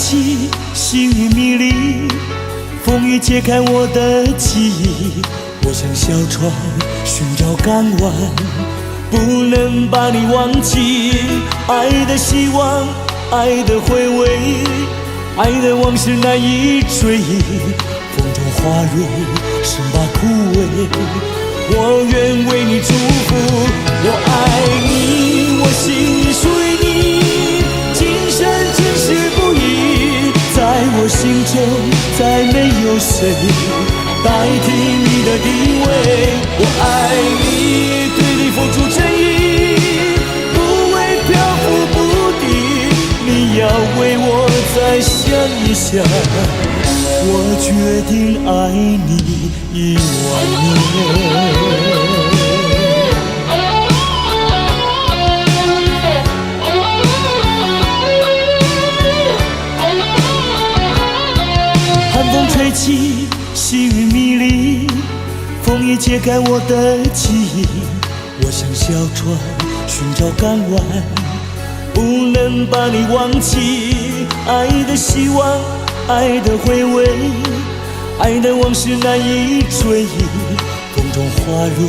起，幸运迷离，风雨揭开我的记忆。我像小船寻找港湾，不能把你忘记。爱的希望，爱的回味，爱的往事难以追忆。风中花蕊生把枯萎，我愿为你祝福。我爱你，我心里属于你，今生今世不移。在我心中再没有谁代替你的地位。我爱你，对你付出真意，不会漂浮不定。你要为我再想一想，我决定爱你10000年。寒风吹起，细雨迷离，风雨揭开我的记忆。我像小船寻找港湾，不能把你忘记。爱的希望，爱的回味，爱的往事难以追忆。风中花蕊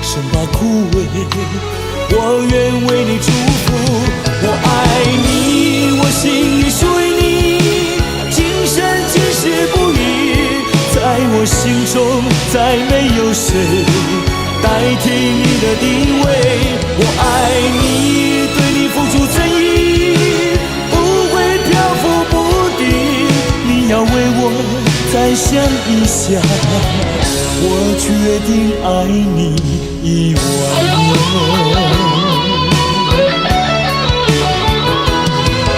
生把枯萎，我愿为你祝福。我爱你，我心里属于你，今生今世不移。在我心中再没有谁代替你的地位。我爱你，对你付出真意，不会漂浮不定。你要为我再想一想，我决定爱你10000年。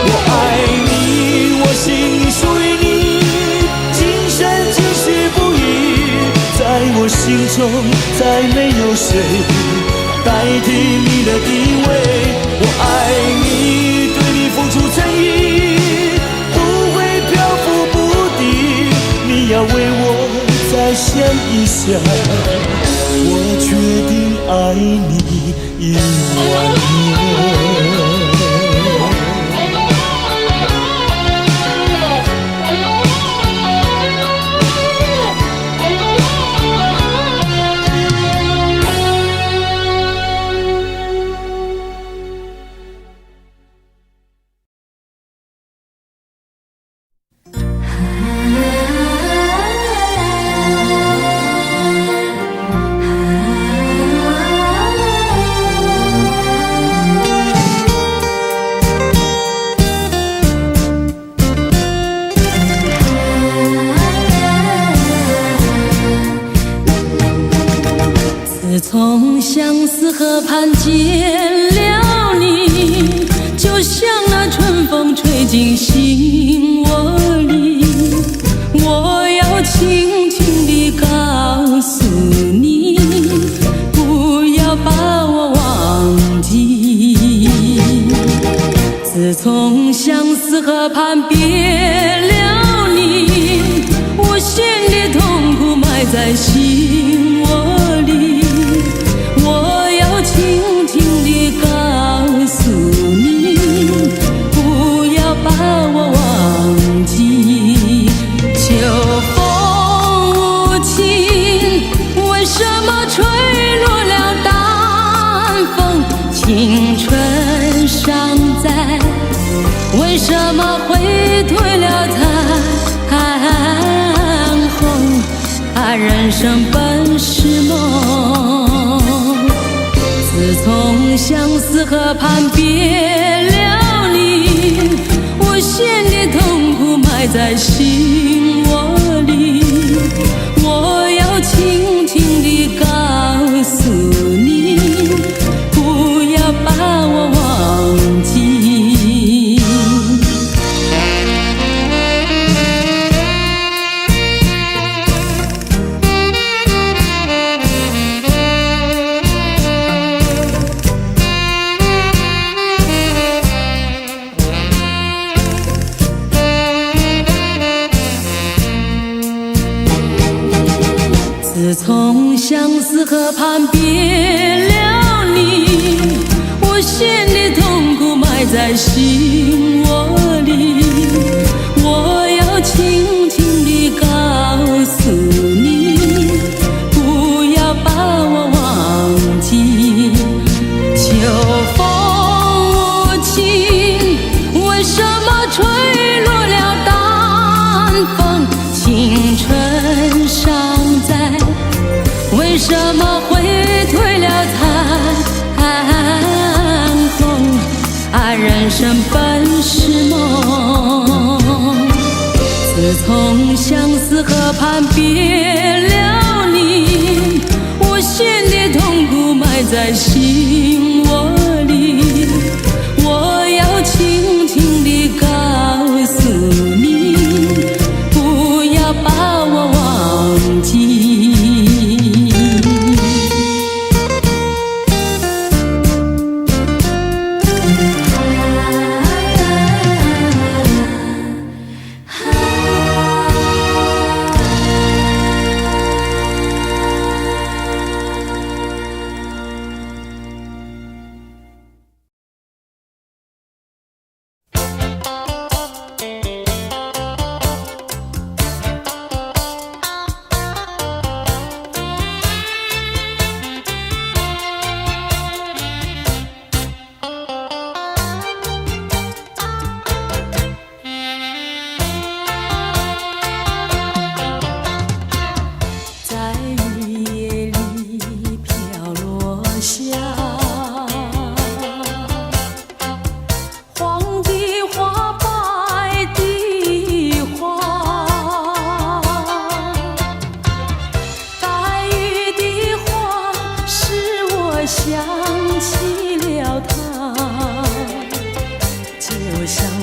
我爱你，我心里属于你，今生今世不移。在我心中再没有谁代替你的地位。我爱你，对你付出真意，不会漂浮不定。你要为我再想一想，我决定爱你10000年。自从相思河畔见了你，就像那春风吹进心窝里。我要轻轻地告诉你，不要把我忘记。自从相思河畔别了你，我心的痛苦埋在心窝里。我要轻轻地告诉你，不要把我忘记。秋风无情，为什么吹落了淡风？青春尚在，为什么会褪了残红？人生本是梦，自从相思河畔别了你，我心的痛苦埋在心窝里。我要轻轻地告诉你，不要把我忘记。自从相思河畔别了你，我心的痛苦埋在心窝里。什么会退了残红？啊，人生本是梦。自从相思河畔别了你，无限的痛苦埋在心窝里。我要轻轻地告诉你，不要把我忘记。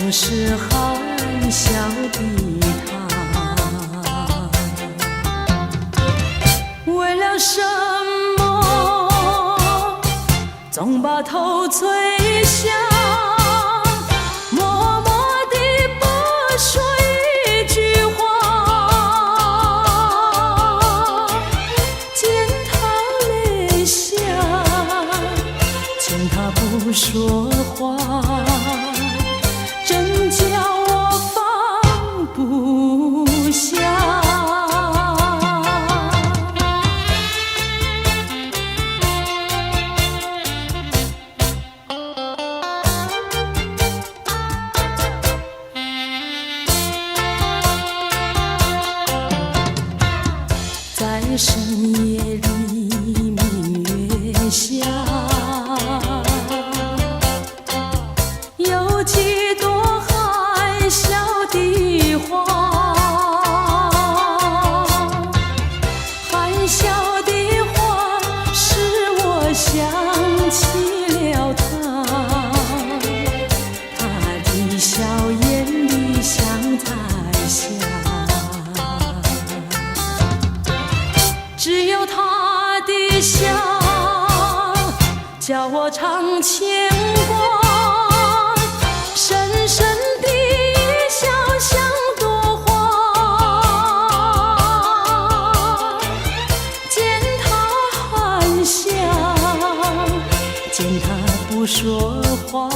是含笑的他，为了什么总把头垂下，默默地不说一句话，见他泪下，见他不说话，真叫我放不下。在深夜里，明月下，有几朵含笑的花，含笑的花使我想起了他，他的笑眼里像彩霞，只有他的笑叫我常牵挂，深深的笑像朵花，见他含笑，见他不说话，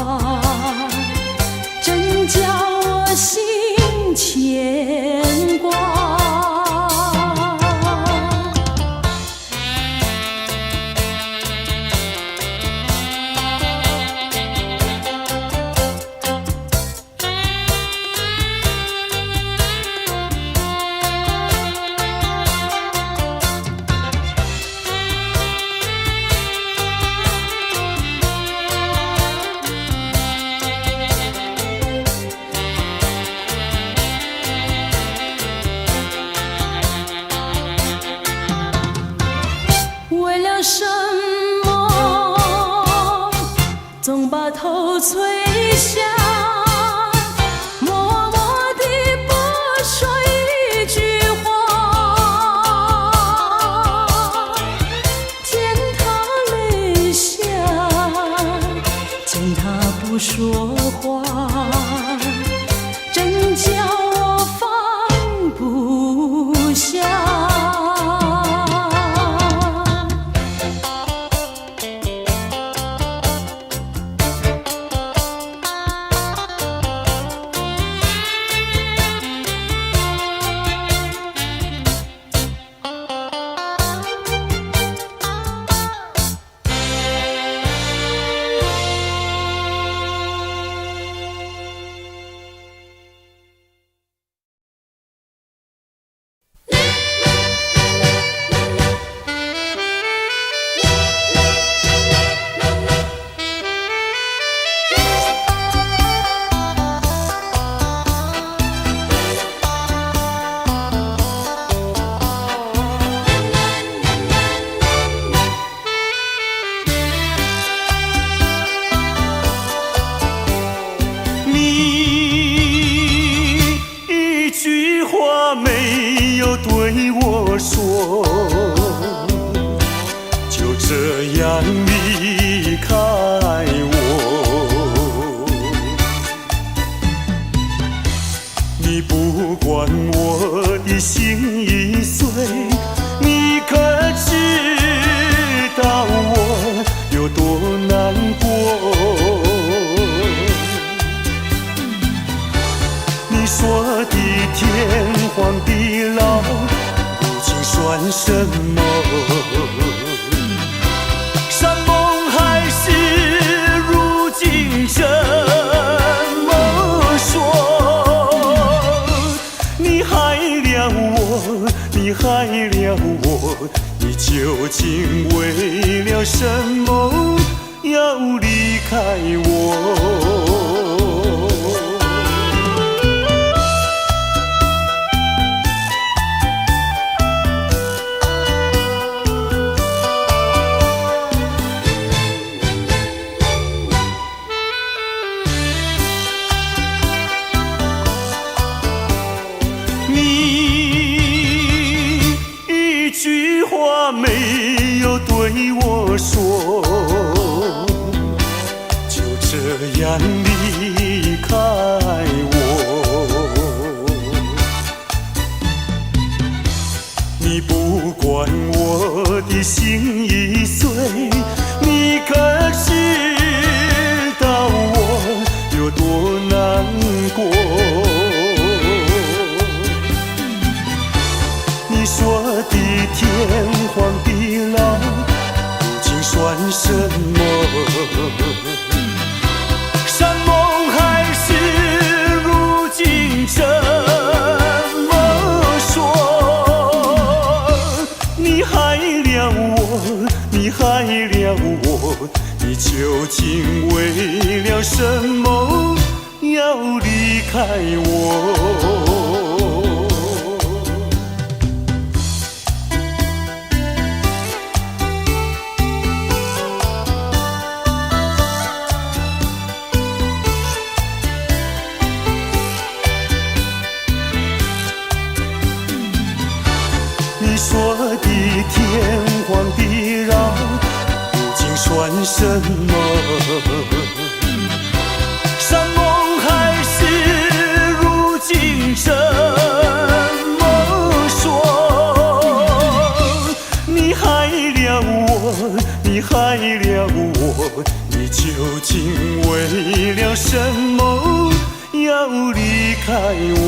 真叫我心牵挂。话没有对我说，就这样离开我。你不管我的心已碎，你可知道我有多难过？你说的天荒地老，如今算什么？山盟海誓，如今怎么说？你害了我，你害了我，你究竟为了什么要离开我？没有对我说，就这样离开我。你不管我的心已碎，你可知道我有多难过？你说的天荒地老，如今算什么？山盟海誓，如今怎么说？你害了我，你害了我，你究竟为了什么要离开我？你说的天荒地老，如今算什么？山盟海誓，如今怎么说？你害了我，你害了我，你究竟为了什么要离开我？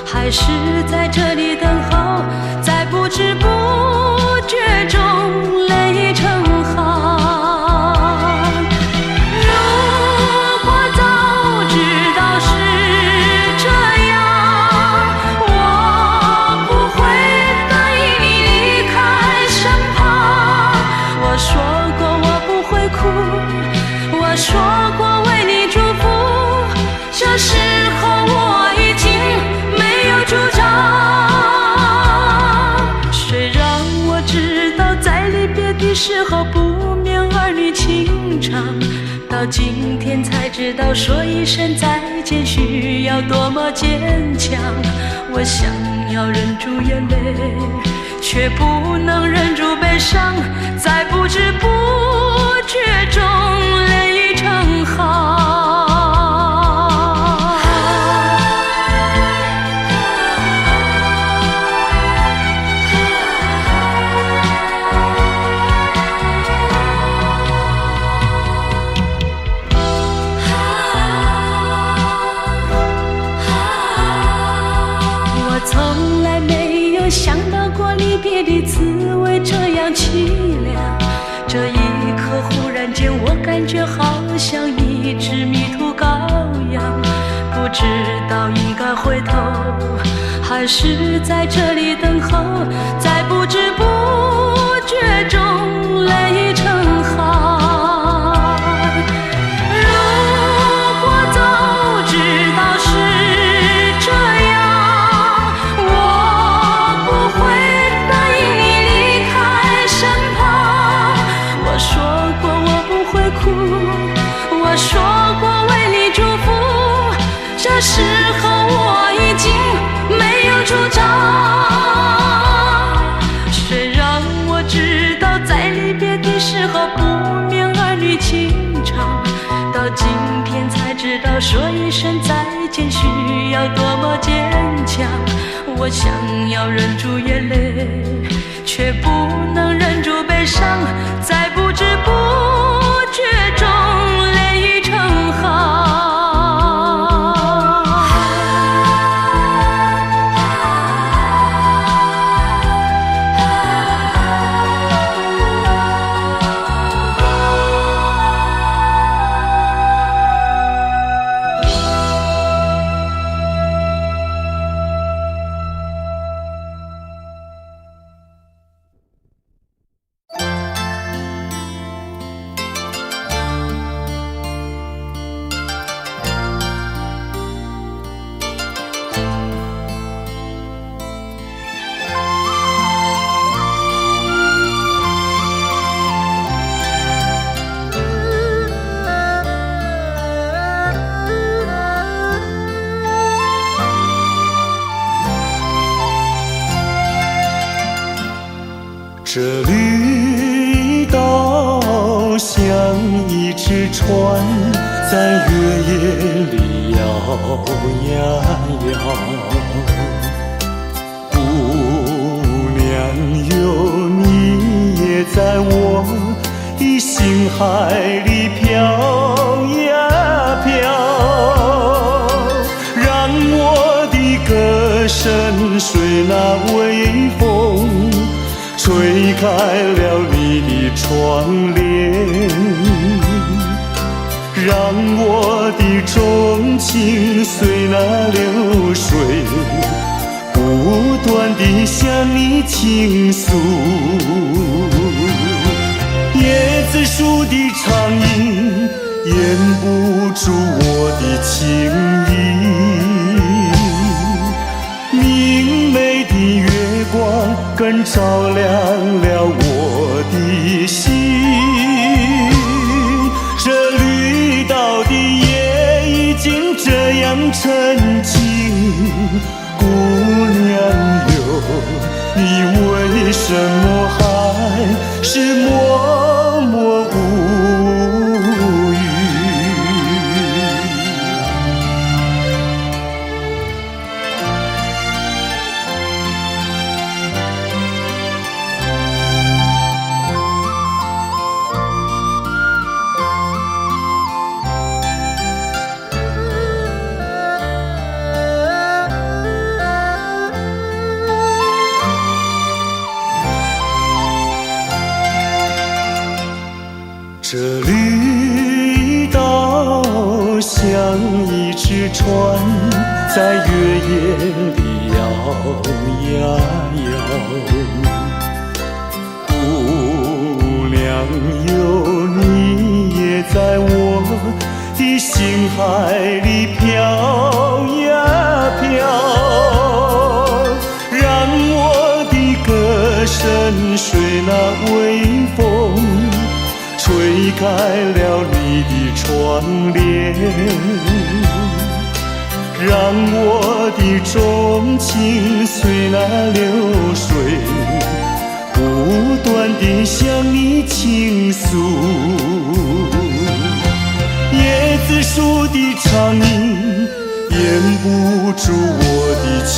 还是在这里等候，在不知不觉中泪成行。如果早知道是这样，我不会答应你离开身旁。我说过我不会哭，我说过为你祝福，这时候我已经主张。虽然我知道在离别的时候不免儿女情长，到今天才知知道说一声再见需要多么坚强。我想要忍住眼泪，却不能忍住悲伤，在不知不觉中泪成行。从来没有想到过离别的滋味这样凄凉，这一刻忽然间我感觉好像一只迷途羔羊，不知道应该回头还是在这里等候，在不知不觉中泪成行。我说过为你祝福，这时候我已经没有主张。谁让我知道在离别的时候不免儿女情长，到今天才知道说一声再见需要多么坚强。我想要忍住眼泪，却不能忍住悲伤，在不知不觉中泪成行。这绿岛像一只船，在月夜里摇呀摇。姑娘哟，你也在我的心海里飘呀飘，让我的歌声随那微风吹开了你的窗帘，让我的钟情随那流水不断地向你倾诉。椰子树的长影掩不住我的情意，明媚的月光更照亮了我的心。这绿岛的夜已经这样沉静，姑娘哟，你为什么还是默默无语？这绿岛像一只船，在月夜里摇呀摇。姑娘哟，你也在我的心海里飘呀飘，让我的歌声随那微风吹开了你的窗帘，让我的钟情随那流水，不断地向你倾诉。椰子树的长影掩不住我的情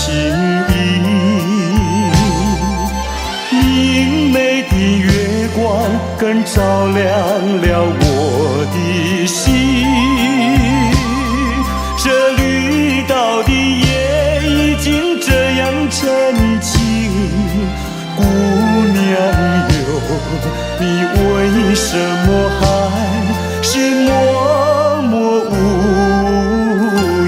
意，明媚的月光更照亮了我的心。这绿岛的夜已经这样沉静，姑娘哟，你为什么还是默默无语？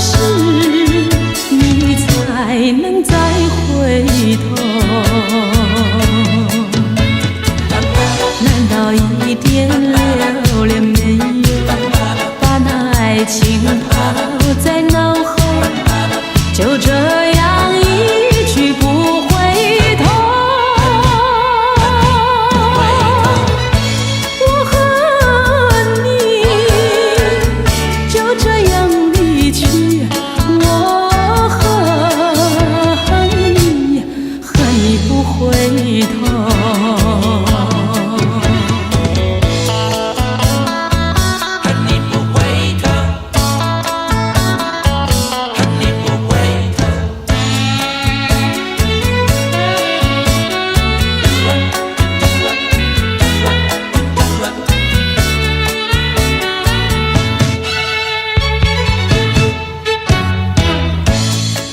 时你才能再回头？难道一点留恋没有，把那爱情抛在脑后，就这样一去不回头？我和你就这样离去，我和你不回头。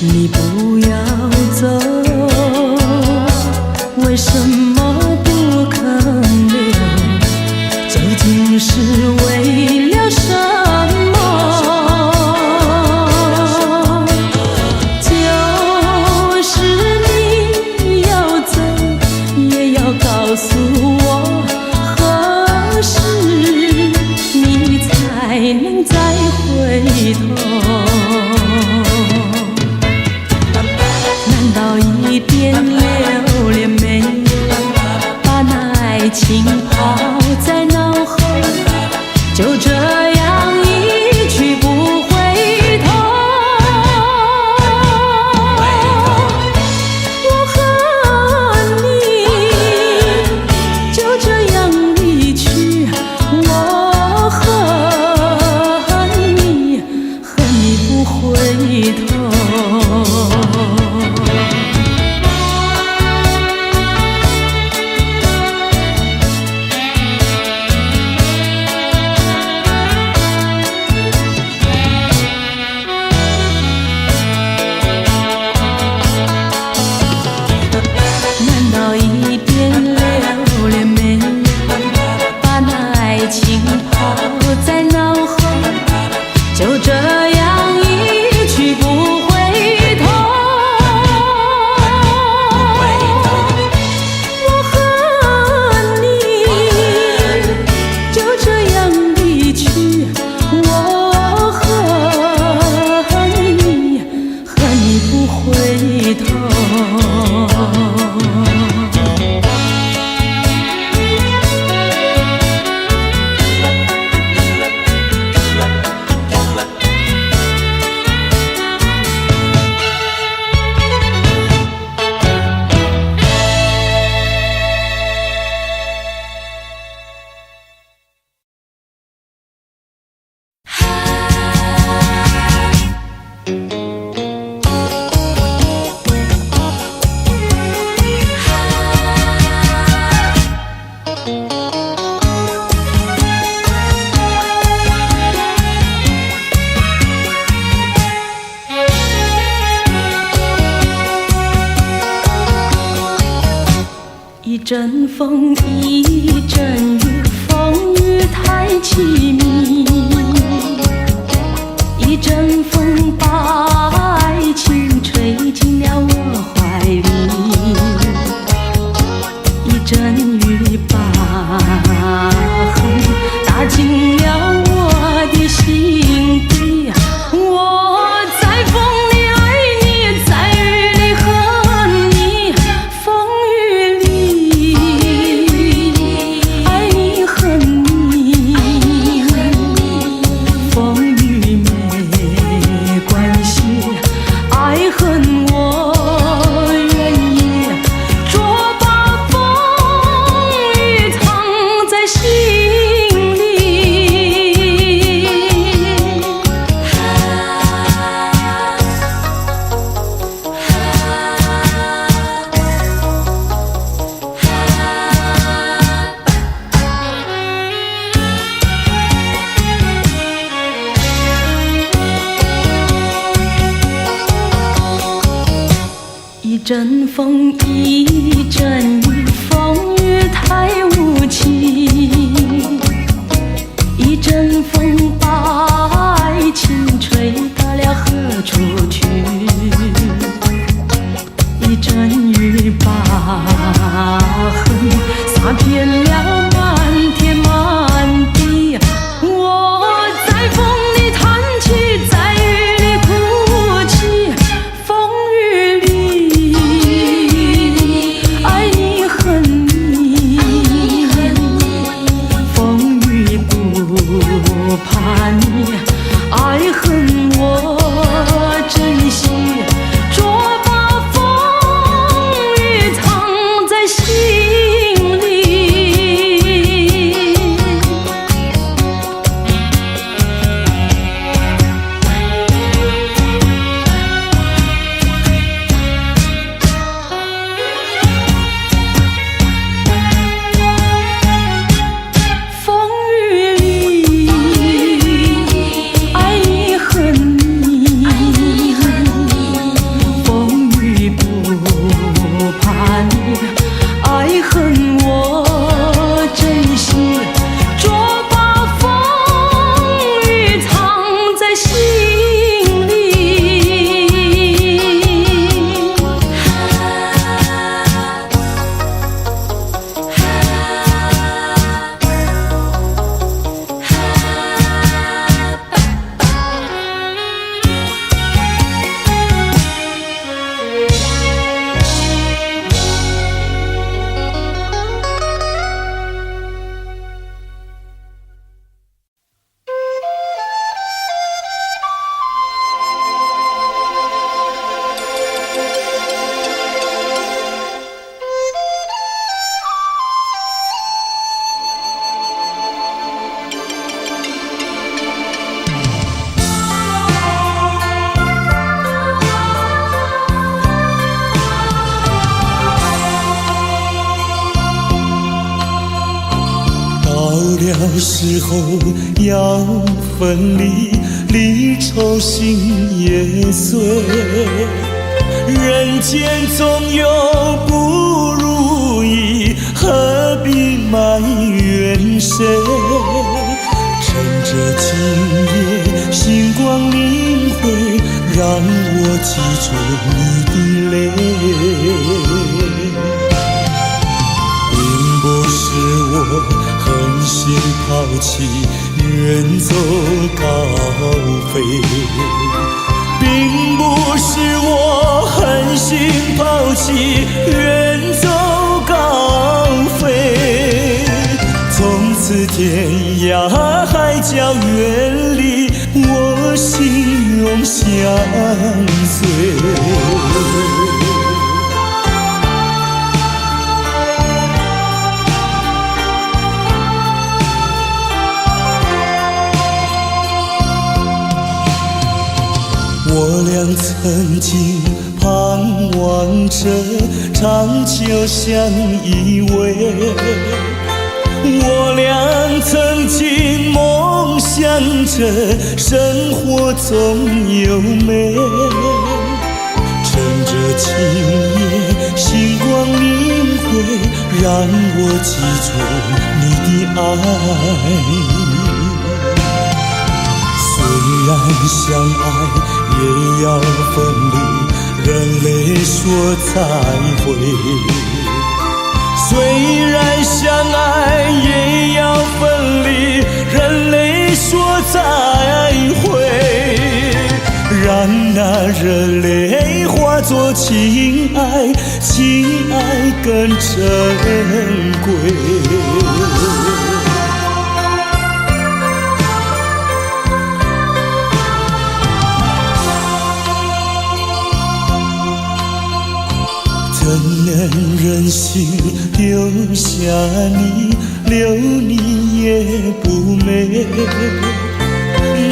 你不要走，为什么不肯留？究竟是为了什么？就是你要走，也要告诉我，何时你才能再回头？难道一点留恋没有，把那爱情抛在脑后，就这样一去不回头？我和你就这样离去，我和你不回头。难道一点留恋没有，把那爱情抛在脑后，就这样一去不回头？我和你就这样离去，我和你不回头。一阵风，一阵雨，风雨太凄迷。一阵风把爱情吹进了我怀里，一阵雨把恨打进了我的心底。我在风里爱你，在雨里恨你，风雨里爱你恨你，风雨没关系，爱恨我愿意，捉把风雨藏在心里。一阵风，一阵雨，风雨太无情。一阵风把爱情吹到了河出去，一阵雨把恨洒遍了满天满地。我在风里弹起，在雨里哭泣，风雨里爱你恨你，风雨不怕你，爱恨我珍惜，捉把风雨藏在心里。风雨里爱你恨你，风雨不怕你，爱恨我珍惜，捉把风雨藏在心里。到了时候要分离，离愁心也碎。人间总有不如意，何必埋怨谁？趁着今夜星光明辉，让我记住你的泪。并不是我狠心抛弃，远走高飞，并不是我狠心抛弃，远走高飞。从此天涯海角远离，我心永相随。我俩曾经盼望着长久相依偎，我俩曾经梦想着生活总有美。趁着今夜星光明辉，让我记住你的爱。虽然相爱也要分离，人泪说再会。虽然相爱也要分离，人泪说再会。让那热泪化作情爱，情爱更珍贵。怎能忍心丢下你，留你也不美，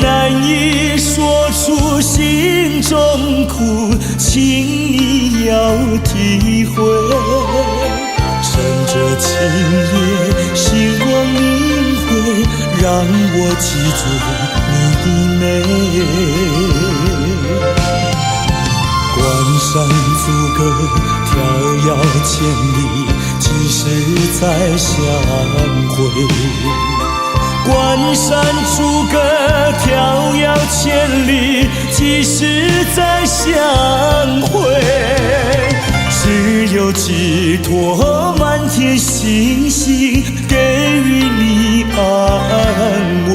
难以说出心中苦，请你要体会。趁着今夜星光明辉，让我记住你的美。关山阻隔，迢遥千里，几时再相会？关山楚歌迢遥千里，几时再相会？只有寄托满天星星，给予你安慰。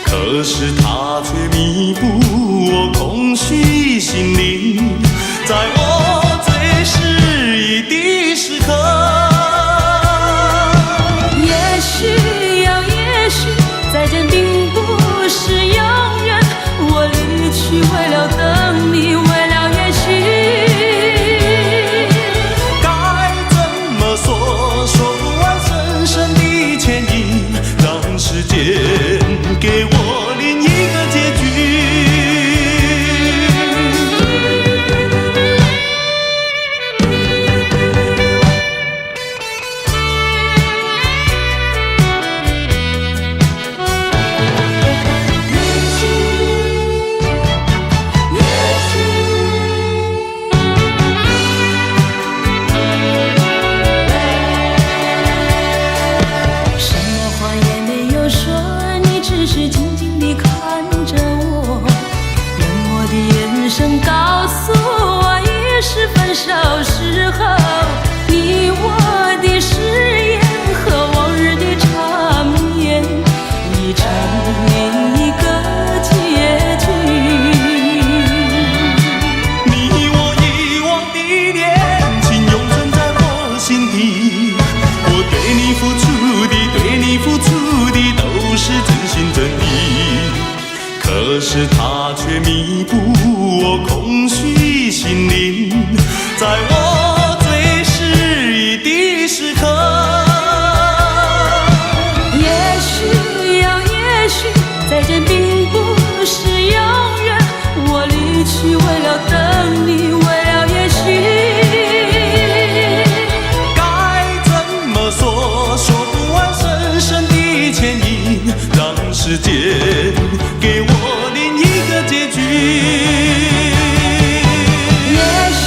可是它却弥补我空虚心灵，在我最失意的时刻。也许呀，也许再见并不是永远，我离去为了等你，为了也许。该怎么说，说不完深深的歉意，让时间给我可是它却弥补我空虚心灵，在我最失意的时刻。也许呀，也许再见并不是永远，我离去为了等你，为了也许。该怎么说，说不完深深的歉意，让时间给我结局。也许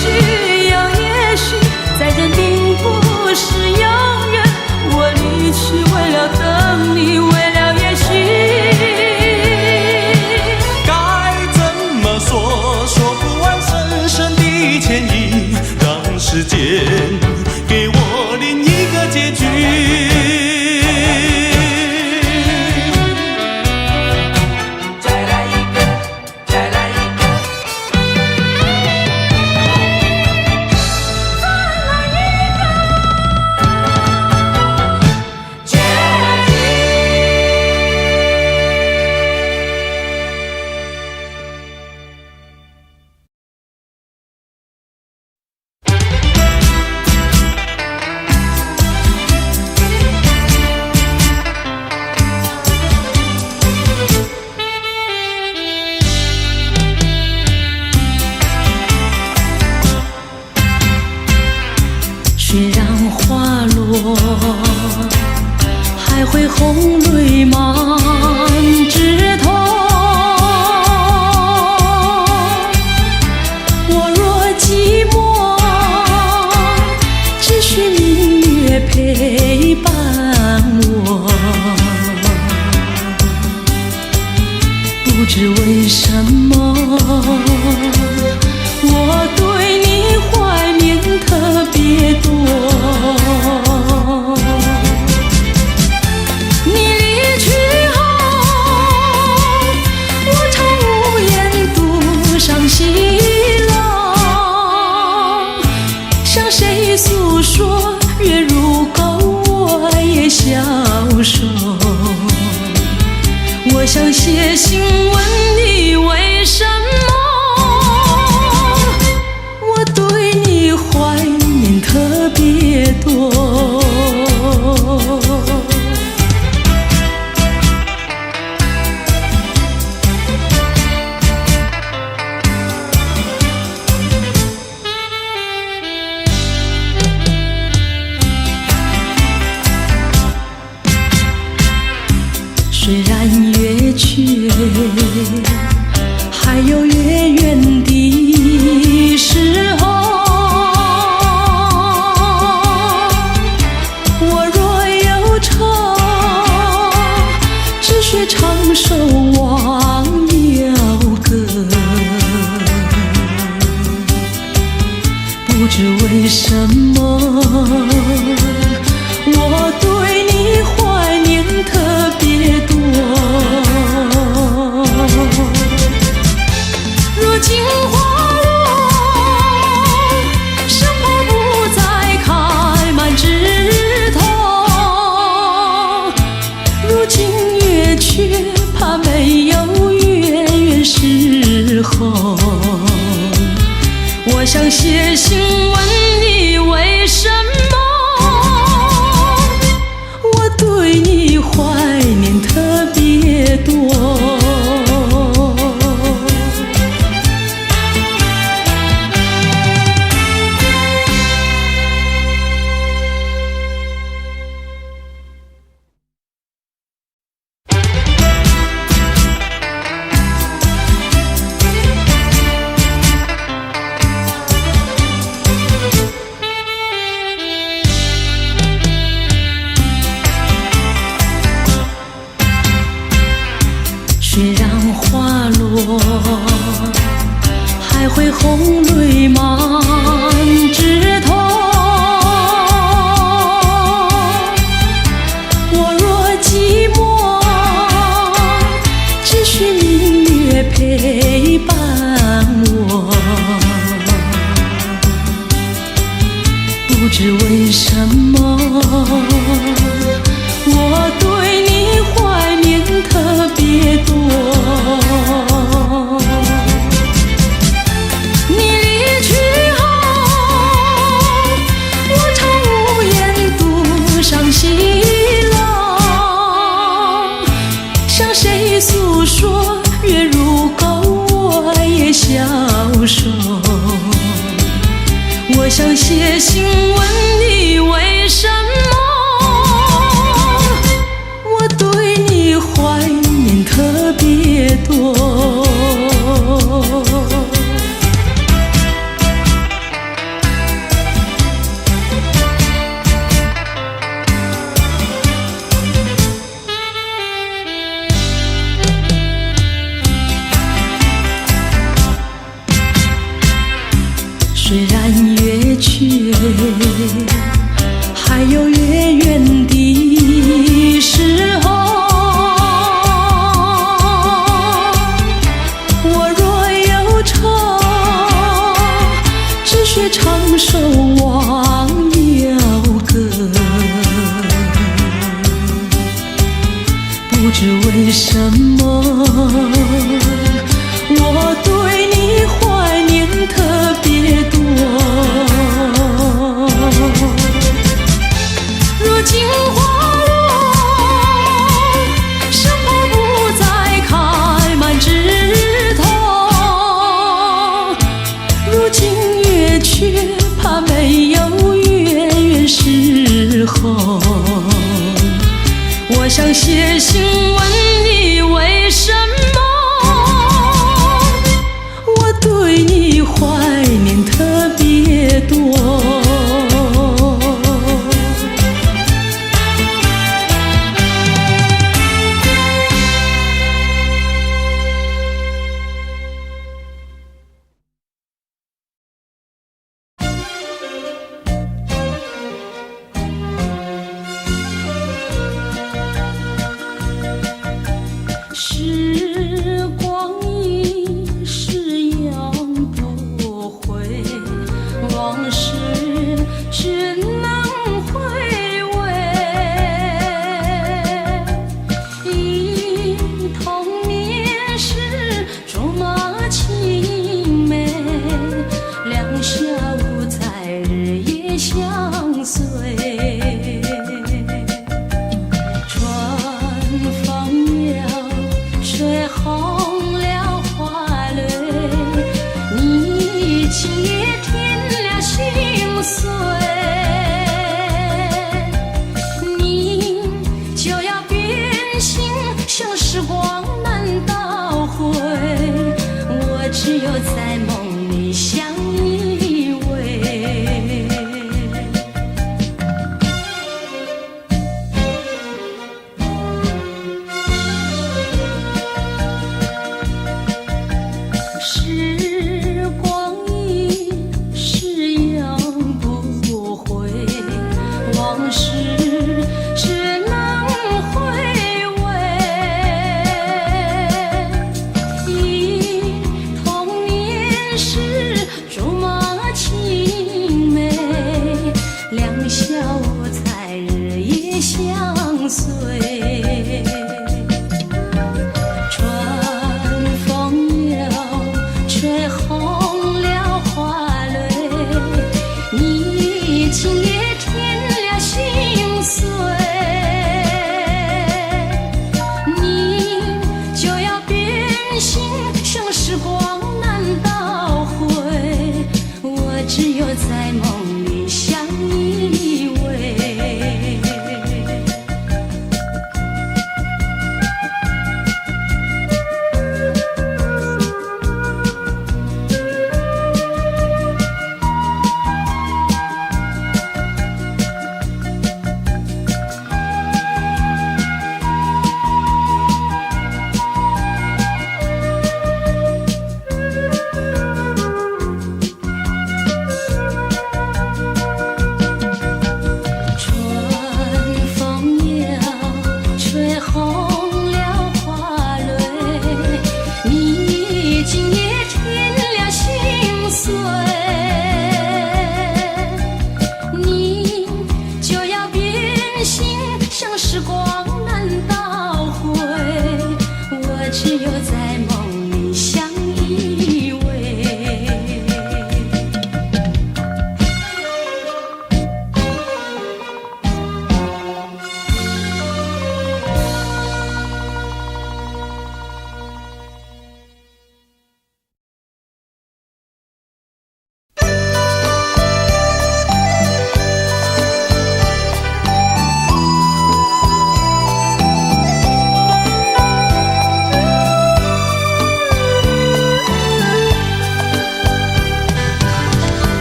呀，也许再见并不是永远，我离去为了等你，为了也许。该怎么说，说不完深深的歉意，让时间给我另一个结局。雪让花落，还会红泪满枝头。我若寂寞，只需明月陪伴我。么我对你怀念特别多？你离去后，我常无言独伤心了，向谁诉说？月如钩，我也消瘦。我想写信问你，为什么我对你怀念特别多？虽然月缺，还有月圆的时候，我若忧愁，只需唱首忘忧歌。不知为什么，我对你怀念特别多。如今花落，生活不再开满枝头。如今月缺，怕没有月圆时候。我想写信问你，为什么我对你怀念特别多？虽然花落，还会红泪满枝头。我若寂寞，只需明月陪伴我。不知为什么，我对你怀念特别多。你离去后，我常无言独伤心了，向谁诉说？月如钩，我也消瘦。我想写信问你，为什么我对你怀念特别多？虽然月缺，还有月圆的时候。我若忧愁，只需唱首忘忧歌。不知为什么，我对你怀念特别多。如今花落，生活不再开满枝头。如今月缺，怕没有月圆时候。我想写信问你，为什么我对你怀念特别多？在梦里相依偎。时光一逝永不回，往事只能回味。忆童年时竹马青梅，两小无猜日夜相随。春风又吹红了花蕊，你今夜添了心碎，你就要变心，像时光难倒回，我只有在梦里相依偎。春风又吹红了花蕊，你今夜添了心碎，你就要变心，像时光难倒回，我只有在梦里相依偎。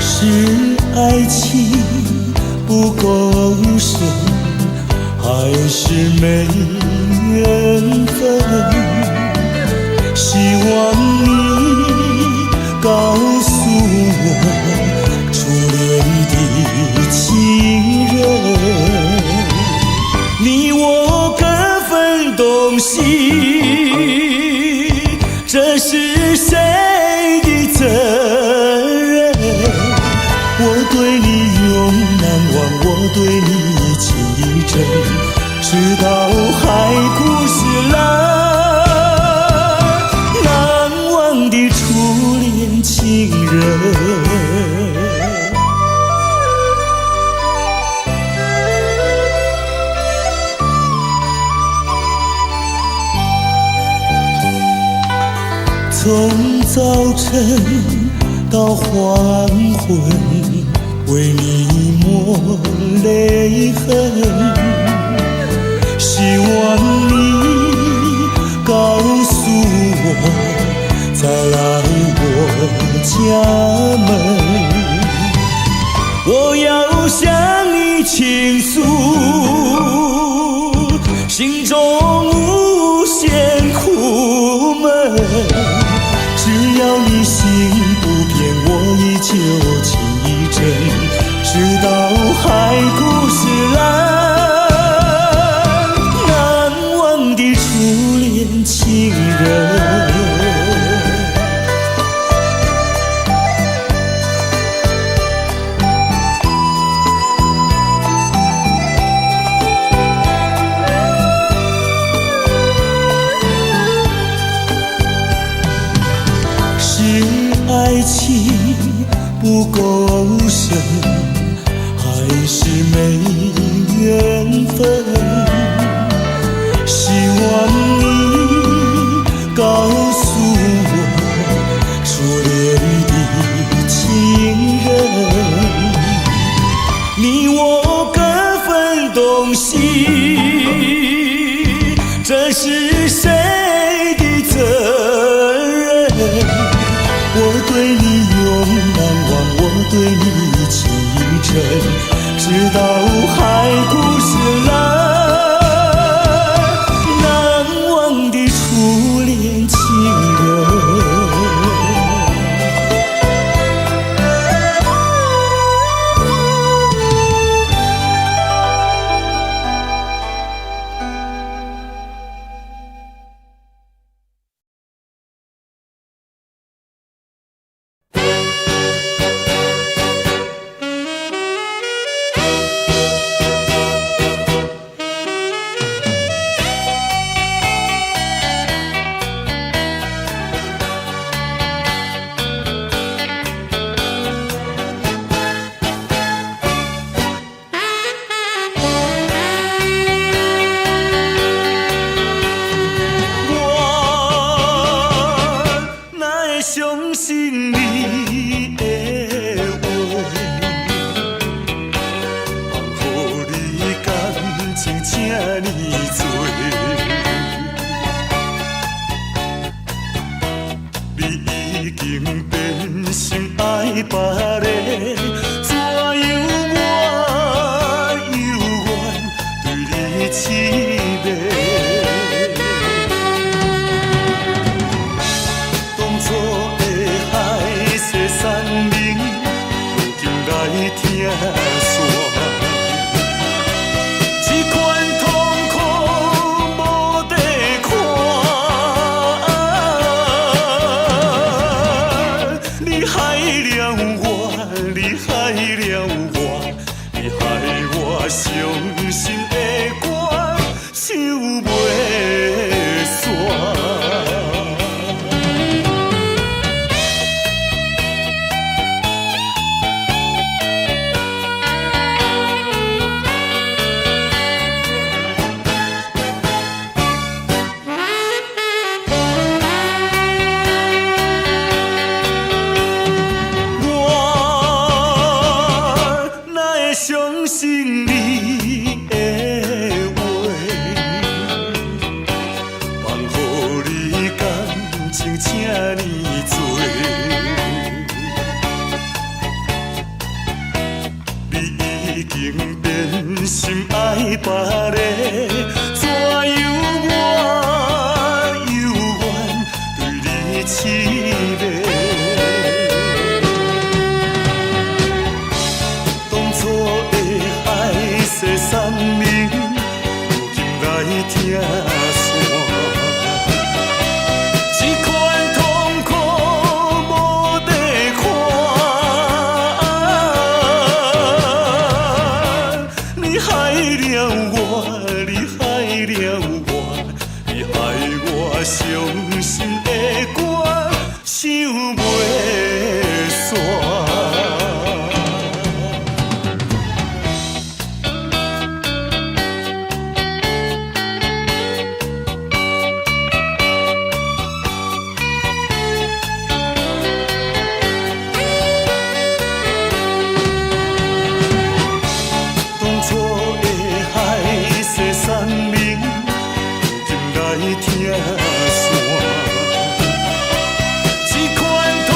是爱情不够深，还是没缘分？希望你告诉我初恋的情人，你我各分东西，这是谁的责任？我对你永难忘，我对你情意真，直到海枯石烂，难忘的初恋情人。从早晨到黄昏，为你抹泪痕，希望你告诉我，再来我家门，我要向你倾诉心中无限苦闷，只要你心不变，我依旧情意真，直到海枯石烂，难忘的初恋情人。爱情不够深，还是没缘分？希望你告诉我初恋的情人，你我各分东西，这是谁的责任？我对你永难忘，我对你情真，直到海枯石烂，难忘的初恋情人。相信你的话，放予你感情这呢多，你已经变心爱别个，怎样我犹原对你痴迷？听线，这款痛苦无地看，你害了我，你害了我，你害我伤心的歌唱袂煞。相信你的话，放予你感情这呢多，你已经变心爱别个，怎样我犹原对你痴迷？三明，如今来听线，这款痛苦无地看，你害了我，你害了我，你害我伤心的歌唱袂煞。三明，如今来听线，这款痛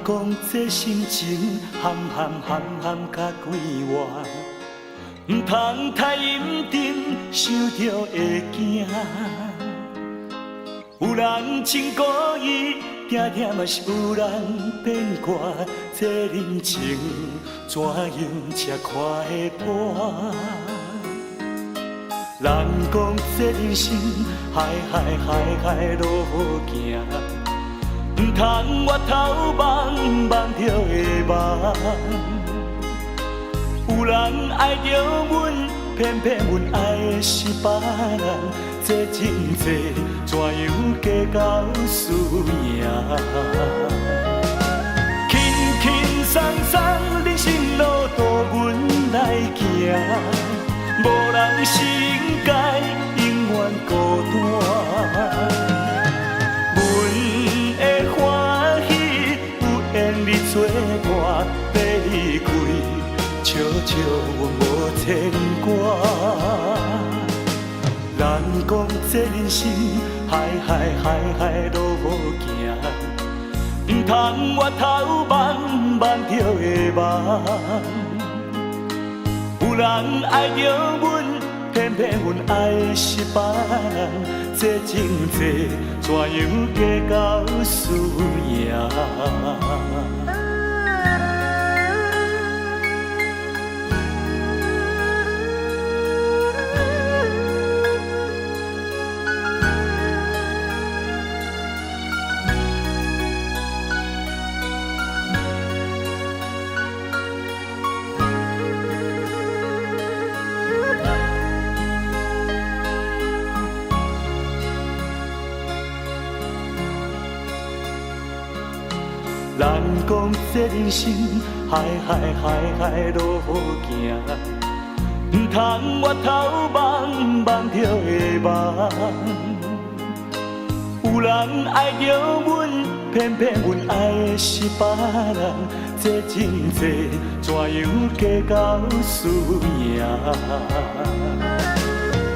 讲这心情含甲鬼话，唔通太认真，想着会惊。有人真故意，定定嘛是有人变卦。这人情怎样才看会破？人讲这人生海路行，唔通越头望着会望。有人爱着阮，偏偏阮爱的是别人，这真多，怎样计较输赢？轻轻松松，人生路途阮来行，无人世界永远孤单。阮的欢喜有缘你作伴，要离开。悄悄无牵挂，人讲这人生海路行，唔通越头望着会望。有人爱着阮，偏偏阮爱的是别人，这真多，怎样计较输赢？人讲这人生海路行，唔通越头望着会望。有人爱着阮，偏偏阮爱的是别人，这真多，怎样计较输赢？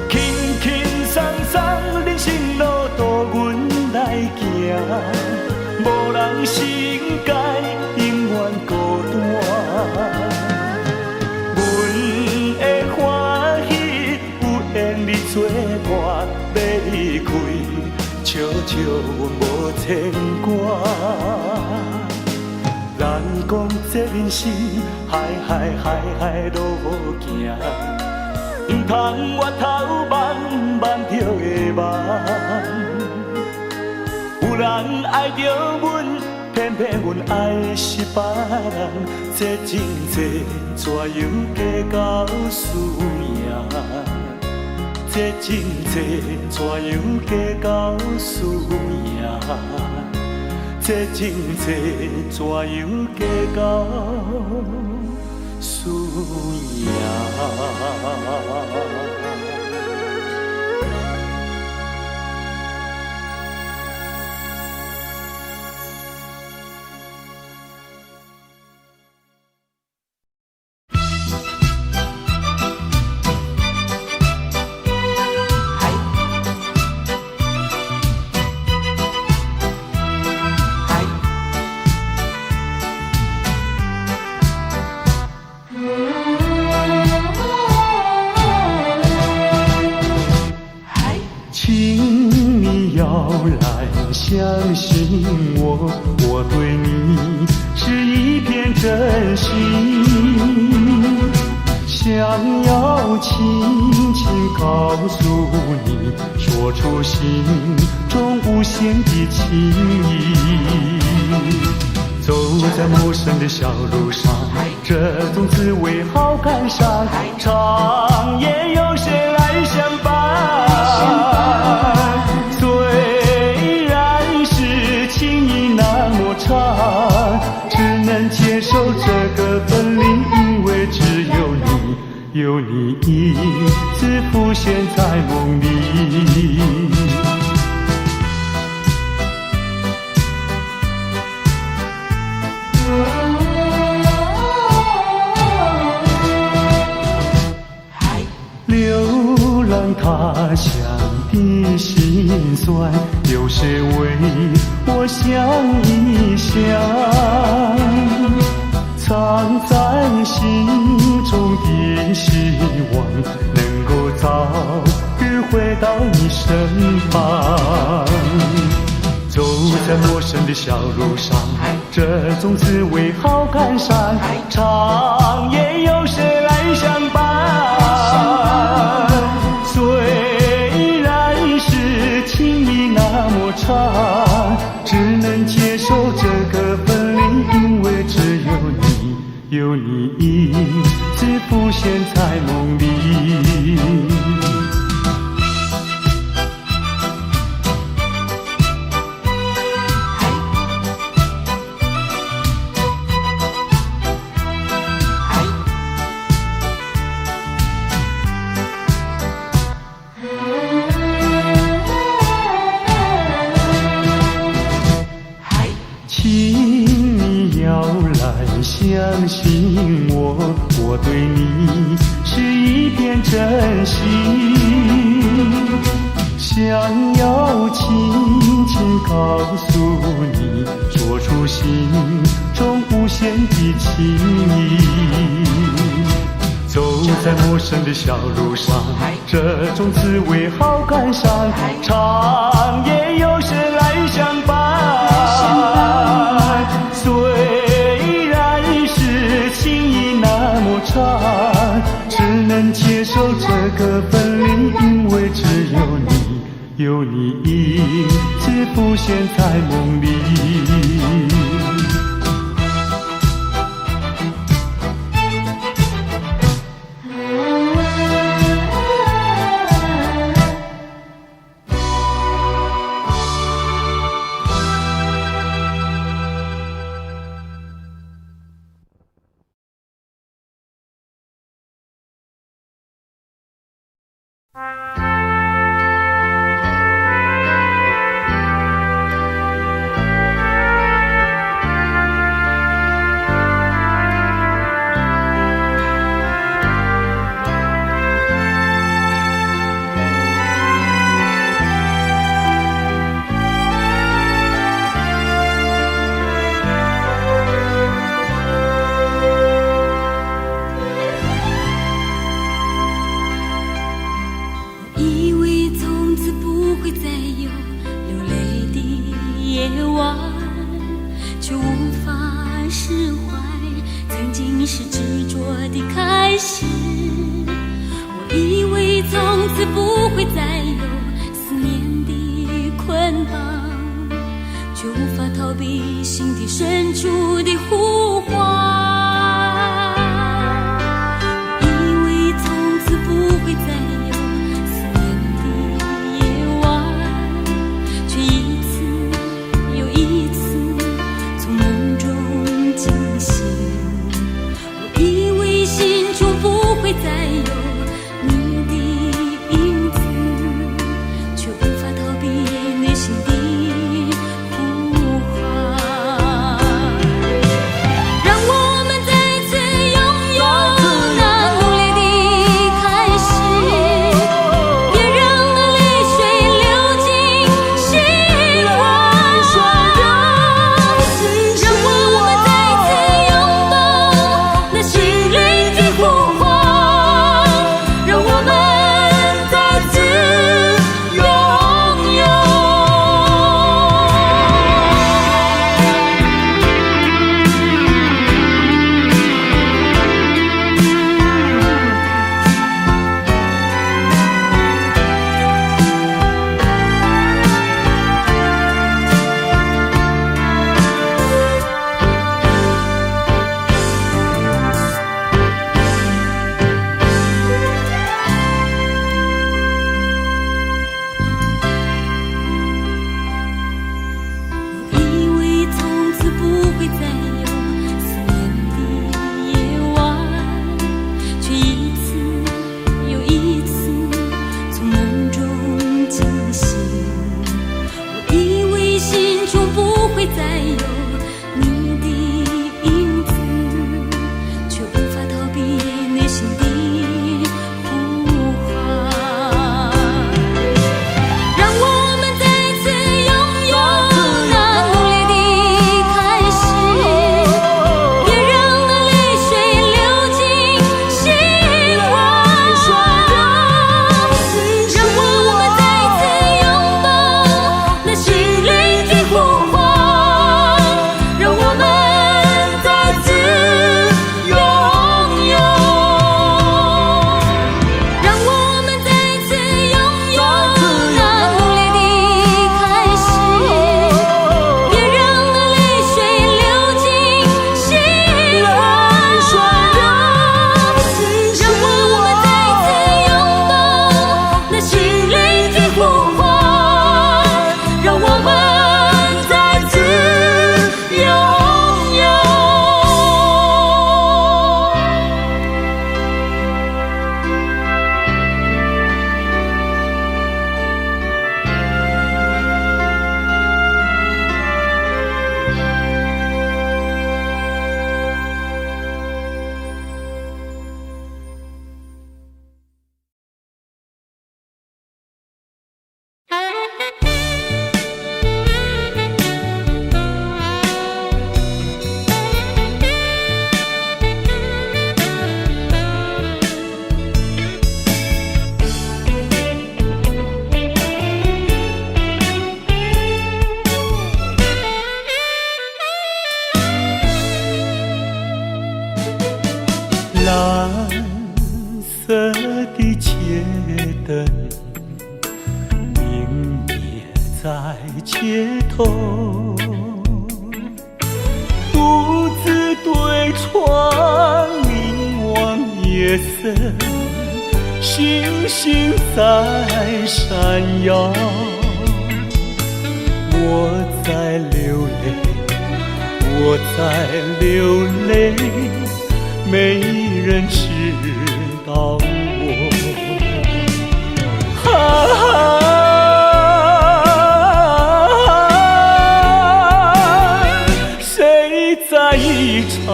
轻轻松松，人生路途阮来行。无人世界永远孤单，阮的欢喜有缘你作伴，要离开，悄悄无牵挂。人讲这人生海路行，唔通越头望着会望。有人爱着阮，偏偏阮爱的是别人，这真多，怎样计较输赢？这真多，怎样计较输赢？这真多，怎样计较输赢？相信我，我对你是一片真心，想要轻轻告诉你，说出心中无限的情意。走在陌生的小路上，这种滋味好感伤，长夜有谁来相伴？只能接受这个分离，因为只有你，有你一直浮现在梦里。流浪他乡的心酸，有谁为我想一想？藏在心中的希望，能够早日回到你身旁。走在陌生的小路上，这种滋味好感伤。长夜有谁来相伴？虽然是情意那么长，只能接受这个分离，因为只有你，有你一直浮现在梦里。相信我，我对你是一片真心，想要轻轻告诉你，说出心中无限的情意。走在陌生的小路上，这种滋味好感伤。长夜有谁来相伴？只能接受这个分离，因为只有你，有你一直浮现在梦里。灯，明灭在街头，独自对窗凝望夜色，星星在闪耀。我在流泪，我在流泪，没人知道我。谁在一徜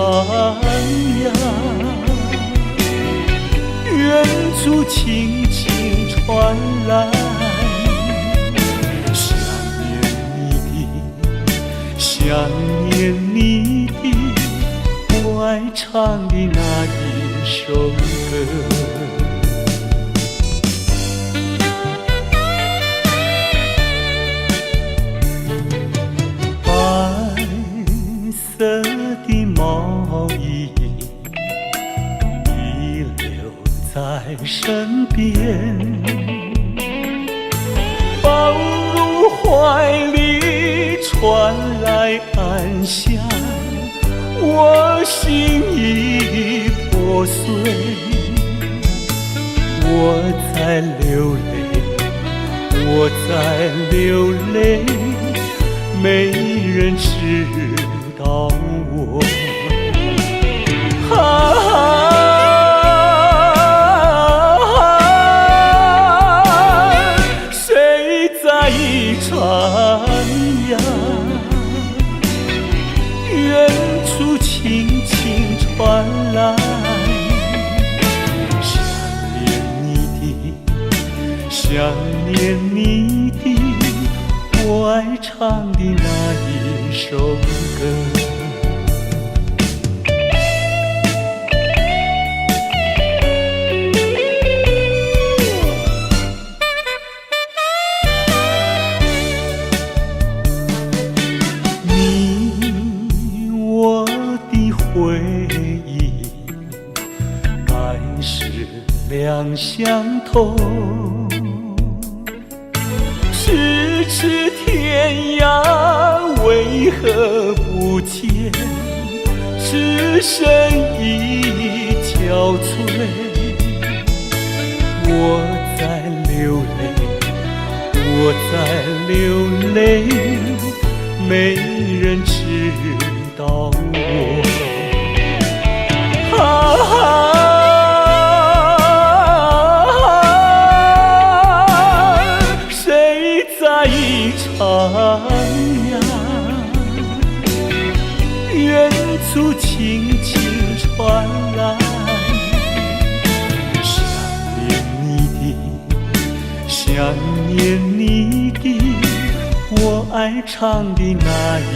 徉？远处轻轻传来。想念你的，我爱唱的那一首歌。白色的毛衣遗留在身边，抱入怀里传来安详，我心已破碎，我在流泪，我在流泪，没人知道我。谁在一徜徉？远处轻轻传来，想念你的，我爱唱的那一首歌。两相同，咫尺天涯为何不见？只身已憔悴。我在流泪，我在流泪，没人知道我。远处轻轻传来，想念你的，我爱唱的那一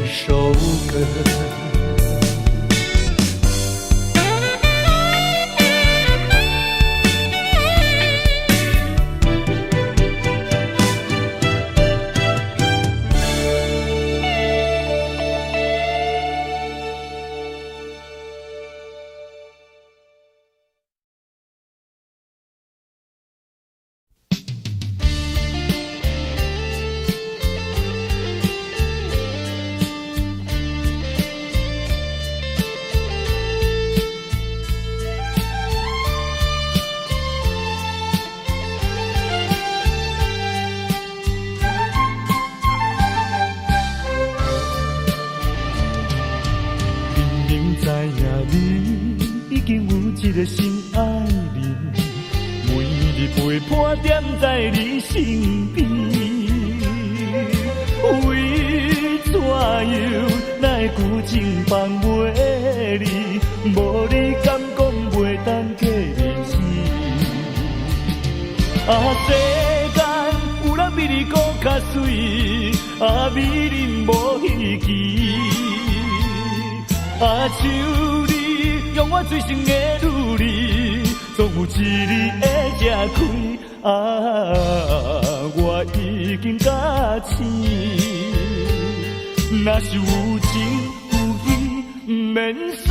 首歌。一个心爱人，每日陪伴踮在你身边，为怎样来旧情放袂离？无你敢讲袂当过日子？世间有人比你搁较水，美人无稀奇。像你用我最深的努力，总有一日会吃开。我已经甲醒，若是有情有义，免随。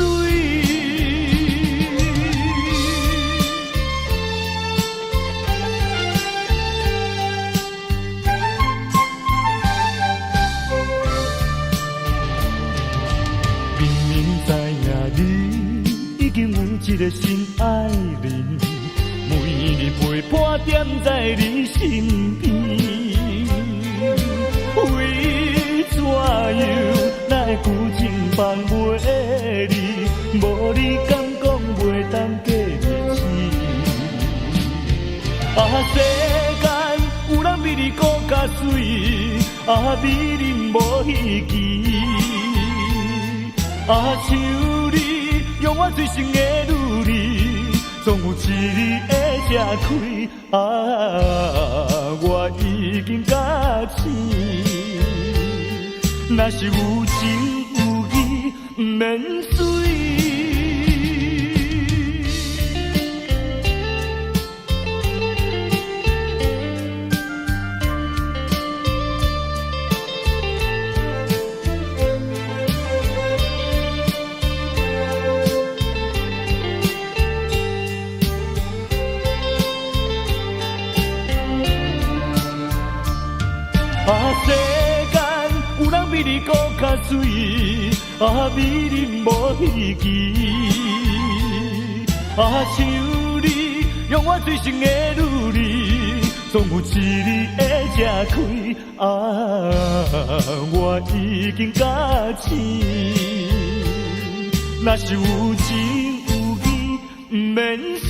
个心爱人，每日陪伴踮在你身边。为怎样来旧情放袂离？无你敢讲袂当过日子？世间有人比你搁较水，美人无稀奇。像你用我最深的努力，总有一日会吃开。我已经甲醒，若是有情有义，不免水。世间有人比你搁较水，美人无稀奇。像你用我最深的努力，总有一日会吃开。我已经甲醒，若是有情有义，不免水。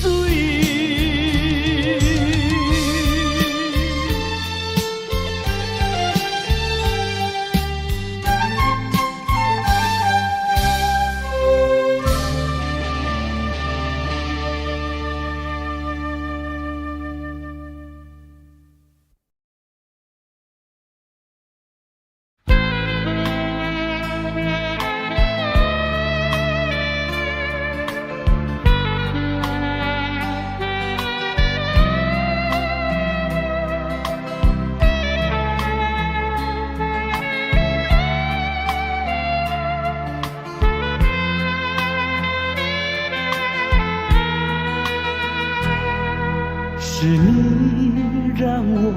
是你让我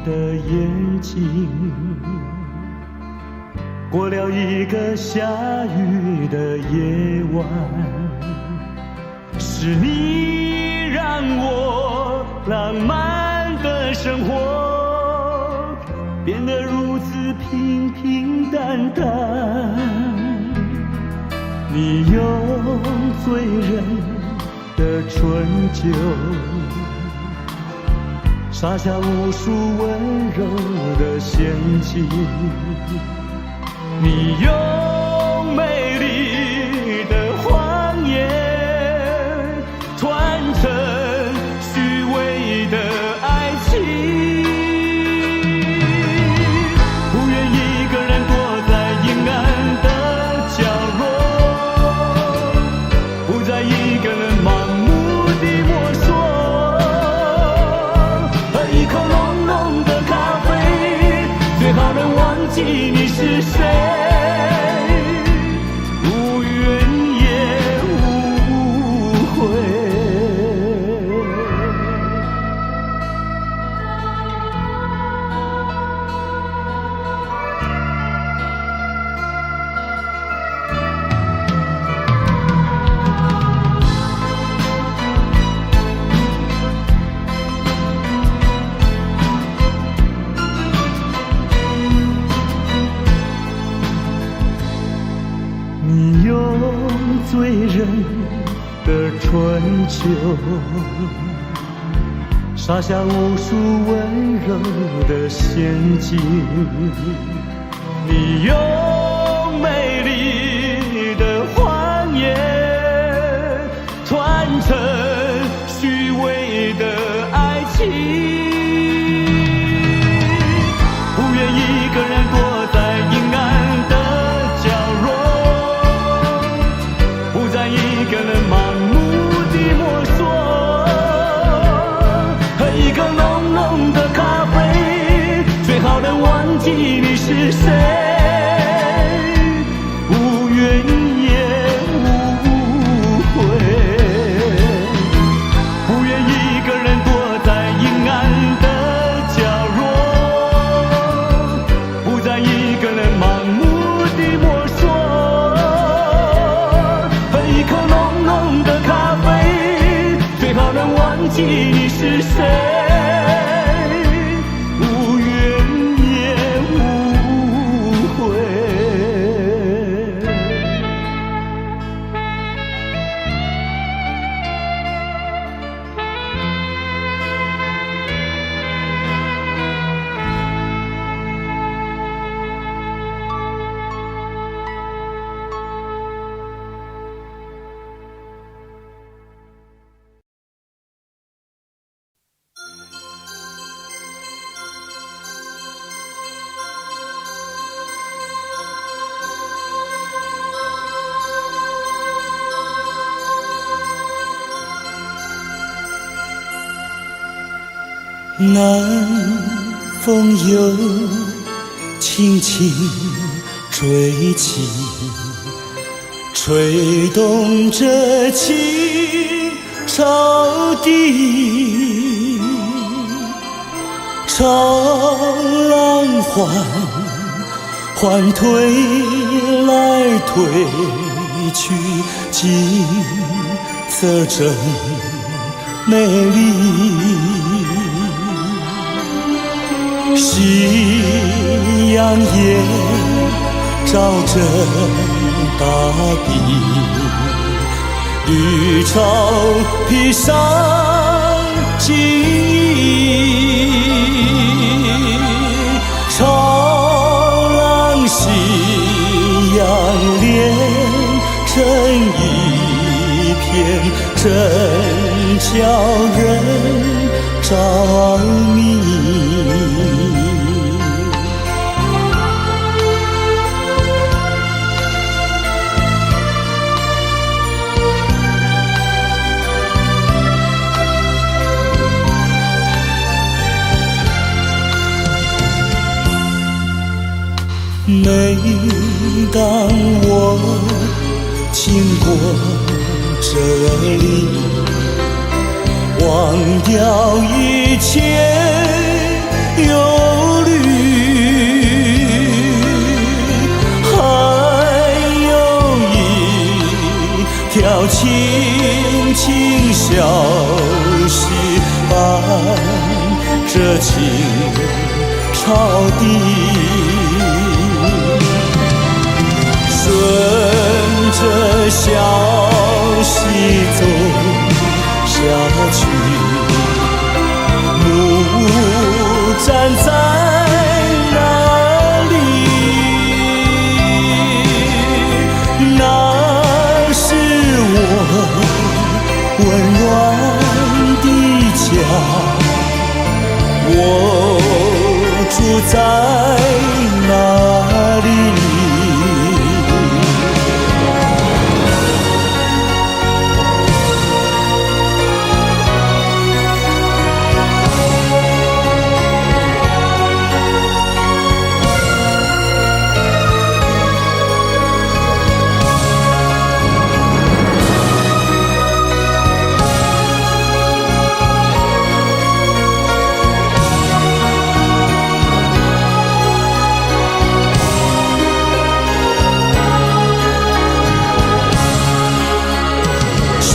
的眼睛过了一个下雨的夜晚，是你让我浪漫的生活变得如此平平淡淡。你用醉人的春酒洒下无数温柔的陷阱，你用美丽的谎言传成虚伪的爱情，不愿一个人躲在阴暗的角落，不再一个人盲目地摸索。一口浓浓的咖啡，最好能忘记你是谁，无怨也无悔。你用醉人的春秋洒下无数温柔的陷阱，你用美丽的谎言传成虚伪的爱情，不愿一个人躲在阴暗的角落，不再一个人盲目地摸索。喝一口浓浓的咖啡，最好能忘记你是谁，无怨也无悔。不愿一个人躲在阴暗的角落，不再一个人盲目地摸索。喝一口浓浓的咖啡。记你是谁，无怨也无悔。南风又轻轻吹起，吹动着青草地，潮浪缓推来推去，景色真美丽。夕阳也照着大地，绿草披上金衣，潮浪夕阳连成一片，真叫人着迷。每当我经过这里，忘掉一切忧虑，还有一条轻轻小溪伴着青草地，顺着小溪走下去，木站在那里，那是我温暖的家，我住在那里。顺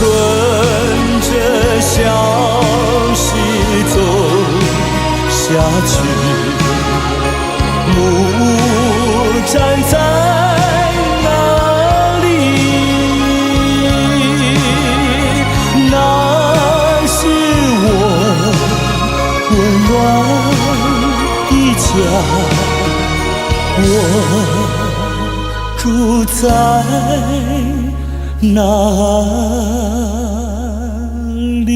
着小溪走下去，木站在那里，那是我温暖的家，我住在哪里？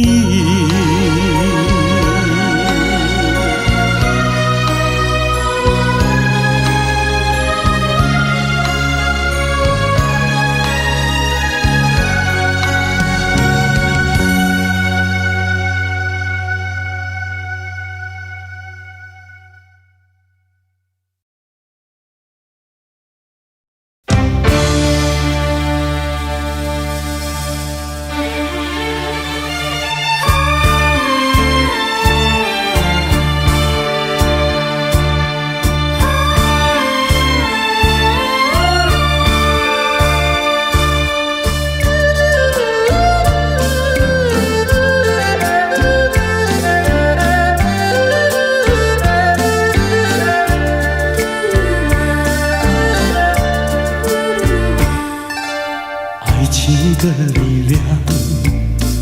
的力量，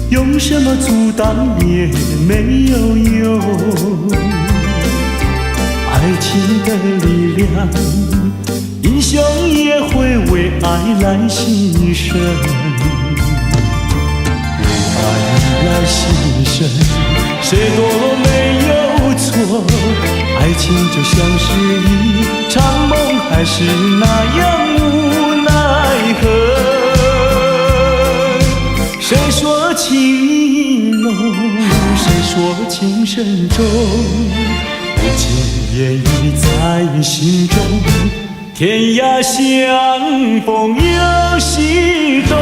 用什么阻挡也没有用。爱情的力量，英雄也会为爱来牺牲。为爱来牺牲，谁堕落没有错？爱情就像是一场梦，还是那样无奈何？谁说情意浓？谁说情深重？不尽言语在心中，天涯相逢有西东。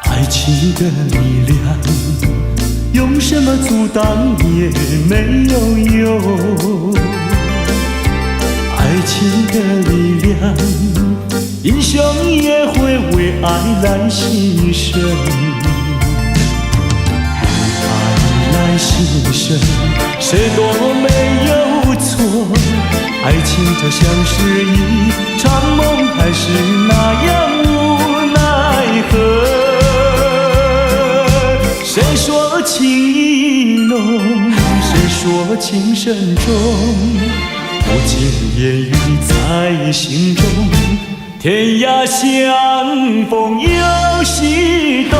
爱情的力量，用什么阻挡也没有用。爱情的力量，英雄也会为爱来牺牲。为爱来牺牲，谁堕落没有错？爱情就像是一场梦，还是那样无奈何？谁说情意浓？谁说情深重？不尽言语在心中，天涯相逢有西东。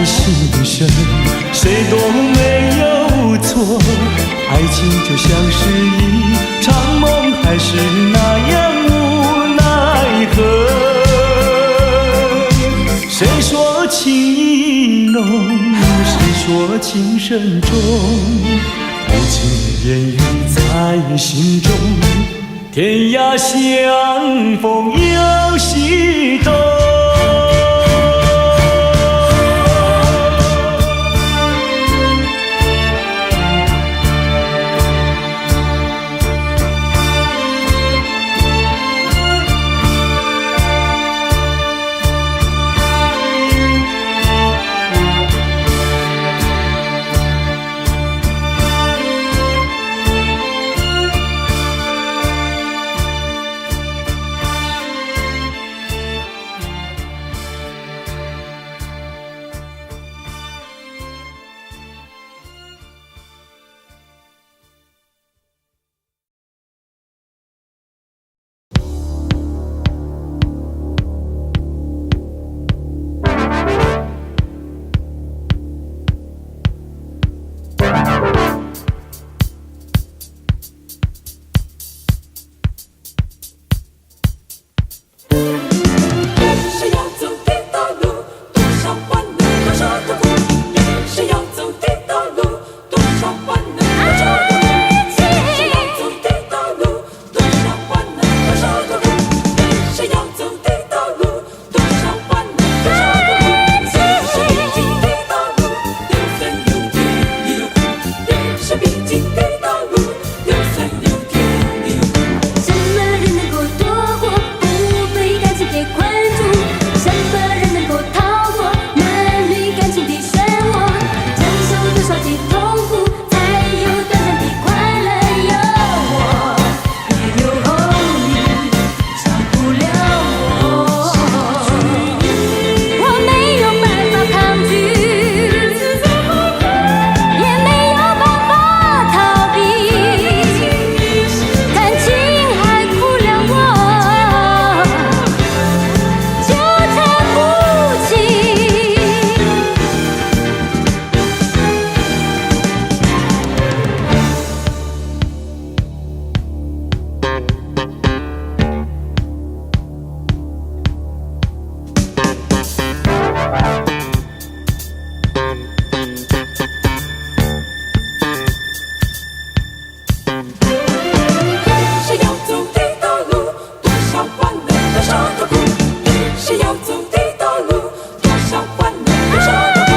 牺牲，谁都没有错。爱情就像是一场梦，还是那样无奈何？谁说情意浓？谁说情深重？不尽言语在心中，天涯相逢有西东。的苦，人生要走的道路，多少欢乐，多少的苦。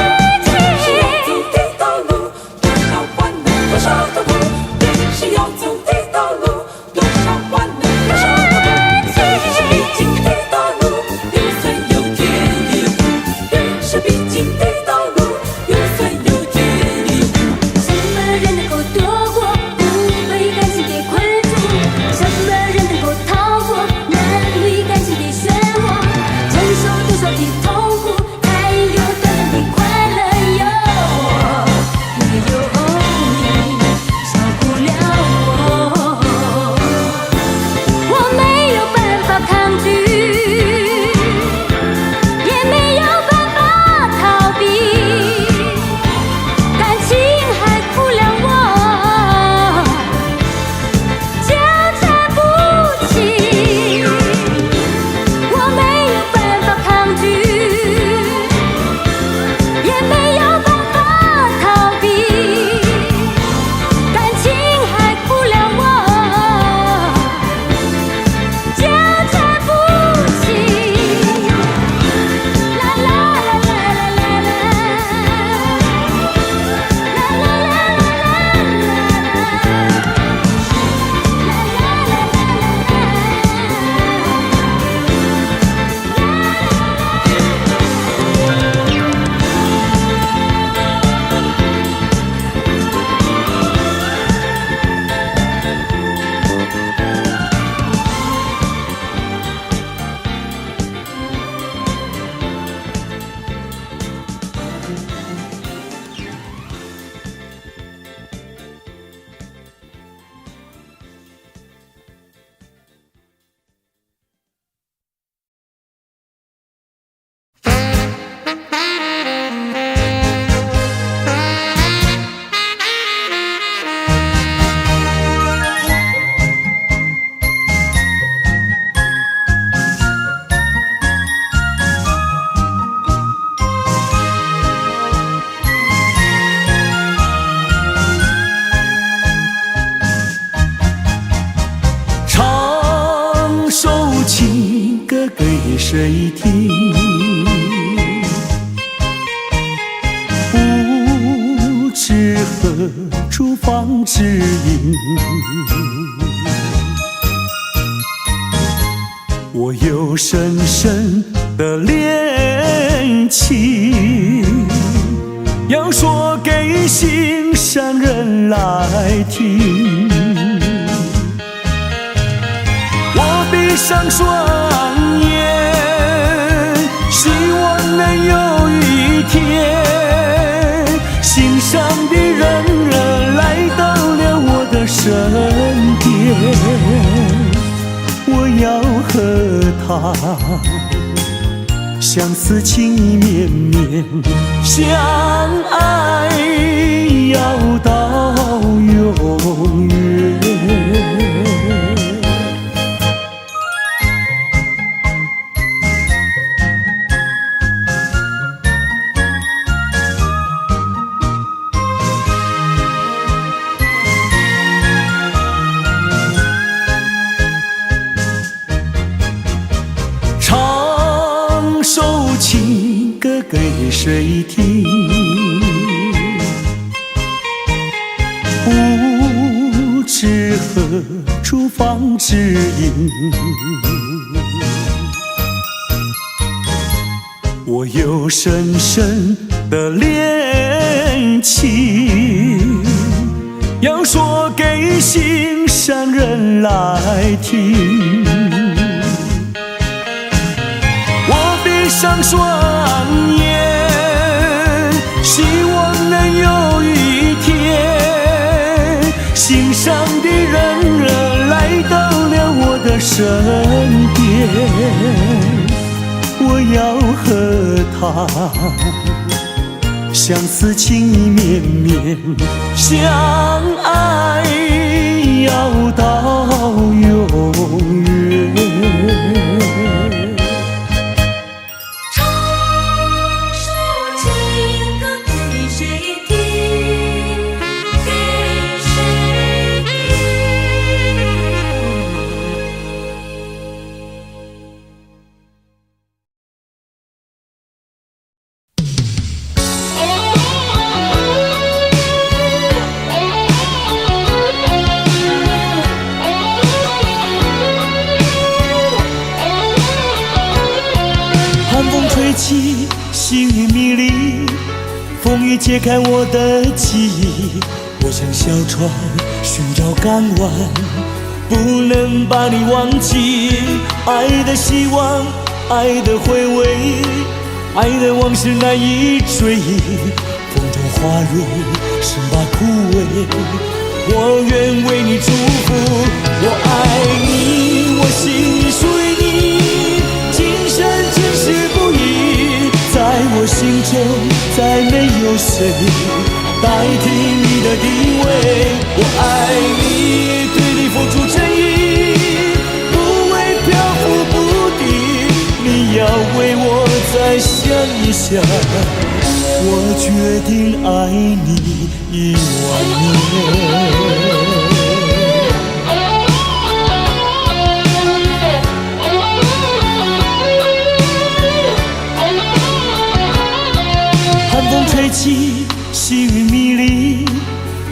人生要走的道路，多少欢乐，多少的苦。人生要走的道路，多少欢乐，多少的苦。人生必经的道路，有酸有甜的苦。人生必经的道路，有酸有甜的苦。什么人能够躲过不被感情给困住？什么人能够逃过难离感情的漩涡？承受多少的痛苦，才有短暂的快乐哟？没有你少不了我，我没有办法抗拒，也没有办法逃避，感情还苦了我，纠缠不清。我没有办法抗拒，也没有办法逃避，感情还苦了我，纠缠不清。啦啦啦啦啦啦啦，啦啦啦啦唱首情歌给谁听？不知何处放知音。我有深深的恋情，要说给心上人来听。我闭上双眼，希望能有一天，心上的人来到了我的身边。我要和他相思情意绵绵，相爱要到永远。唱首情歌给谁听？不知何处放知音。我有深深的恋情，要说给心上人来听。我闭上双眼，希望能有一天，心上的人来到了我的身边。我要和他相思情意绵绵，相爱要到永远。起，幸运迷离，风雨揭开我的记忆。我像小船寻找港湾，不能把你忘记。爱的希望，爱的回味，爱的往事难以追忆。风中花蕊生把枯萎，我愿为你祝福。我爱你，我心里属于你，今生今世不移。在我心中再没有谁代替你的地位。我爱你，对你付出真意，不会漂浮不定。你要为我再想一想，我决定爱你10000年。寒风吹起，细雨迷离，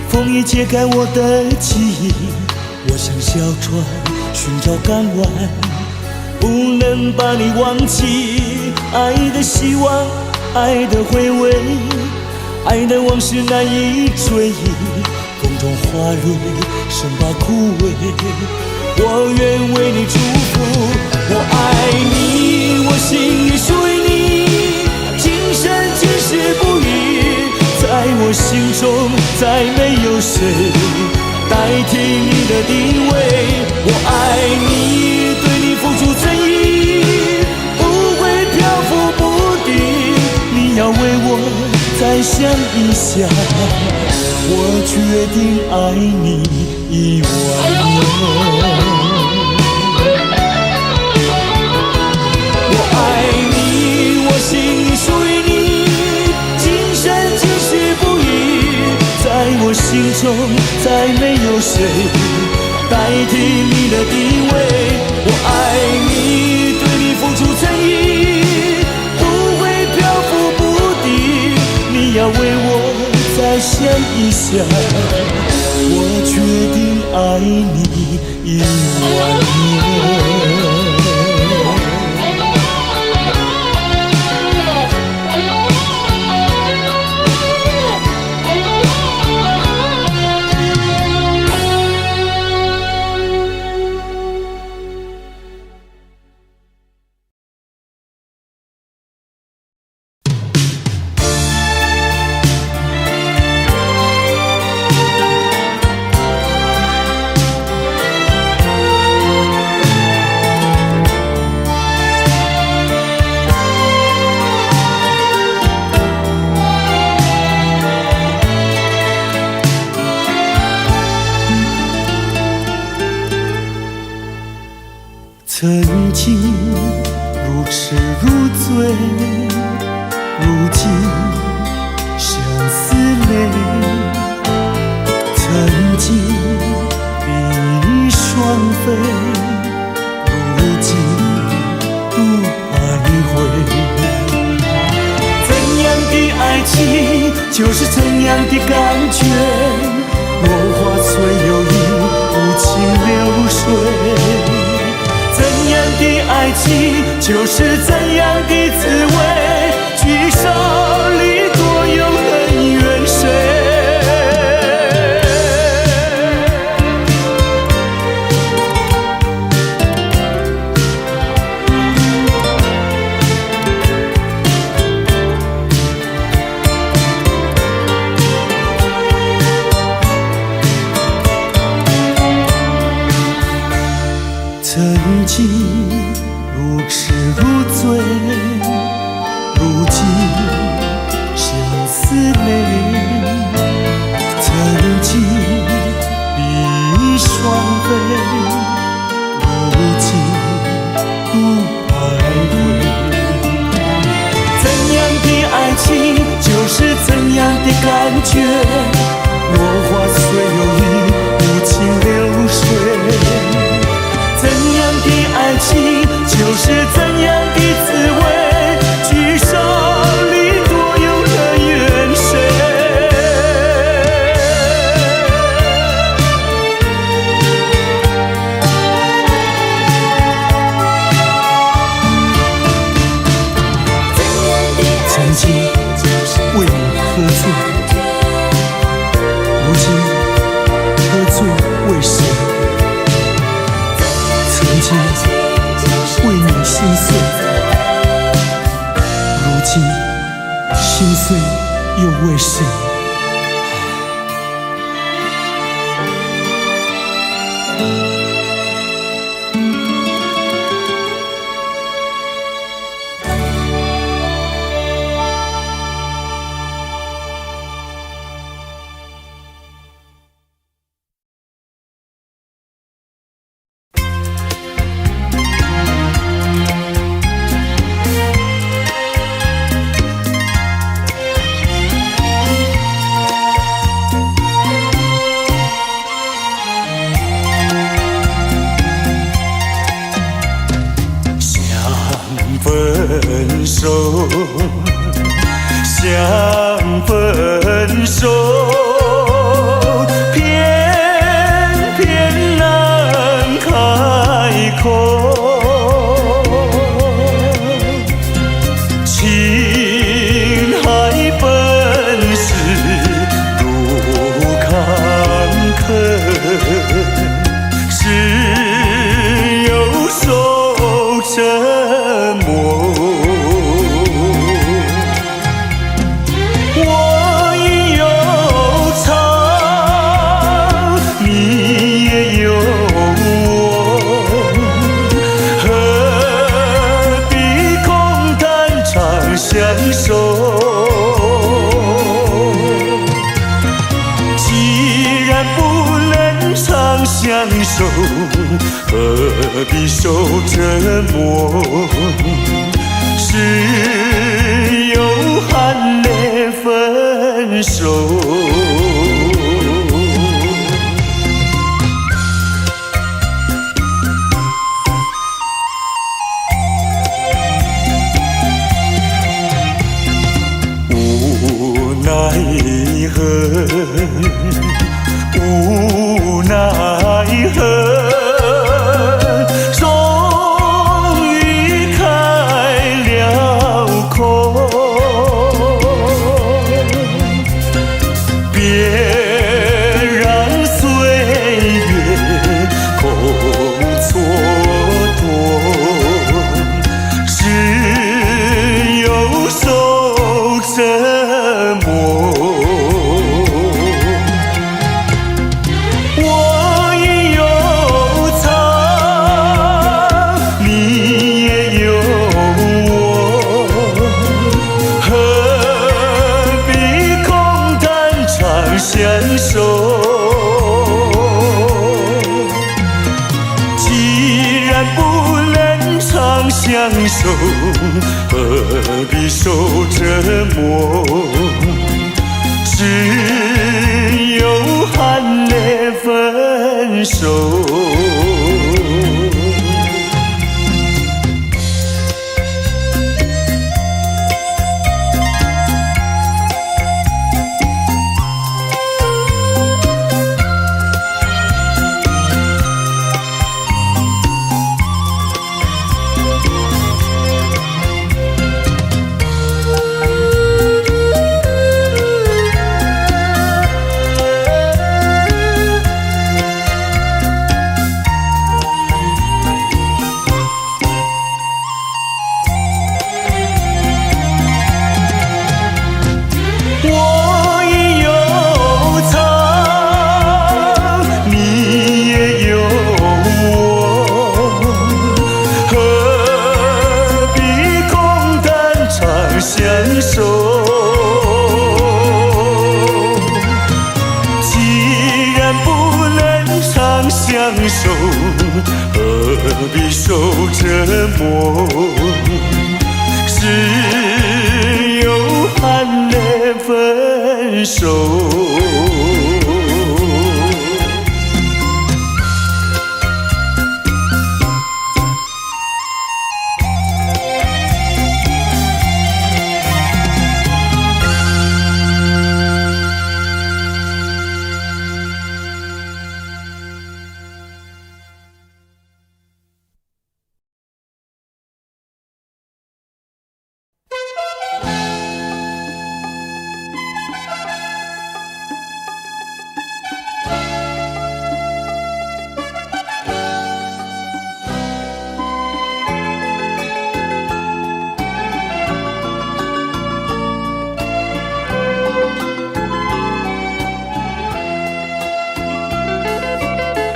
风雨揭开我的记忆。我像小船寻找港湾，不能把你忘记。爱的希望，爱的回味，爱的往事难以追忆。风中花蕊生把枯萎，我愿为你祝福。我爱你，我心里属于你，今生今世不移。在我心中再没有谁代替你的地位。我爱你，对你付出真意，不会漂浮不定。你要为我再想一想，我决定爱你10000年。我爱你，我心里属于你，今生今世不移。在我心中再没有谁代替你的地位。我爱你，对你付出真意，不会漂浮不定。你要为我再想一想，我决定爱你10000年。曾经如痴如醉，如今相思泪。曾经比双飞，如今独徘徊。怎样的爱情就是怎样的感觉，落花虽有意，无情流水。怎样的爱情就是怎样的滋味，聚少离多有恩怨谁？曾经如痴如醉，如今相思泪。曾经比双飞，如今独徘徊。怎样的爱情就是怎样的感觉，落花虽有意，无情流水。怎样的爱情就是怎样的滋味，聚少离多有恩怨谁？怎手，想分手，偏偏难开口。情海本是路坎坷，只有守沉默。我已有草，你也有我，何必空谈长相守？既然不能长相守，何必受折磨？只有含泪分手。无奈何，无奈何。相守，既然不能长相守，何必受折磨？只有含泪分手。相守，既然不能长相守，何必受折磨？只有含泪分手。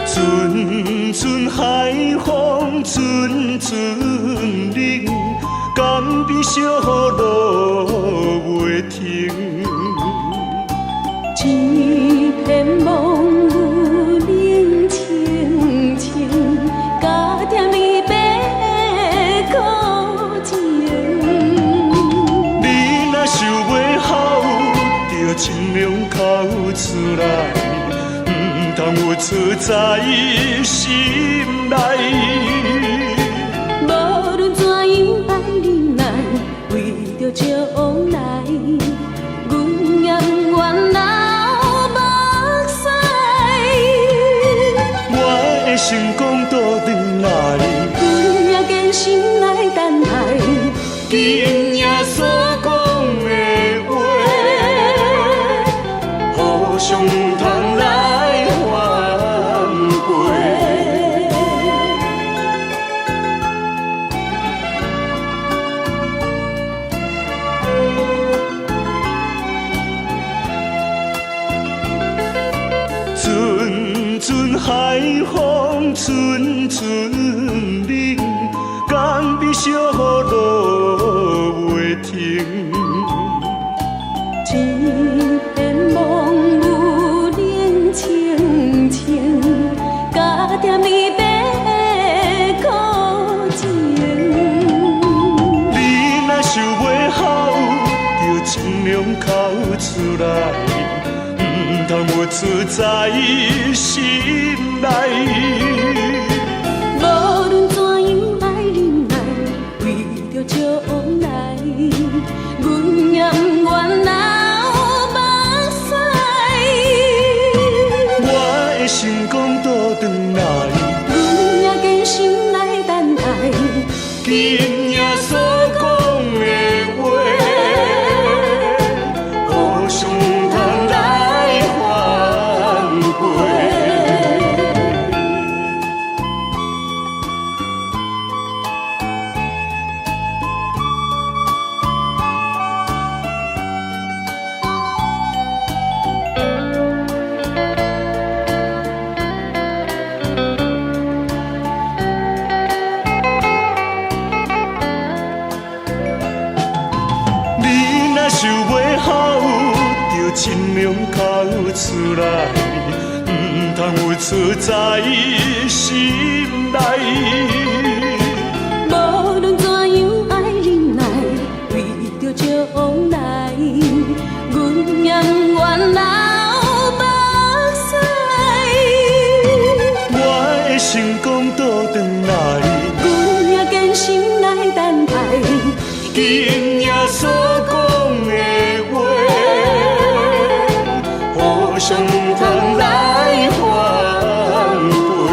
阵阵海风，阵阵冷，江边小路袂停。一片梦有冷清清，加点离别苦情。你若想袂好，就尽量哭出来。当我藏在心内，无论怎样爱忍耐，海风阵阵冷，江边小雨落袂停。一片梦有冷清清，加点离别的苦情。你若想袂好，就尽量哭出来，唔通有出在心内。无论怎样爱忍耐，为着将来，阮也不愿流目屎。我的成功倒转来，阮也坚心来等待。今夜所讲的话，互相通来反悔。你若想袂好，就尽量哭出来，唔通有出在心内。无论怎样爱忍耐，为着将来，阮也不愿流目屎。我的成功倒转来，阮也坚心来等待。今夜所讲的话，互相通来反悔。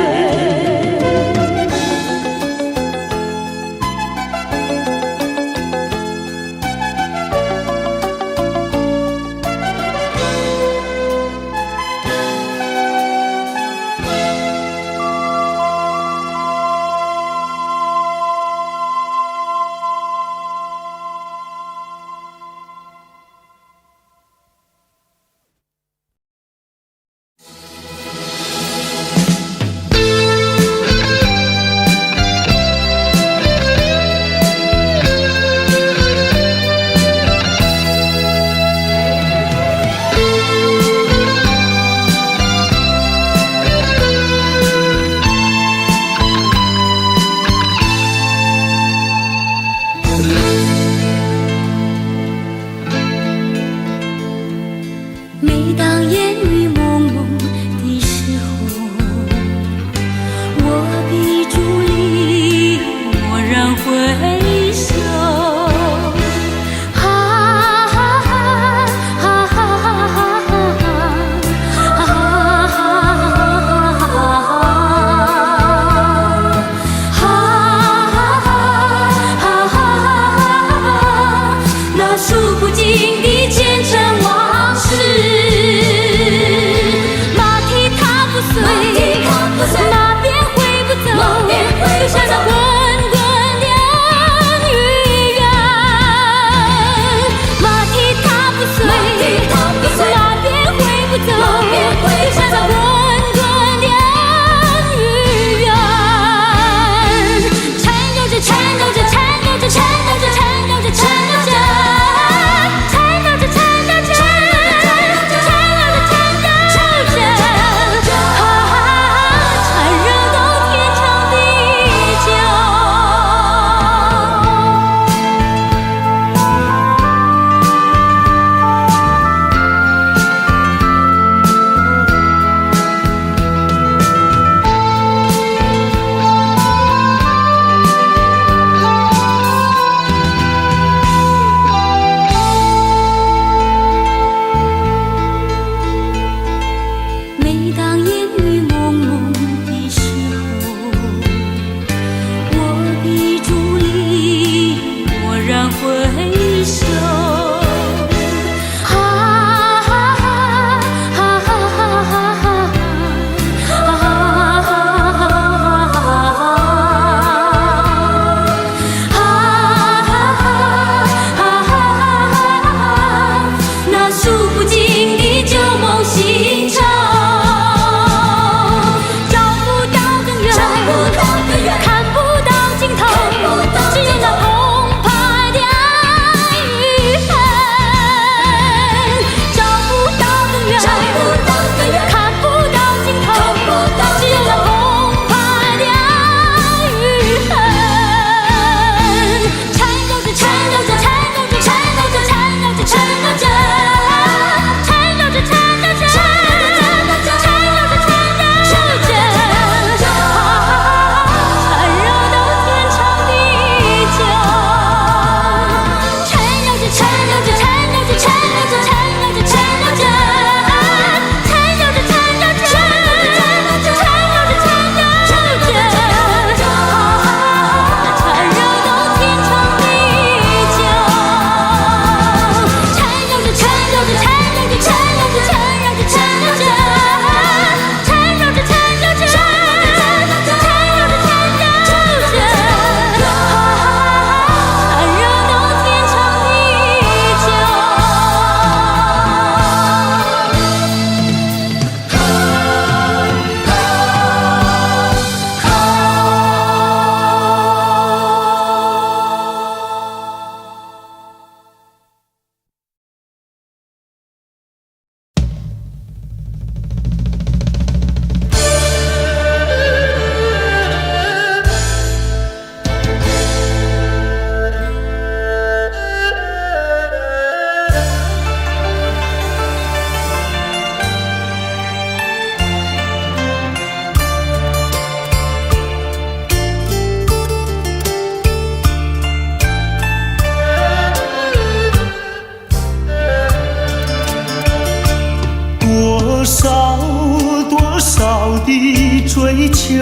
求，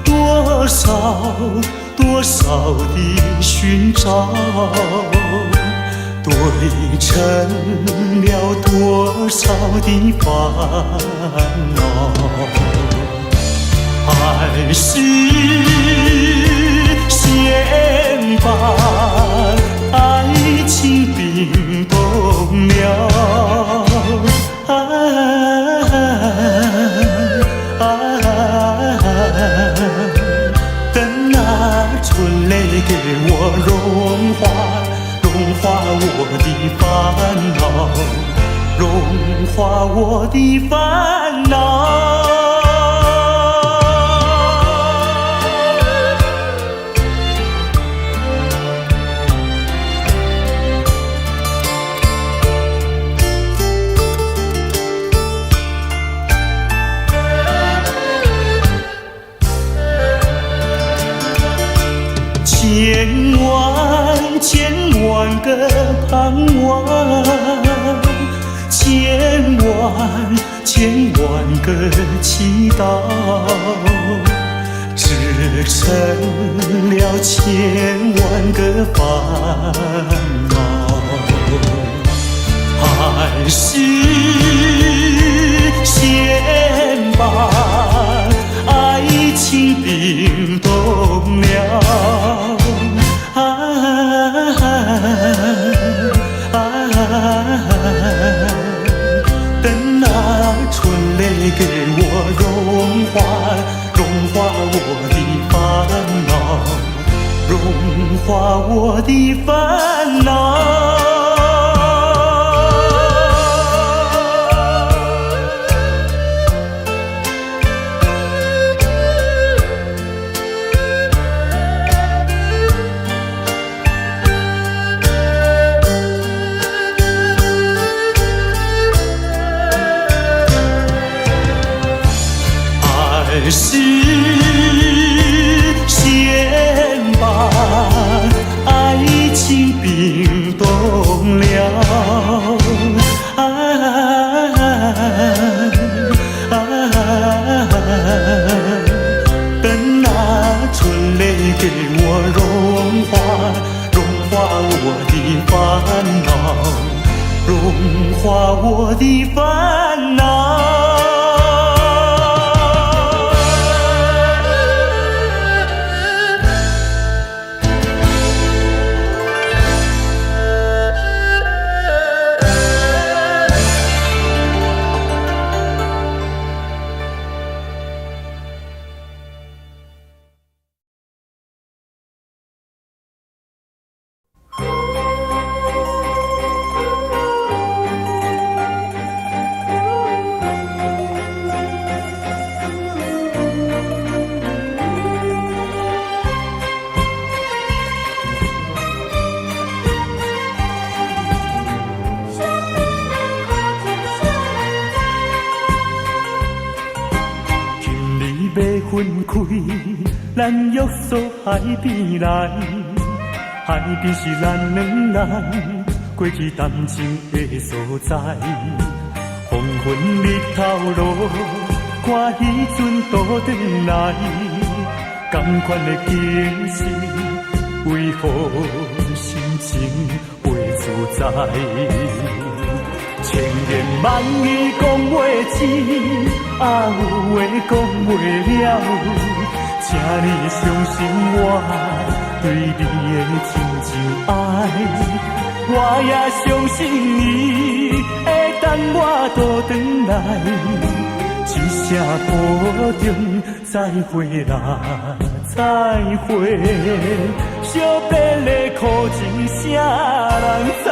多少多少的寻找，对称了多少的烦恼，爱是先把爱情冰冻了，等那春雷给我融化我的烦恼，融化我的烦恼。千万个盼望，千万个祈祷，织成了千万个烦恼，还是先把爱情冰冻了。等那春雷给我融化我的烦恼，融化我的烦恼。爱是先把爱情冰冻了，等那春雷给我融化我的烦恼，融化我的烦恼。分开，咱约束海边来，海边是咱两人过去谈情的所在。黄昏日头落，看彼阵倒转来，同款的景色，为何心情袂自在？千言万语讲袂尽，啊有话讲袂了，请你相信我对你的真情爱，我也相信你会等我倒转来，一声保重，再会啦，再会，惜别的苦情啥人知？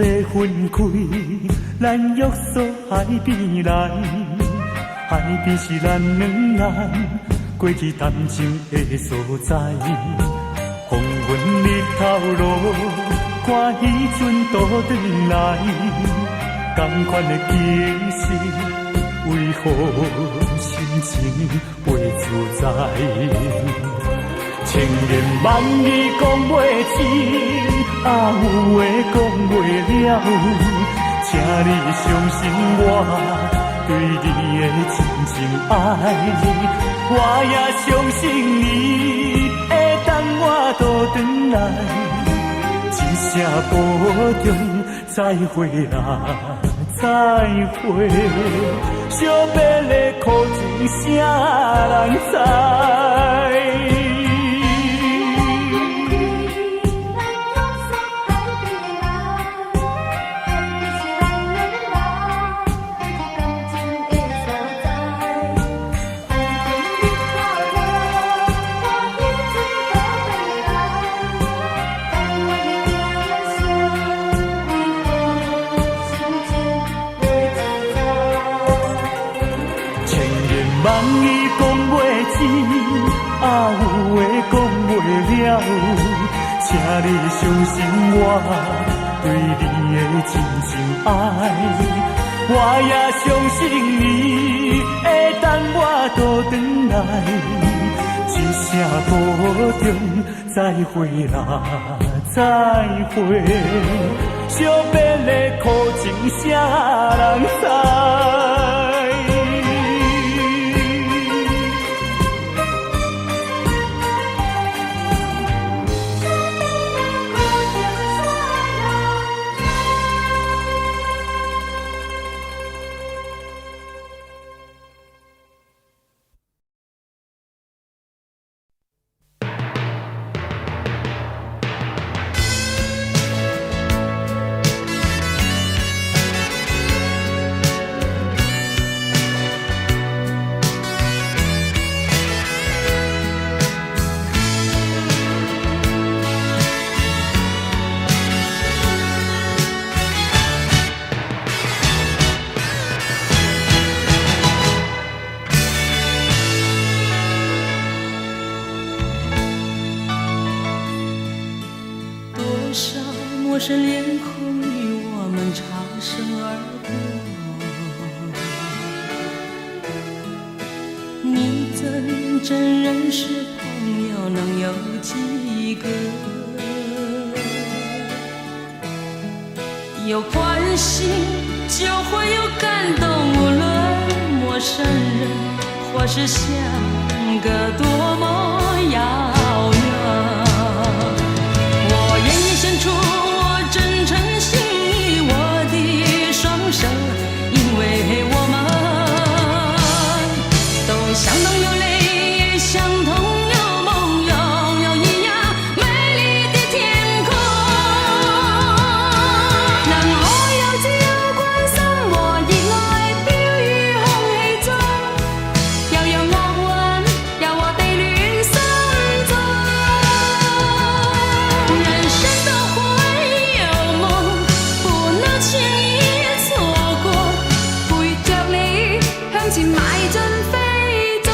要分开，咱约束海边来，海边是咱两人过去谈情的所在。头路，看彼阵倒转来，同款的景色，为何心情袂自在？千言万语讲袂尽，有话讲袂了，请你相信我对你的真情爱，我也相信你会等我倒转来，一声保重，再会啦，再会，惜别的苦情啥人知？万语讲袂尽，有话讲袂了，请你相信我对你的真情爱，我也相信你会等我倒转来，一声保重，再会啦，再会，惜别的苦情啥人知？陌生脸孔与我们擦身而过，你怎真认识朋友能有几个？有关系就会有感动，无论陌生人或是相隔多么遥远，我愿意献出我真诚心意，我的双手，因为我们都相同有泪，相同有梦，拥有一样美丽的天空。能我有自由關心和熱愛飄於空氣中，又讓惡運柔和地戀心中。人生都會有夢，不能輕易錯過，陪着你向前邁進飛縱。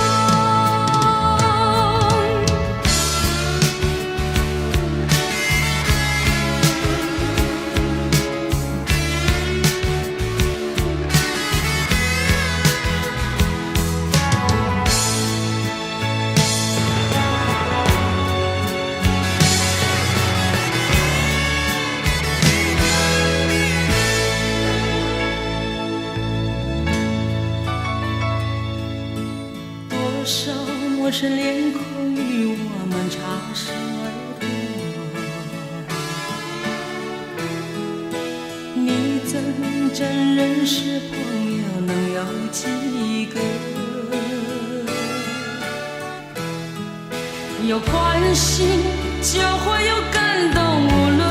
多少陌生臉孔與我們擦身而過，你怎真認識朋友能有幾個？有關係就會有感動，無論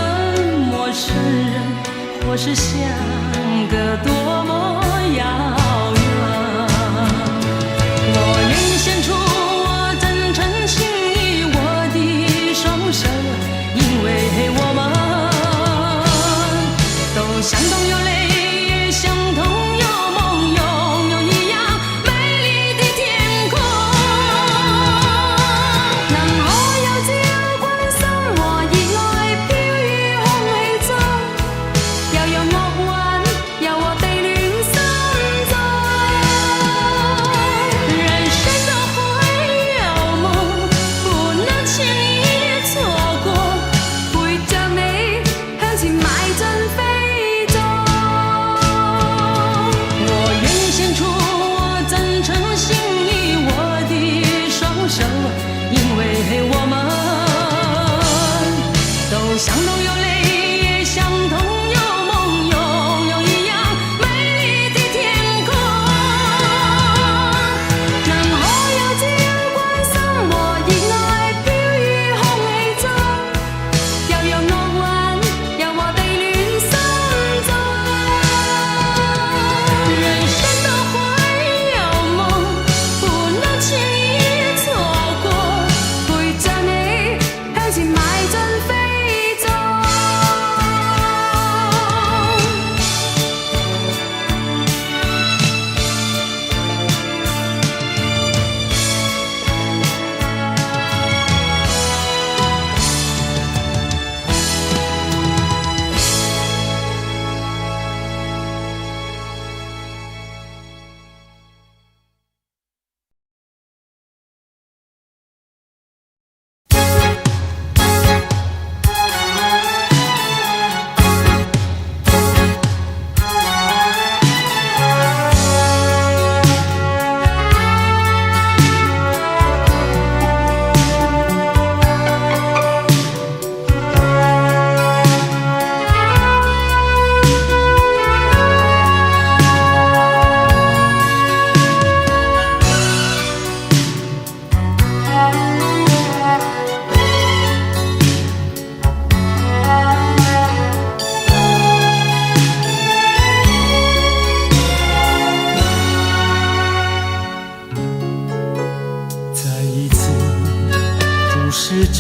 陌生人或是相隔多麼遙遠，我願意獻出我真誠心意，我的雙手，因為我們都相同有淚，相同有夢，擁有一樣美麗的天空。能我有自由關心和熱愛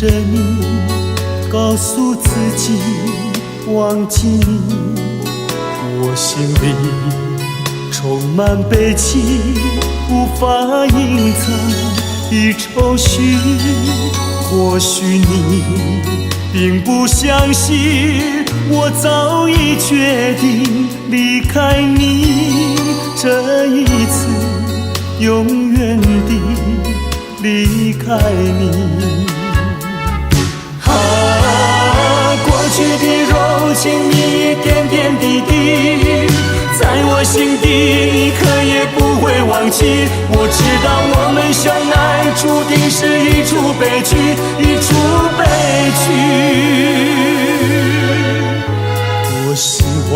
着你，告诉自己忘记你。我心里充满悲戚，无法隐藏的愁绪。或许你并不相信，我早已决定离开你，这一次永远地离开你。过去的柔情蜜，点点滴滴，在我心底一刻也不会忘记。我知道我们相爱注定是一出悲剧，一出悲剧。我希望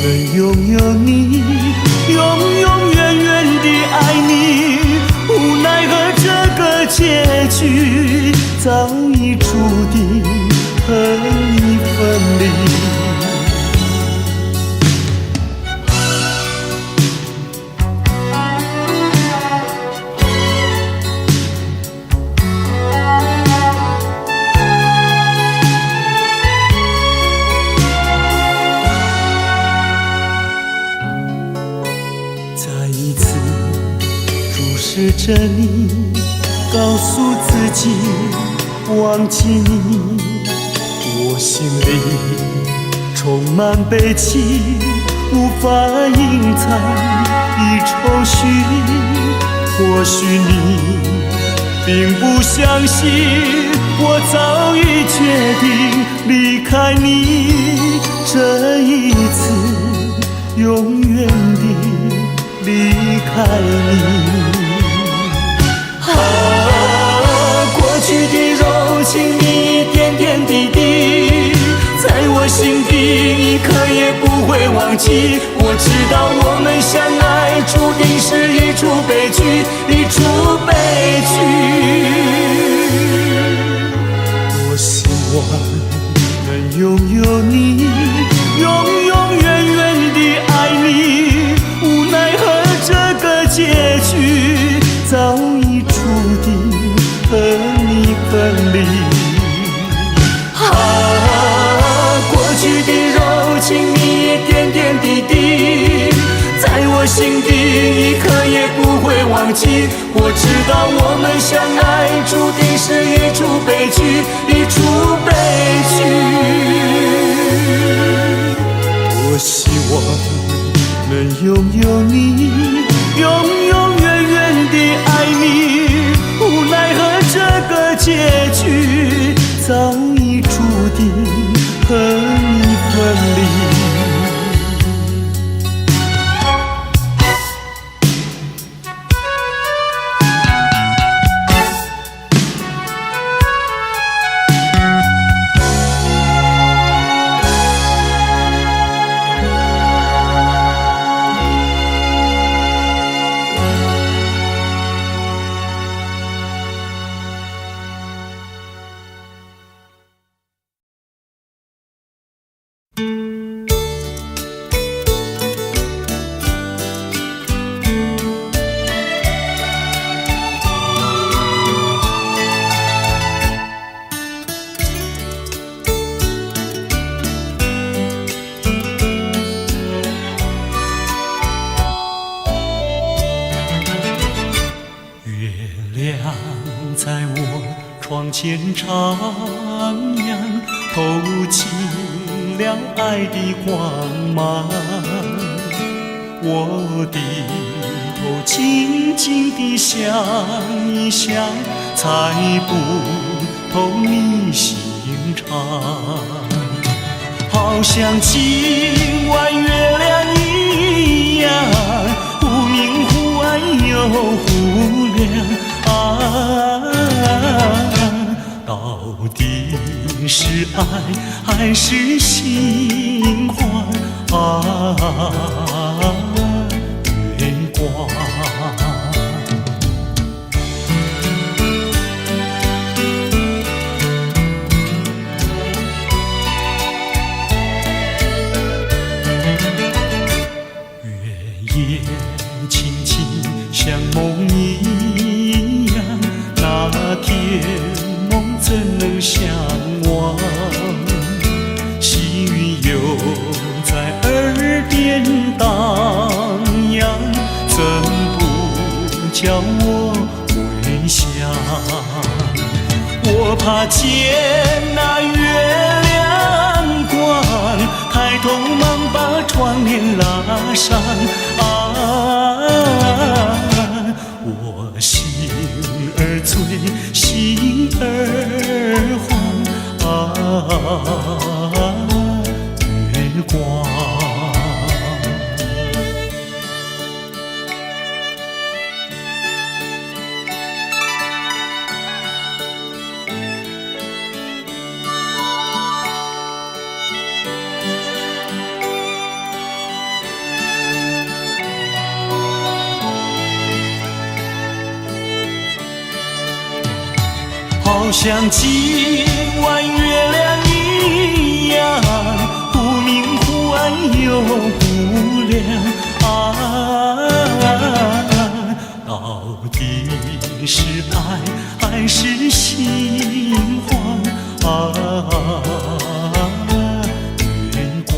能拥有你，永永远远地爱你，无奈何这个结局早已注定和你分离。再一次注视着你，告诉自己忘记你。我心里充满悲戚，无法隐藏的愁绪。或许你并不相信，我早已决定离开你，这一次永远地离开你。过去的柔情蜜，点点滴滴，在我心底一刻也不会忘记。我知道我们相爱注定是一出悲剧，一出悲剧。我希望能拥有你，永永远远地爱你，无奈何这个结局早已注定和你分离。过去的柔情蜜，点点滴滴，在我心底一刻也不会忘记。我知道我们相爱注定是一出悲剧，一出悲剧。我希望能拥有你，永永远远地爱你，无奈何这个结局早已注定和你分离。在我窗前徜徉，透起了爱的光芒。我低头静静地想一想，猜不透你心肠。好像今晚月亮一样，忽明忽暗又忽亮啊，到底是爱还是心慌啊？月光。月夜轻轻像梦一样，那天梦怎边荡漾，怎不叫我微笑？我怕见那月亮光，抬头忙把窗帘拉上。我心儿醉，心儿慌。月光。好像今晚月亮一样，忽明忽暗又忽亮。到底是爱还是心慌？月光。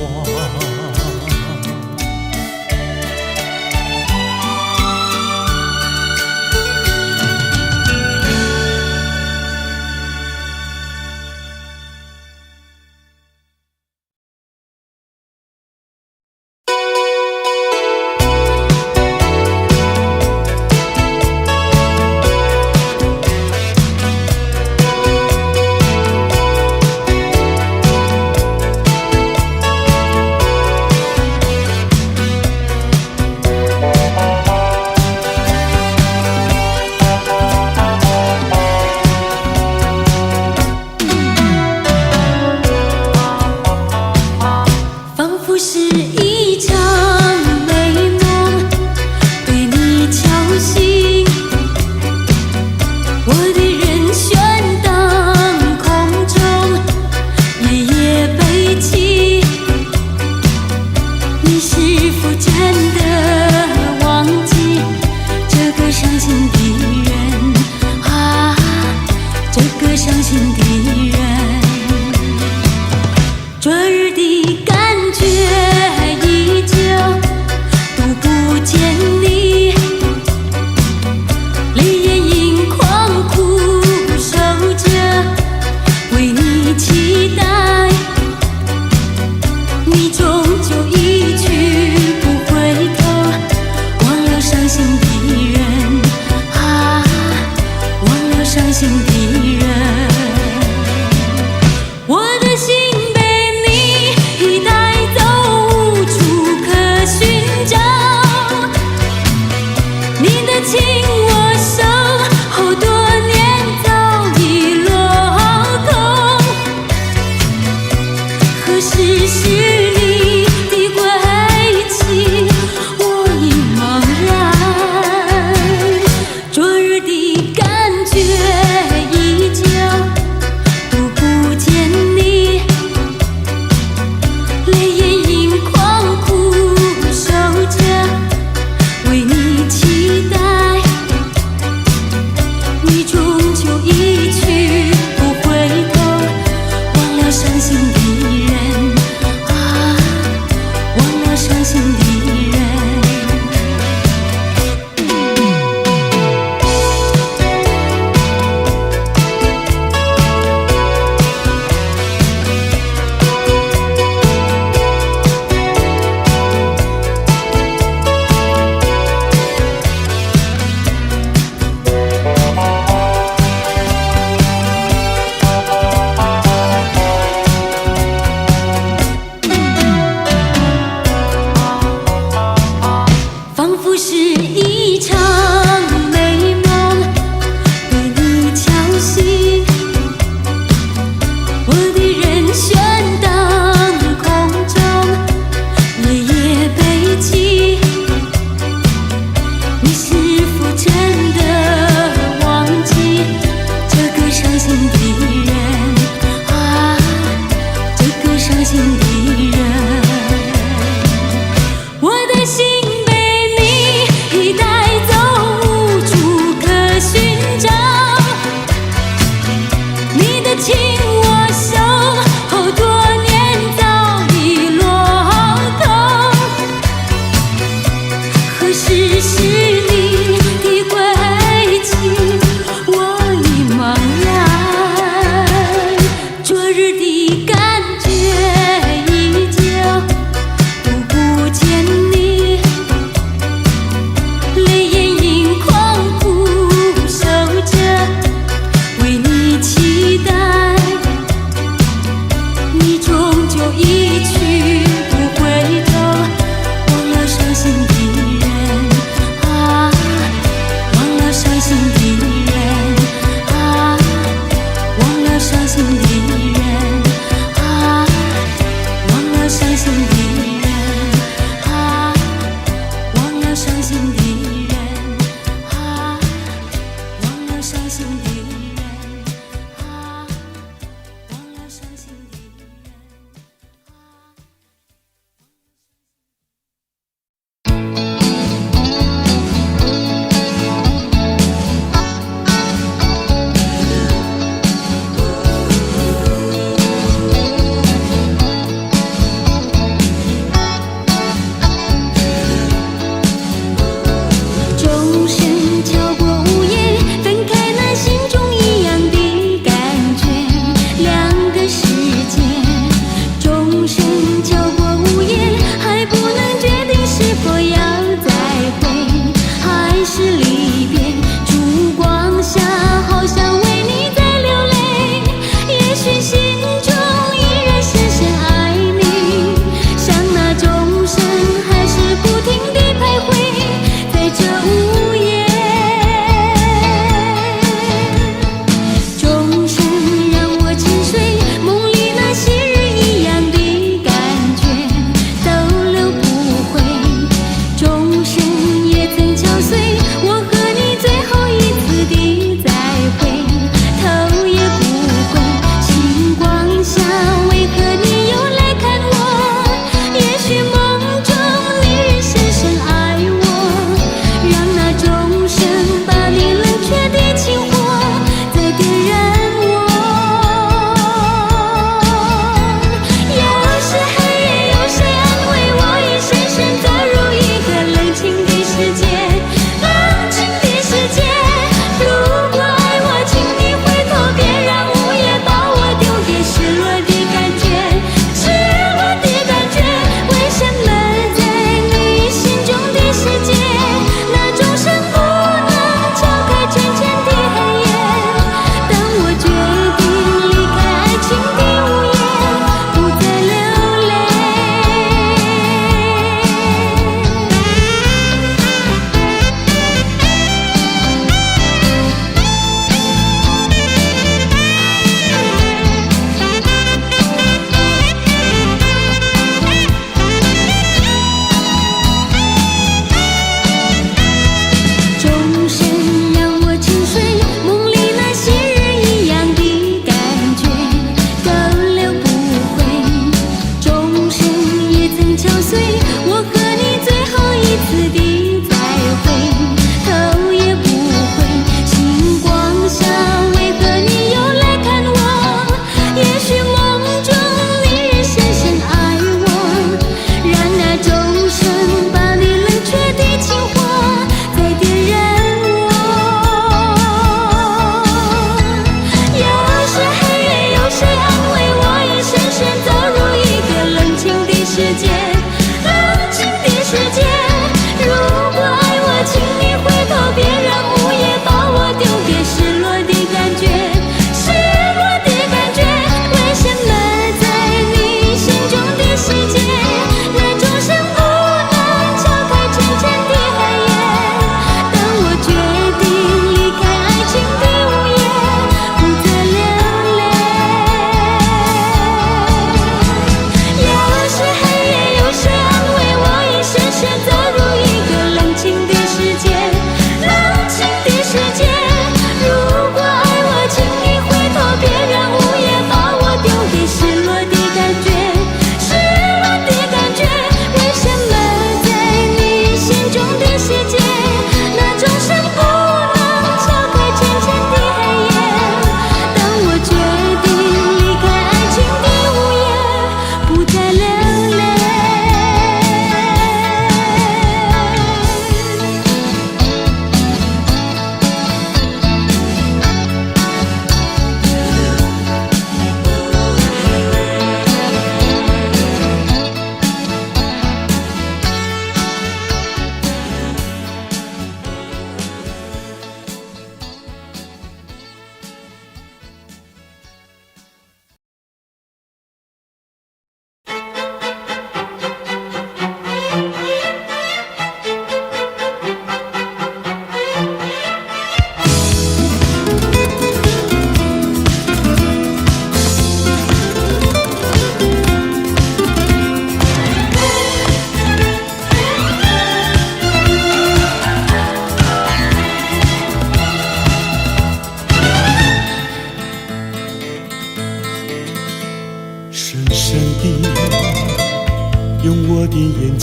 伤心的人。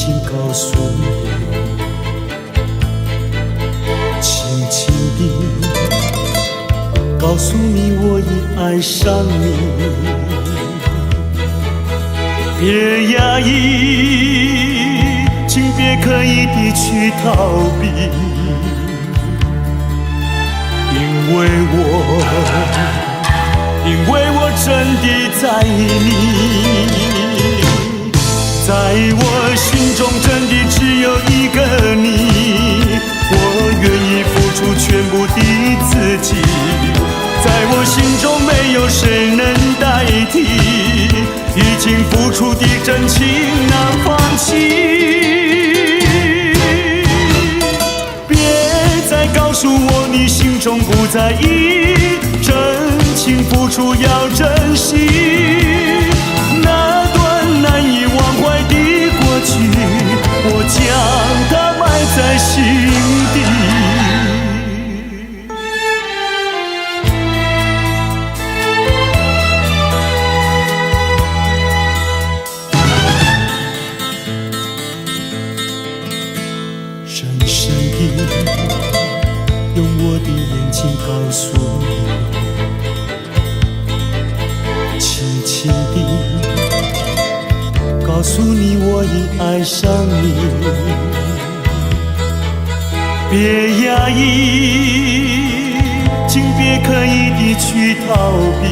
睛告诉你，轻轻地告诉你，我已爱上你。别压抑，请别刻意地去逃避，因为我真的在意你，在我心中真的只有一个你，我愿意付出全部的自己，在我心中没有谁能代替，已经付出的真情难放弃。别再告诉我你心中不在意，真情付出要珍惜，那段难以忘怀的过去，我将它埋在心底。深深地用我的眼睛告诉你，轻轻地告诉你，我已爱上你。别压抑，请别刻意地去逃避，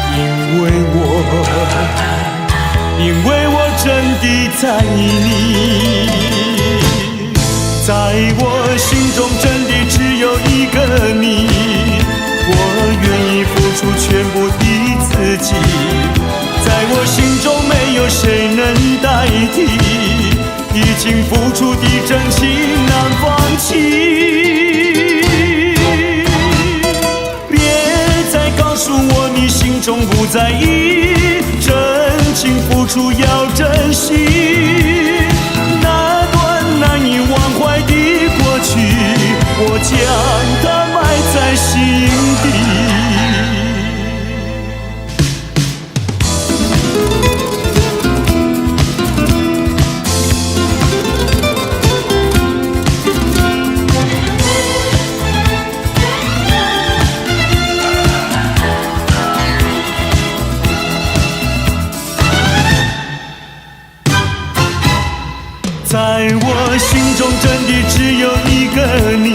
因为我真的在意你，在我心中真的只有一个你，我愿意付出全部的自己，在我心中没有谁能代替，已经付出的真情难放弃。别再告诉我你心中不在意，真情付出要珍惜，那段难以忘怀的过去，我将它埋在心底。在我心中真的只有一个你，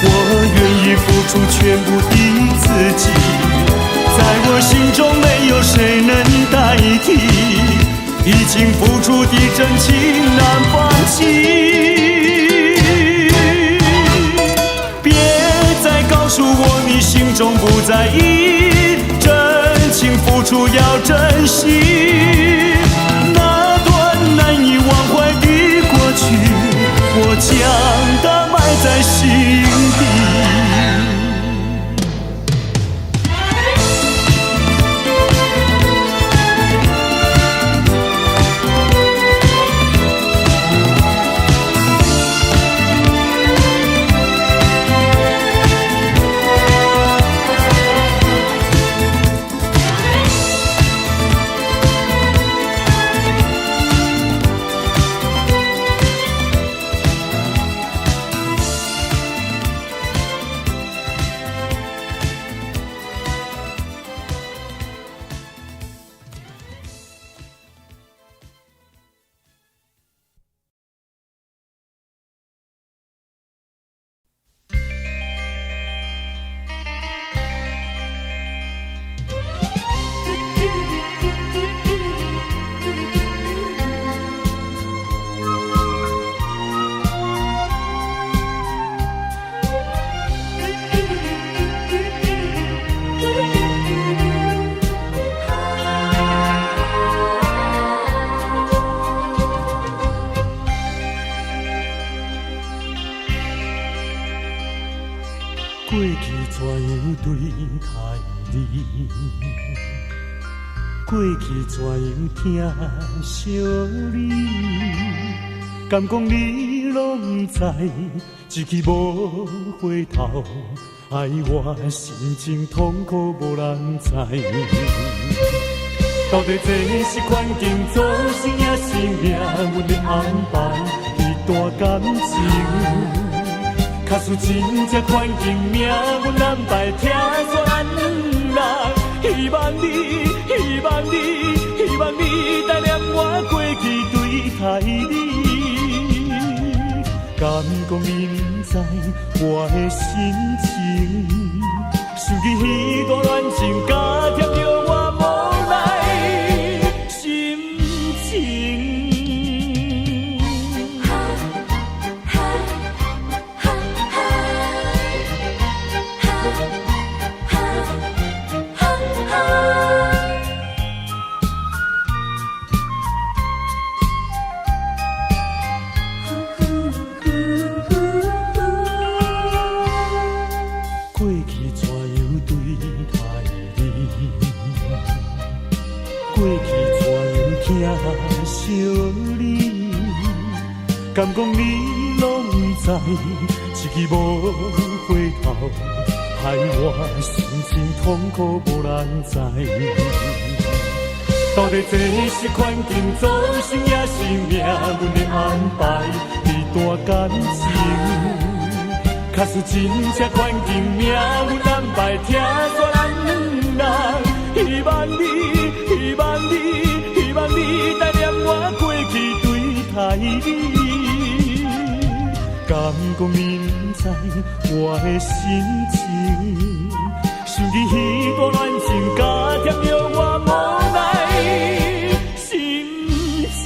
我愿意付出全部的自己，在我心中没有谁能代替，已经付出的真情难放弃。别再告诉我你心中不在意，真情付出要珍惜，那段难以忘怀的过去，我将它埋在心底。过去怎样对待你，过去怎样疼惜你，敢讲你拢不知，一去无回头，爱我心情痛苦无人知。到底这是环境造成也是命运的安排？彼段感情，假使真正环境命运安排，听说咱两人，希望你，希望你，希望你带念我过去对待你。敢讲你不知我的心情，想起彼段恋情，加添着我无奈心情。过去怎样对待你？过去怎样疼惜你？敢讲你拢不知，一去无回头，害我心情痛苦无人知。到底这是环境造成，也是命运的安排？这段感情。假使真正环境命运安排，听说咱两人，希望你，希望你，希望你带念我过去对待你。敢讲你不知我的心情，想起彼段恋情，加添着我无奈心情。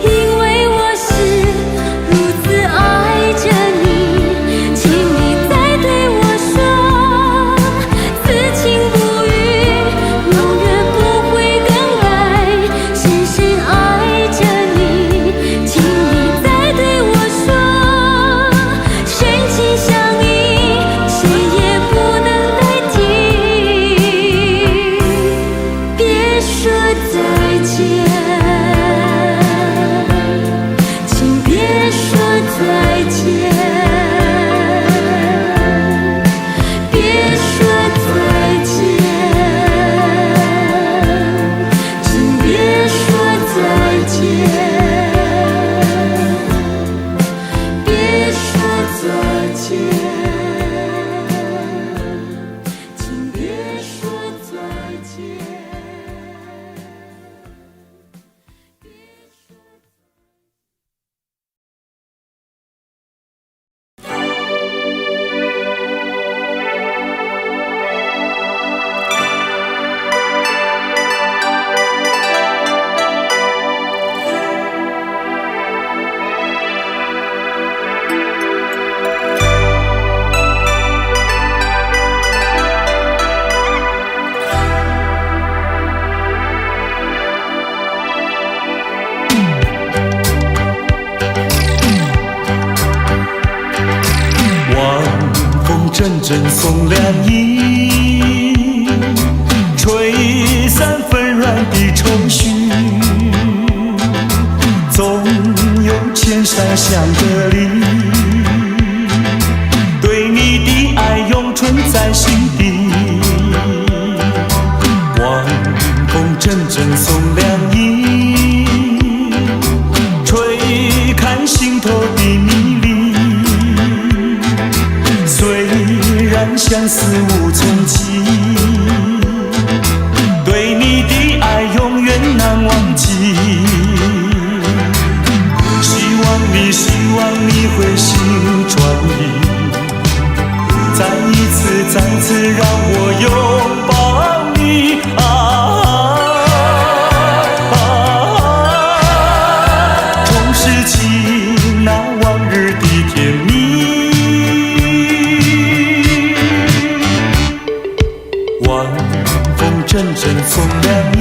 因为我是如此爱着你。阵送凉意，吹散纷乱的愁绪。总有千山相隔离，对你的爱永存在心底。晚风阵阵送凉意，吹开心头的迷离。虽然相思无从起，对你的爱永远难忘记。希望你会心转意，再一次让我拥抱你重拾起那往日的甜蜜。晚风阵阵送凉意，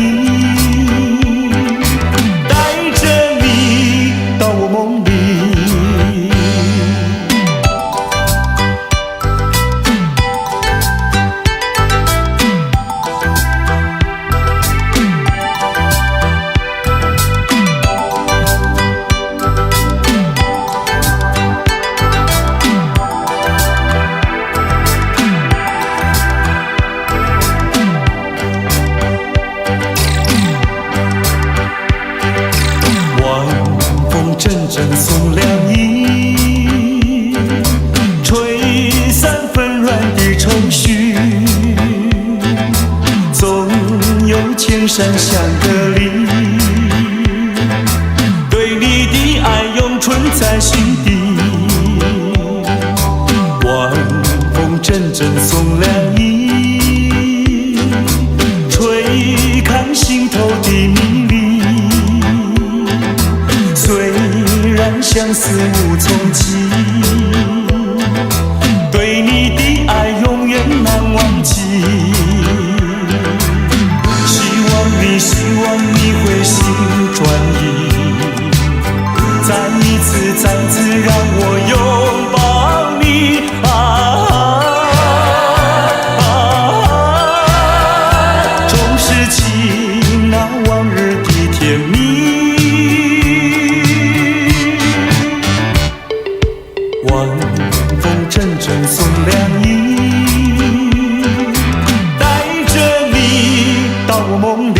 带着你到我梦里。阵阵送凉意，吹散纷乱的愁绪。总有千山相隔离，对你的爱永存在心底。晚风阵阵送凉意，吹开心头的迷离。虽然相思无从起，对你的爱永远难忘记。希望你会心转意，再一次让我拥抱你重拾起那往日的甜蜜。晚风阵阵送凉意，带着你到我梦里。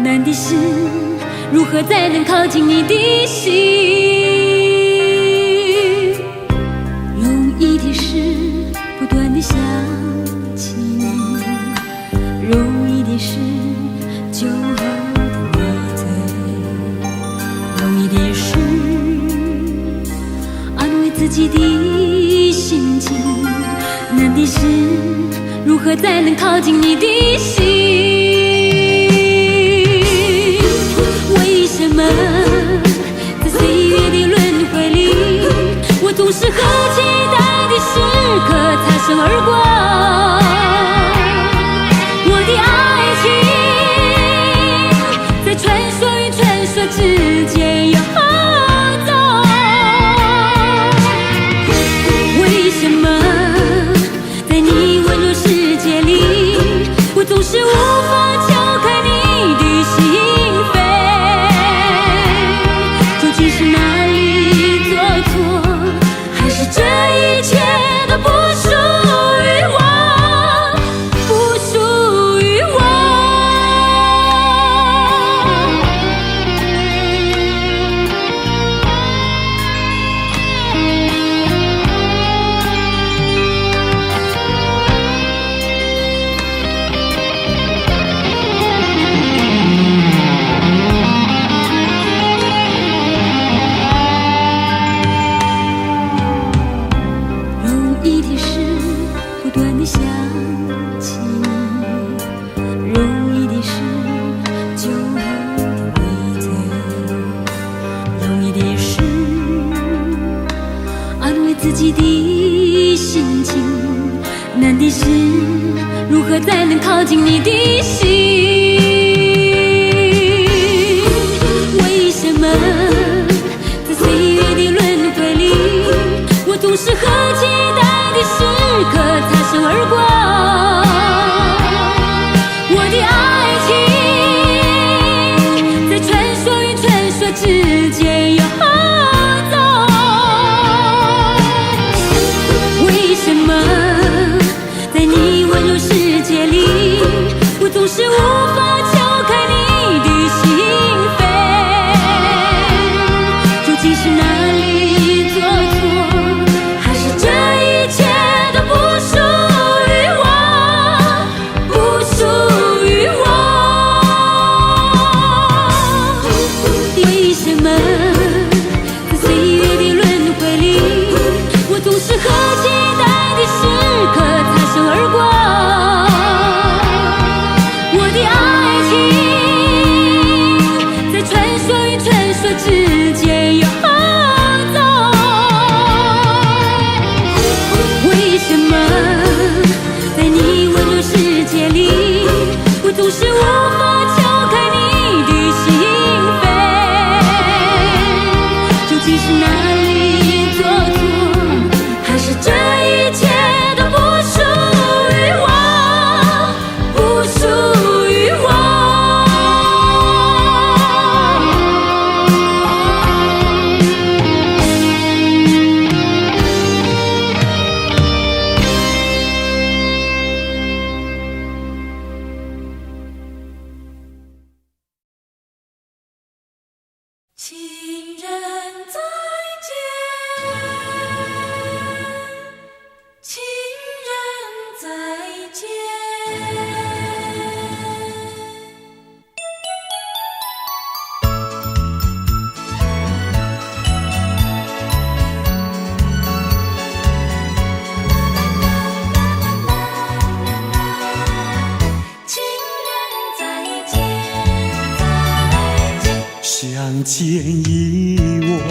难的是，如何才能靠近你的心？容易的是，不断地想起你；容易的是，酒后的迷醉；容易的是，安慰自己的心情；难的是，如何才能靠近你的心？为什么在岁月的轮回里，我总是和期待的时刻擦身而过？我的爱情在传说与传说之间游走，题是如何才能靠近你的心？为什么在岁月的轮回里，我总是和期待的时刻擦身而过？我的爱情在传说与传说之间游走，为什么在你温柔世界里，我总是无法敲开你的心扉？究竟是哪里做错，还是这一切都不属于我，不属于我？为什么在岁月的轮回里，我总是和期待的时刻擦身而过？我的爱情在传说与传说之间游走，为什么在你温柔世界里，我总是无法敲开你的心扉？究竟是哪里做错，还是这一切都不属于我，不属于我？情人再见，情人再见。情人再见，再见。相见已晚，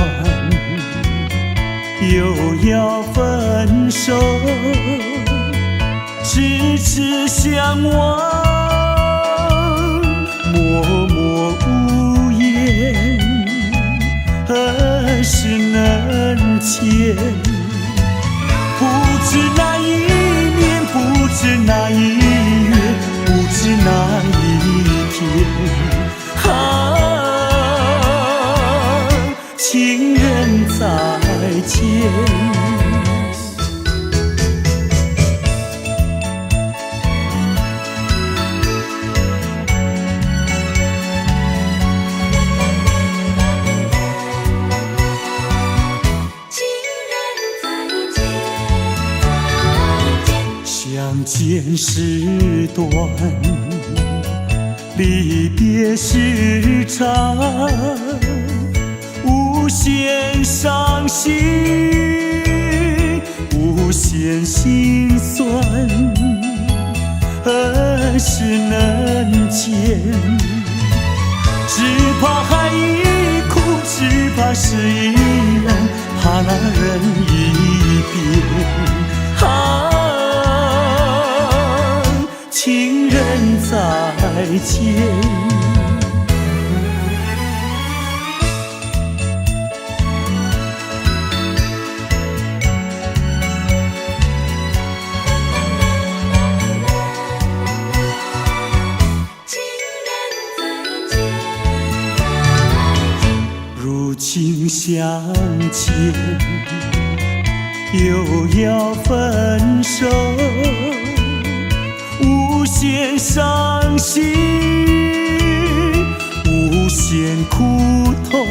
又要分手，痴痴相望，默默无言，何时能见？不知那一年，不知那一月，不知那一天。情人再见，情人再见，再见。相见时短，离别时长，无限伤心，无限心酸，何时能见？只怕海已枯，只怕事已然，怕那人已变。情人再见。如今相见，又要分手，无限伤心，无限苦痛，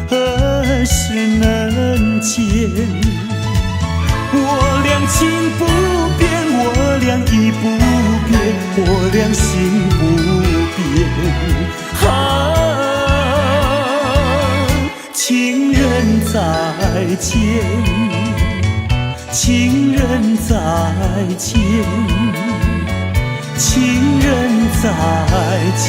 何时能见？我俩情不变，我俩意不变，我俩心不变。情人再见，情人再见，情人再见。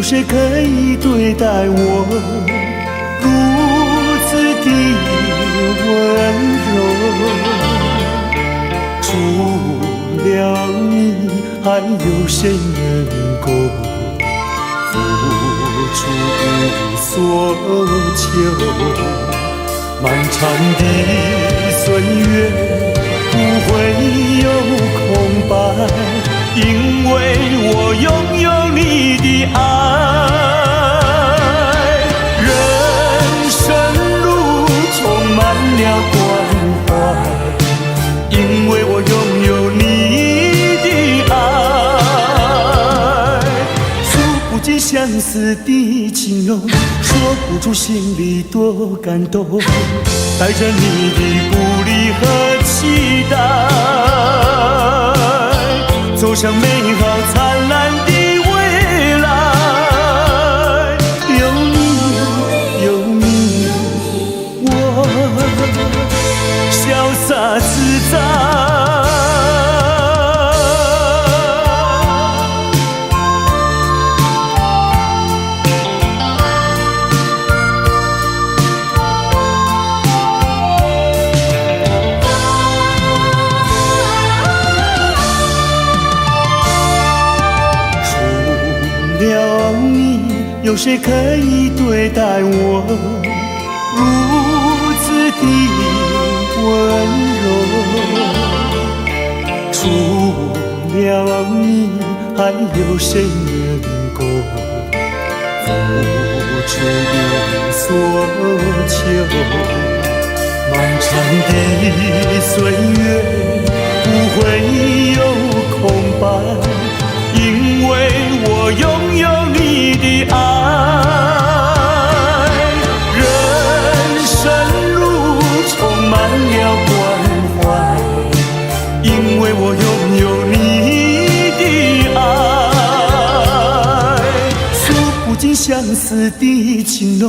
谁可以对待我如此的温柔？除了你，还有谁能够付出所求？漫长的岁月不会有空白，因为我拥有你的爱。人生路充满了关怀，因为我拥有你的爱。数不尽相思的情浓，说不出心里多感动，带着你的鼓励和期待，走向美好灿烂的未来。有你，有你，我潇洒自在。有谁可以对待我如此的温柔？除了你，还有谁能够付出所求？漫长的岁月不会有空白，因为我拥有你的爱。人生路充满了关怀，因为我拥有你的爱。数不尽相思的情浓，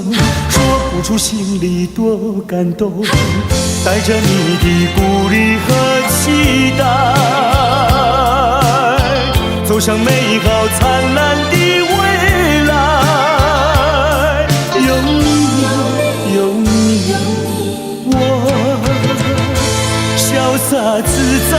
说不出心里多感动，带着你的鼓励和期待，走向美好灿烂的未来。有你，有你，我潇洒自在。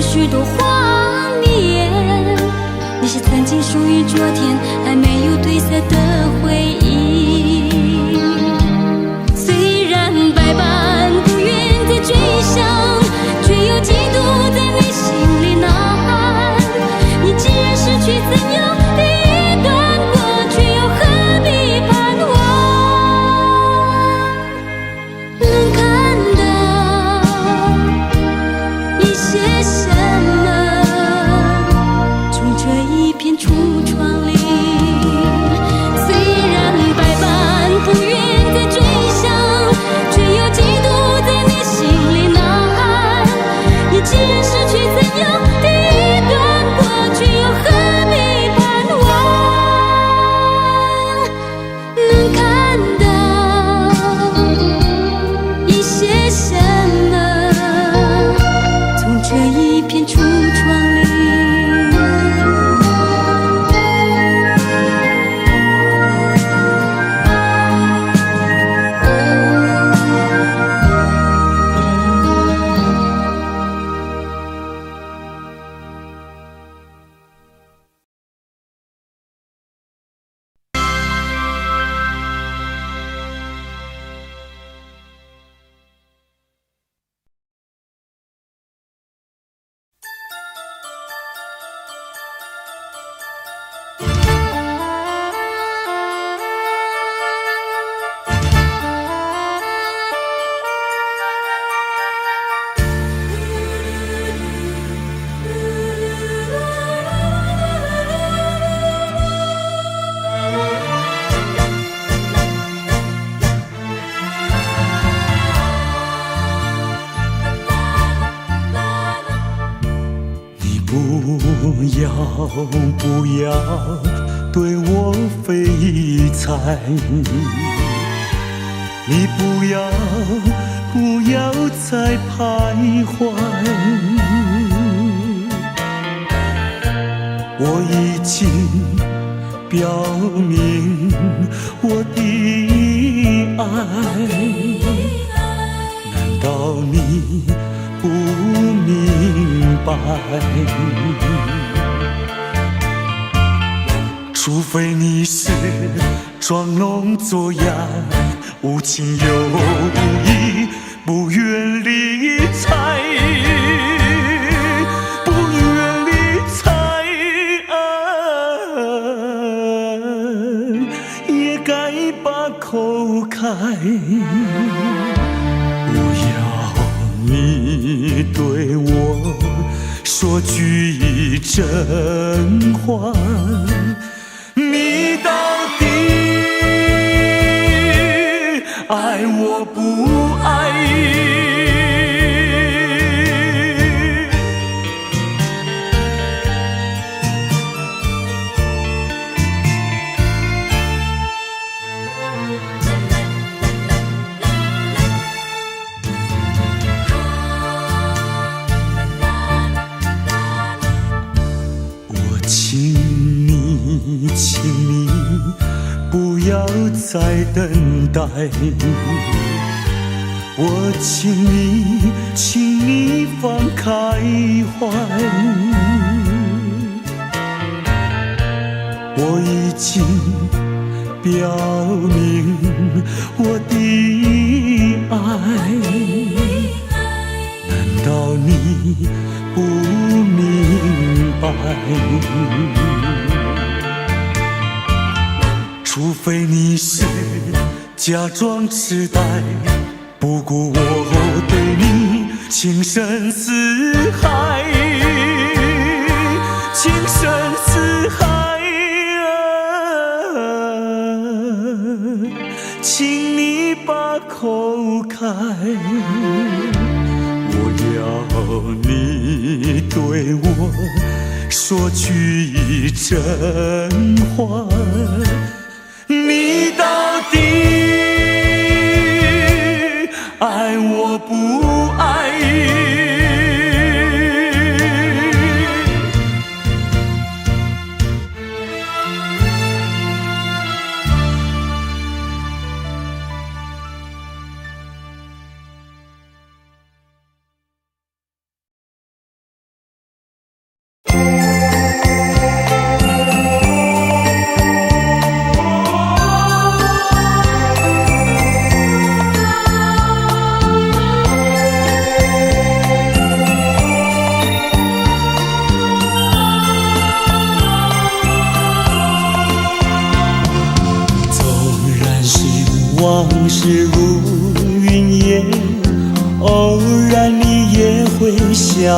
许多画面，你些曾经属于昨天还没有褪色的回忆。虽然百般不愿再追想，却又嫉妒在内心里呐喊。你既然失去，怎样第一段过去，又何必盼望？能看到一些什么？从这一片橱窗里，虽然百般不愿再追想，却又嫉妒在你心里呐喊。你既然失去，怎样第一段过去，又何必盼望？能看到一些什么？从这一片橱窗里。不要对我非猜，你不要再徘徊，我已经表明我的爱，难道你不明白？除非你是装聋作哑，无情又无义，不愿理睬，不愿理睬，也该把口开。我要你对我说句真话。你到底爱我不爱？我请你不要再等待，我请你放开怀，我已经表明我的爱，难道你不明白？除非你是假装痴呆，不顾我对你情深似海，情深似海请你把口开。我要你对我说句真话。你到底爱我不爱？事如云烟，偶然你也会想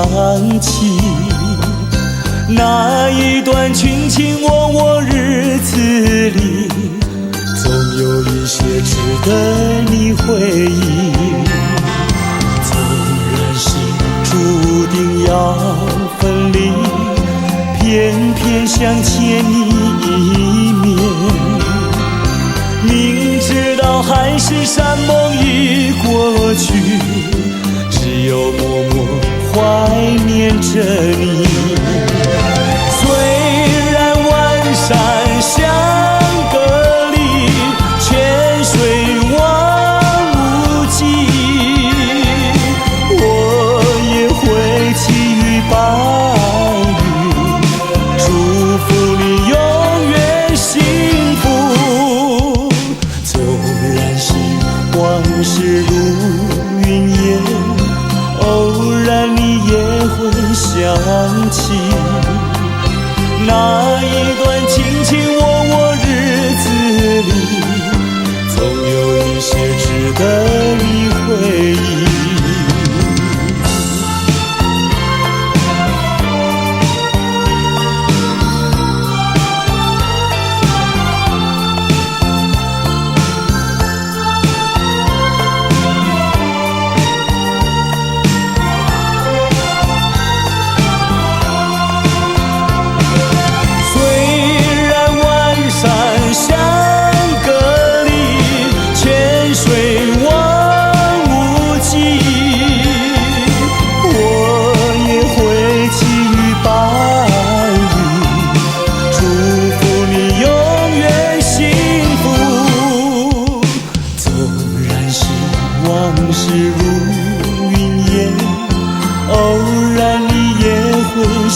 起那一段卿卿我我日子里，总有一些值得你回忆。纵然是注定要分离，偏偏想见你一面。明知道海誓山盟已过去，只有默默怀念着你。虽然万山相隔离，千水望无际，我也会寄予白云，祝福你永远幸福。纵然是往事如云烟，偶然你也会想起那一段卿卿我我日子里，总有一些值得你回忆。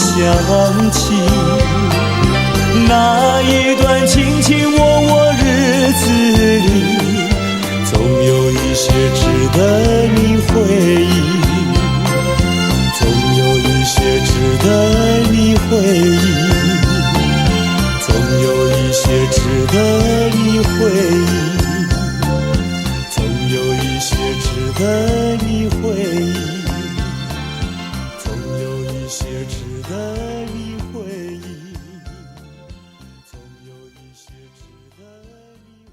想起那一段卿卿我我日子里，总有一些值得你回忆，总有一些值得你回忆，总有一些值得你回忆，总有一些值得你回忆，总有一些值得你回忆，总有一些值得你回忆。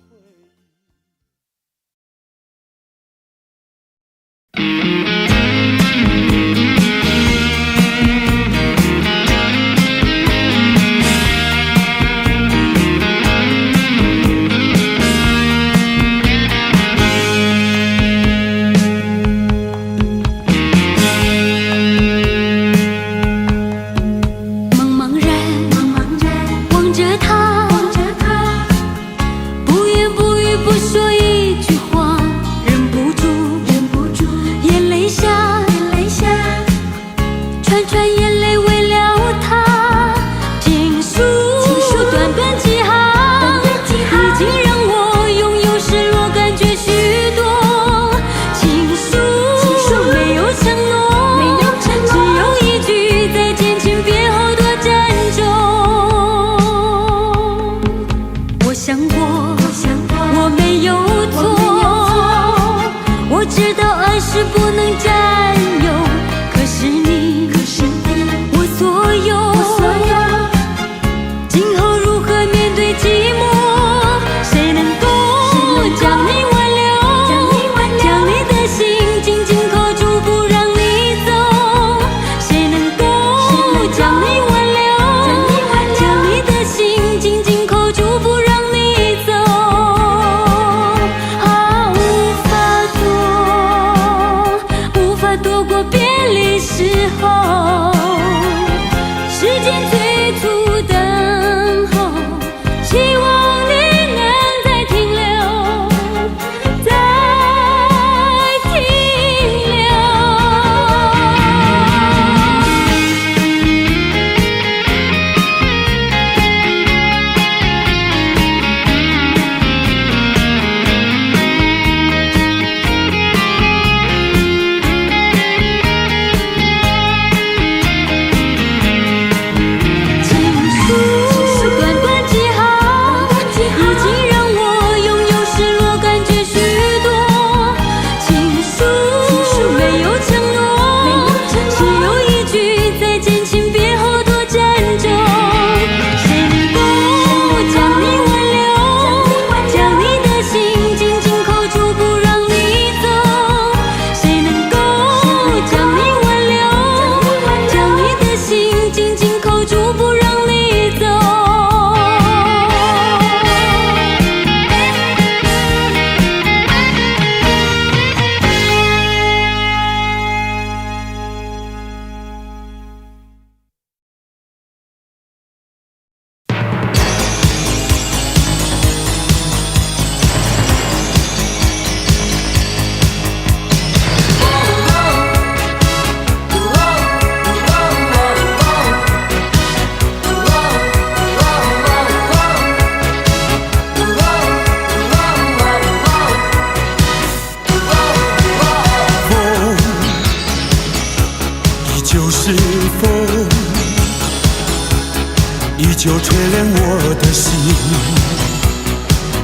旧吹冷我的心，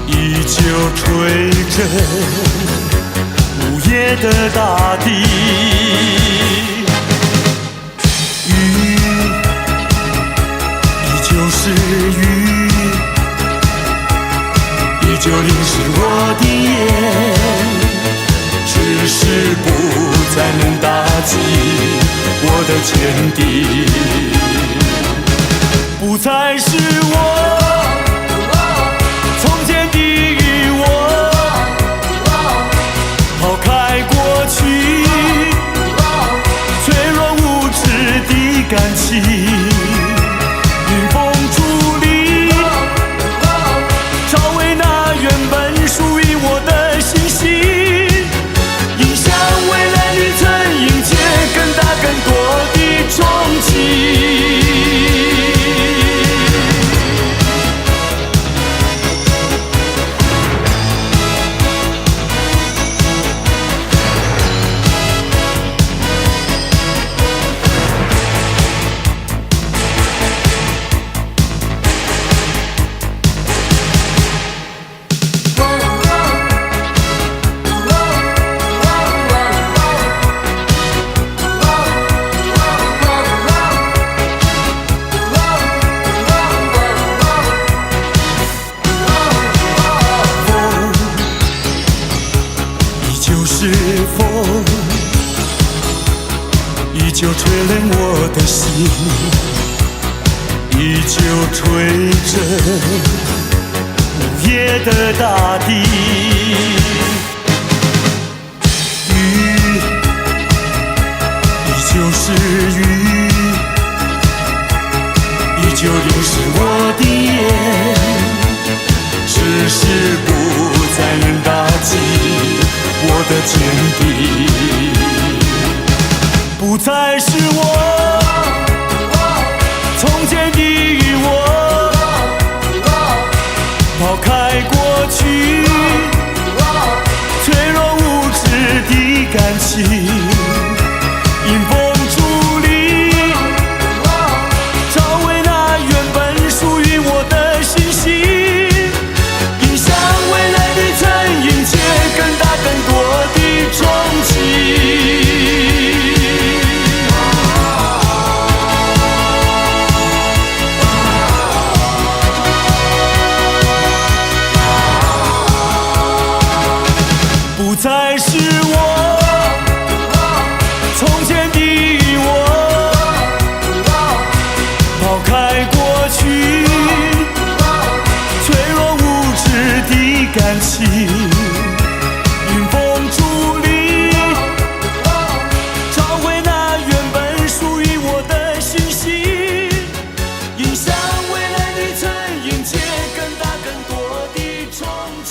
依旧吹着午夜的大地。雨依旧是雨，依旧淋湿我的眼，只是不再能打击我的坚定。不再是我从前的我，抛开过去脆弱无知的感情，迎风伫立，找回那原本属于我的信心，迎向未来旅程，迎接更大更多的憧憬。依旧吹冷我的心，依旧吹着午夜的大地。雨依旧是雨，依旧淋湿我的眼，只是不再能打击我的坚定。不再是我从前的我，抛开过去脆弱无知的感情，迎风伫立，找回那原本属于我的信心，迎向未来旅程，迎接更大更多的憧憬。不再是我从前的我，抛开过去脆弱无知的感情，迎风伫立，找回那原本属于我的信心，迎向未来旅程，迎接更大更多的憧憬。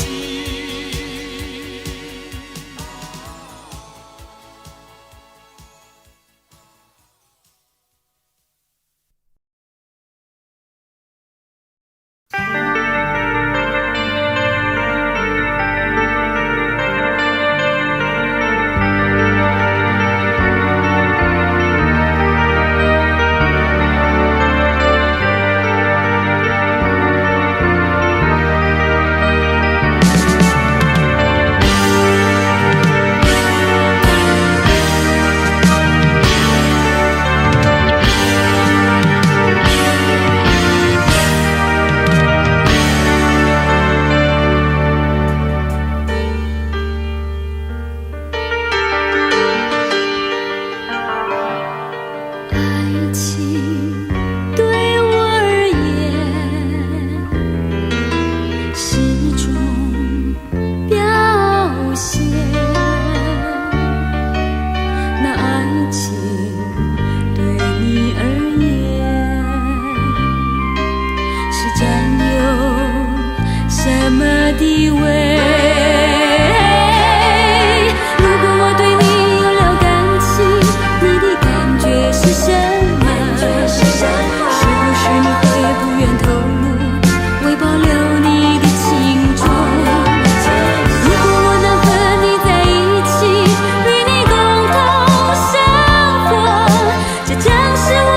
这将是我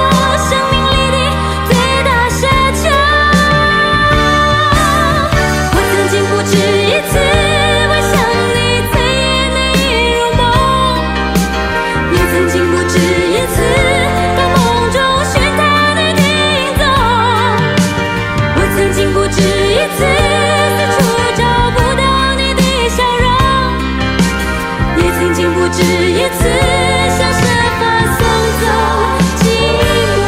生命里的最大奢求。止一次想设法送走寂寞。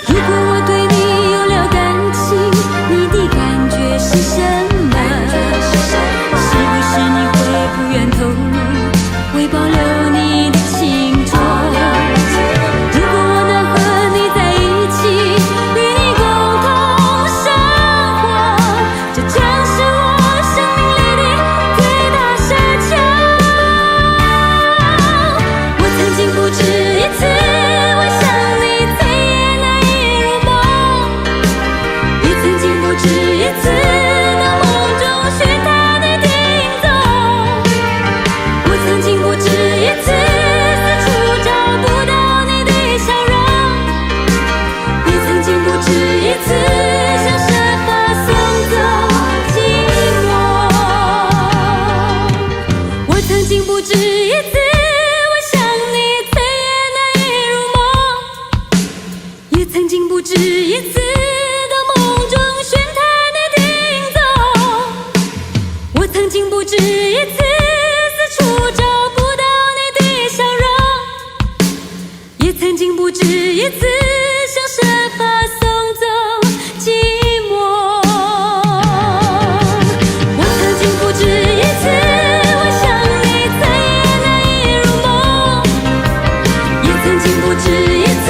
如果我对你有了感情，你的感觉是什么？是不是你会不愿透露，为保留你的青春？如果我能和你在一起，与你共同生活，这将是我生命里的最大奢求。我曾经不止一次为想你醉眼难以入梦，也曾经不止一次到梦中寻他的影踪。我曾经不止一次四处找不到你的笑容，也曾经不止一次想设法送走寂寞。我曾经不止一次为想你醉眼难以入梦，也曾经不止一次到梦中寻他的影踪。我曾经不止一次四处找不到你的笑容，也曾经不止一次想设法送走寂寞。我曾经不止一次为想你醉眼难以入梦，也曾经不止一次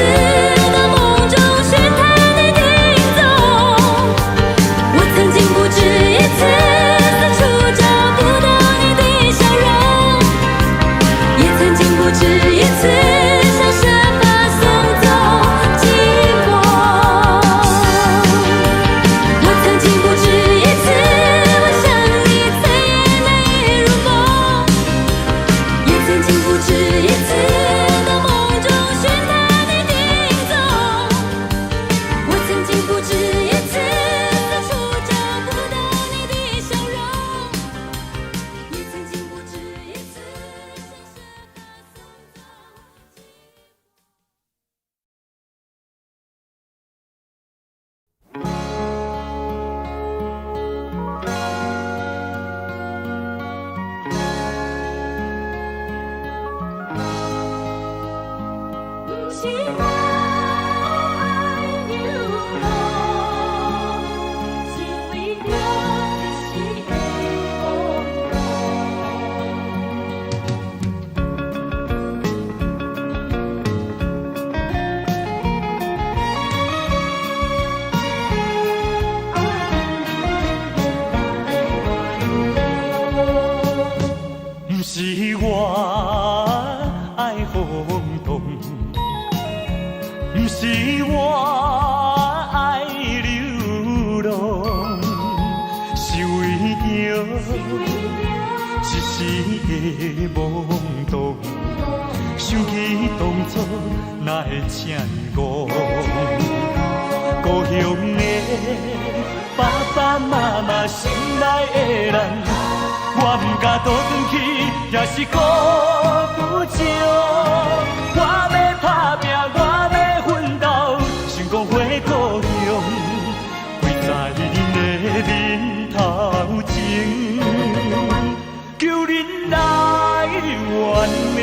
到梦中寻他的影踪。我曾经不止一次四处找不到你的笑容，也曾经不止一次想设法送走寂寞。我曾经不止一次为想你醉眼难以入梦，也曾经不止一次到梦中寻他的影踪。我曾经不止一次四处找不到你的笑容，也曾经不止一次想设法送走。不是我爱你咯，是为了你是的风不是我爱轰动，不是我爱流浪，是为着一时的懵懂，想起当初哪会这样讲，故乡的爸爸妈妈心内的人，我不敢倒转去，也是顾不着。我要打拼，我要奋斗，想讲回故乡，跪在恁的面头前，求恁来原谅。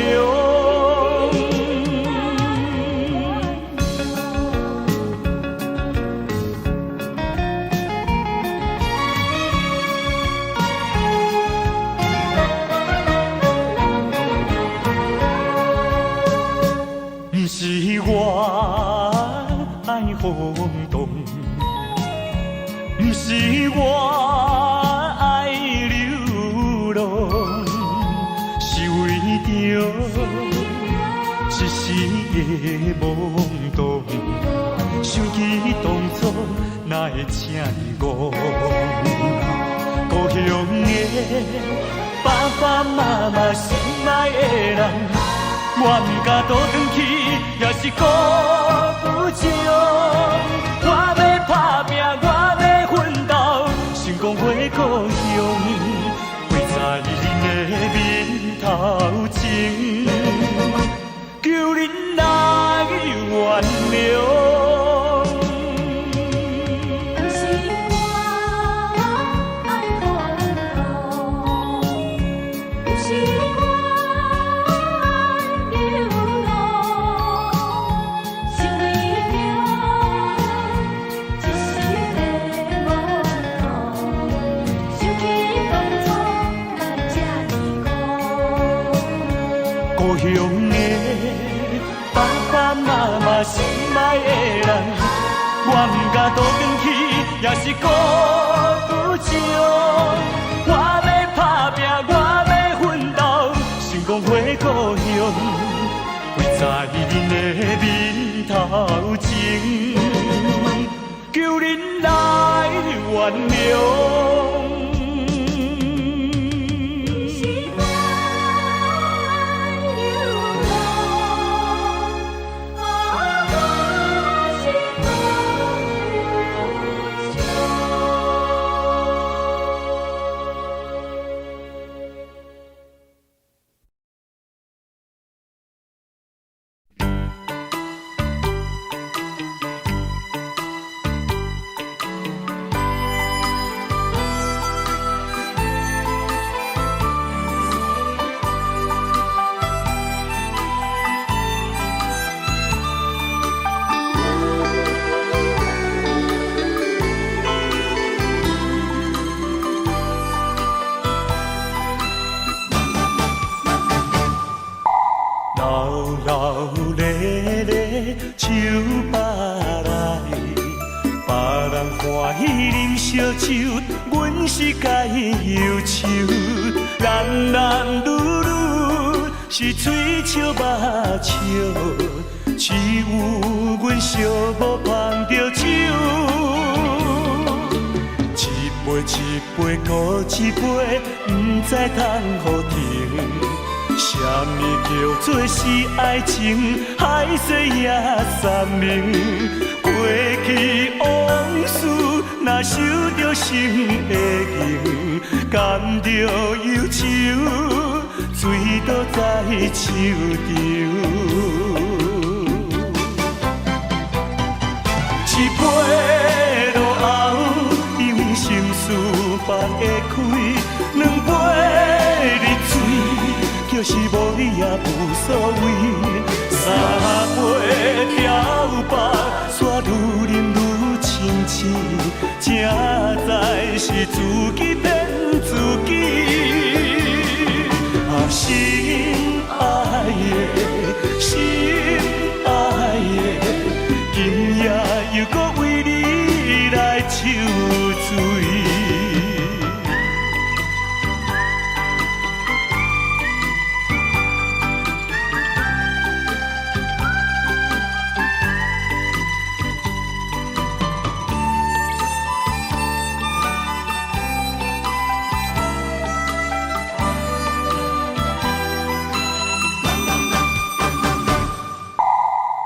不是我爱轰动，不是我爱流浪，是为着一时的懵懂，想起当初哪会这样讲，故乡的爸爸妈妈心爱的人，我不敢倒转去，也是顾不着。是我爱风浪，是我爱游浪，想你了，一时的无通，想起当初咱这呢苦。故乡的爸爸妈妈心爱的人，我毋敢倒转去，也是孤独情。我要打拼，我要奋斗，想讲回故乡，为在恁的面头前，求恁来原谅。是我流浪，我是故乡。流流咧咧手把来，别人欢喜啉烧酒，阮是该忧愁。男男女女是嘴笑目笑，只有阮寂寞捧着酒。一杯一杯搁一杯，不知通互停。什么叫做是爱情？海誓也三明。过去往事，若受着心的刑，甘着忧愁，醉倒在手中。一杯落后，因心事放会开；两杯入嘴，就是无你也无所谓。三杯调白，煞愈饮愈清醒，正在是自己骗自己。啊，心爱的，心爱的。今夜又搁为你来抽醉。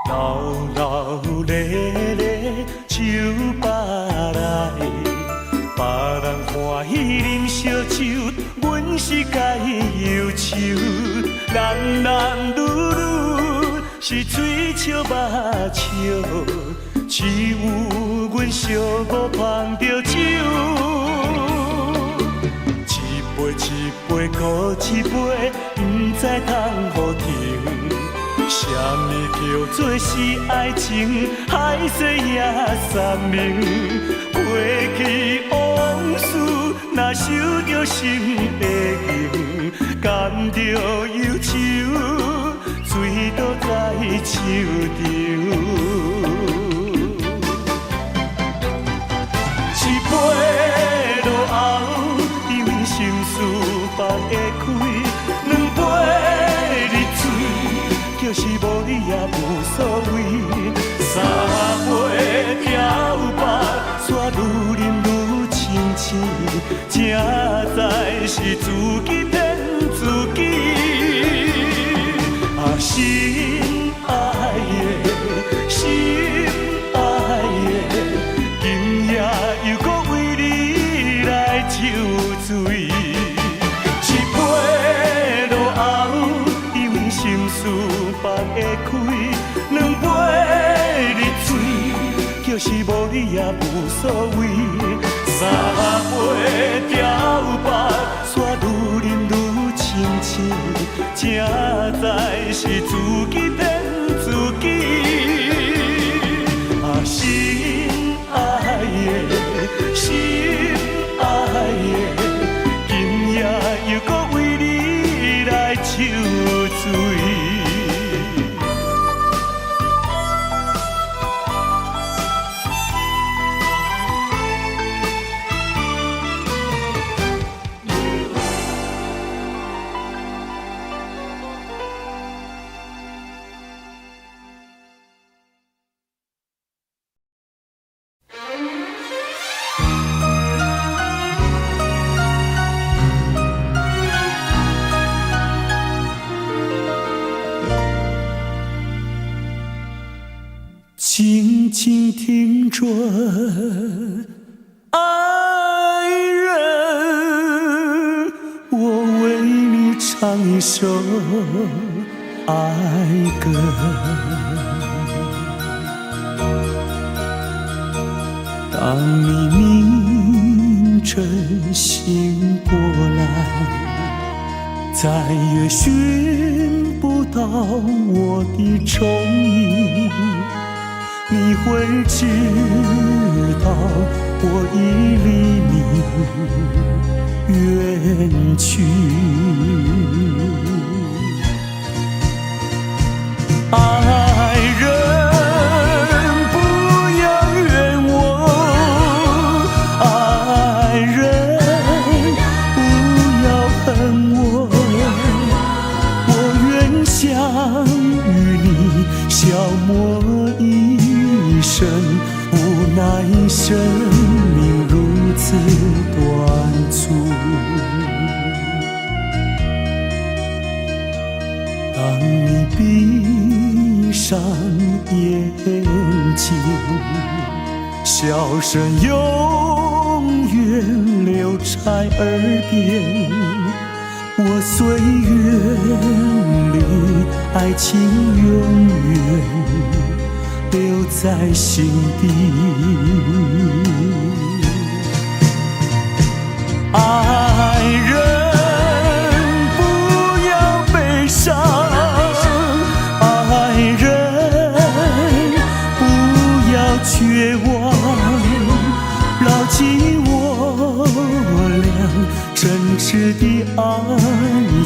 流流咧咧手把来，别人欢喜啉烧酒，阮是该忧愁。男男女女是嘴笑目笑，只有阮寂寞捧着酒。一杯一杯搁一杯，不知通互停。什么叫做是爱情？海誓也三明。过去往事，若受着心的刑，甘着忧愁，醉倒在手中。一杯落后，因心事放会开；两杯入嘴，就是无你也无所谓。三杯调白，煞愈饮愈清醒，正在是自己骗自己。啊，心爱的，心爱的，今夜又搁为你来抽醉。一杯落后，因心事放会开；两杯就是无你也无所谓。三杯调白，煞愈饮愈清醒，正在是自己骗自己。啊，心爱的，心爱的，今夜又搁为你来抽醉。静静听着，爱人，我为你唱一首爱歌。当你明晨醒过来，再也寻不到我的踪影。你会知道我已离你远去。爱人，不要怨我，爱人，不要恨我，我愿想与你消磨一生，无奈生命如此短促。当你闭上眼睛，笑声永远留在耳边。我岁月里，爱情永远留在心底。爱人，不要悲伤，爱人，不要绝望，牢记我俩真挚的爱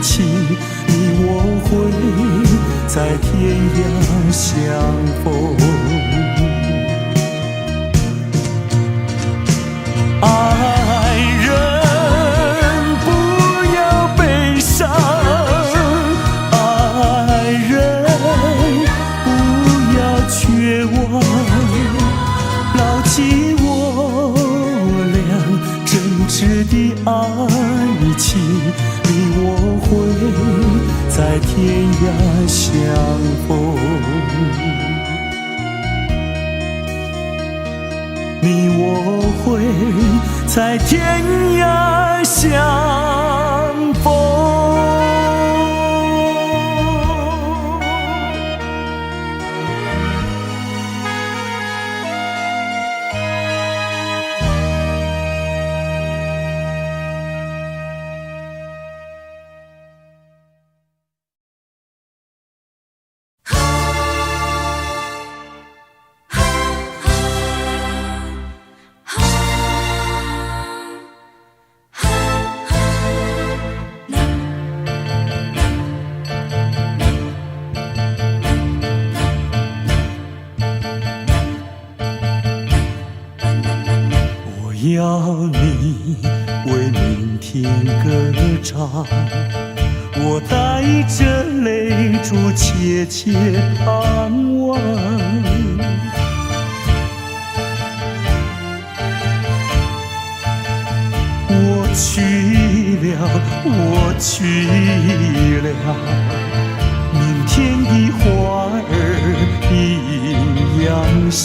情，你我会在天涯相逢。爱人，不要悲伤，爱人，不要绝望，牢记我俩真挚的爱情，你我会在天涯相逢。你我会在天涯相逢。我要你为明天歌唱，我带着泪珠切切盼望。我去了，我去了，明天的花儿一样香。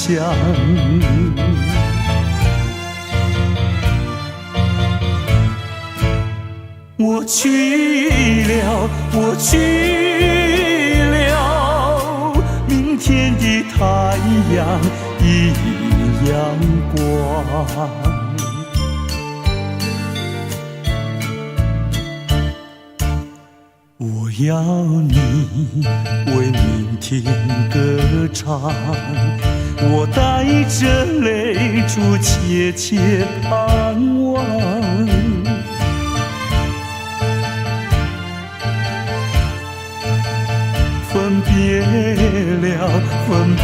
我去了，我去了，明天的太阳一阳光。我要你为明天歌唱，我带着泪珠切切盼望。分别了，分别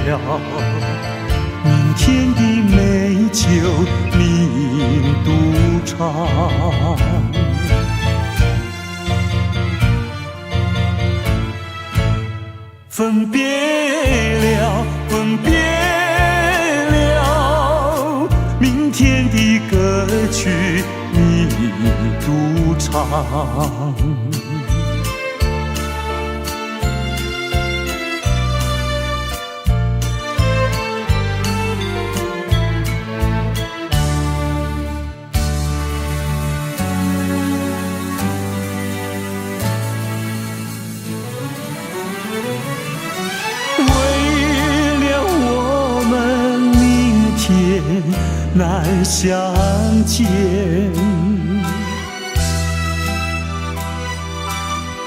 了，明天的美酒你独尝。分别了，分别了，明天的歌曲你独唱。难相见，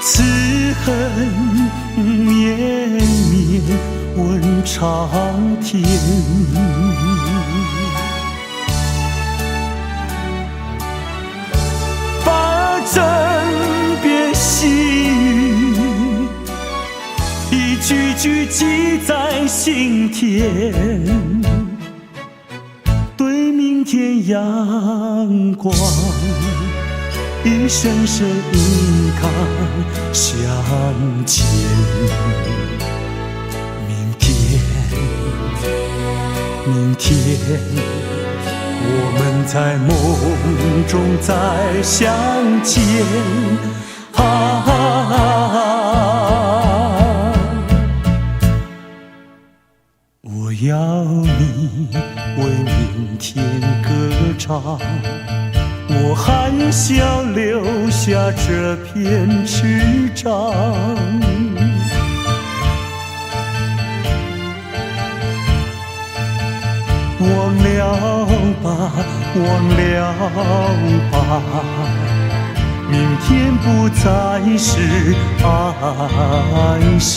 此恨绵绵问长天。把枕边细语一句句记在心田，天阳光，一声声应该相见。明天，明天，我们在梦中再相见。我要你为明天歌唱，我含笑留下这片翅膀。忘了吧，忘了吧，明天不再是哀伤。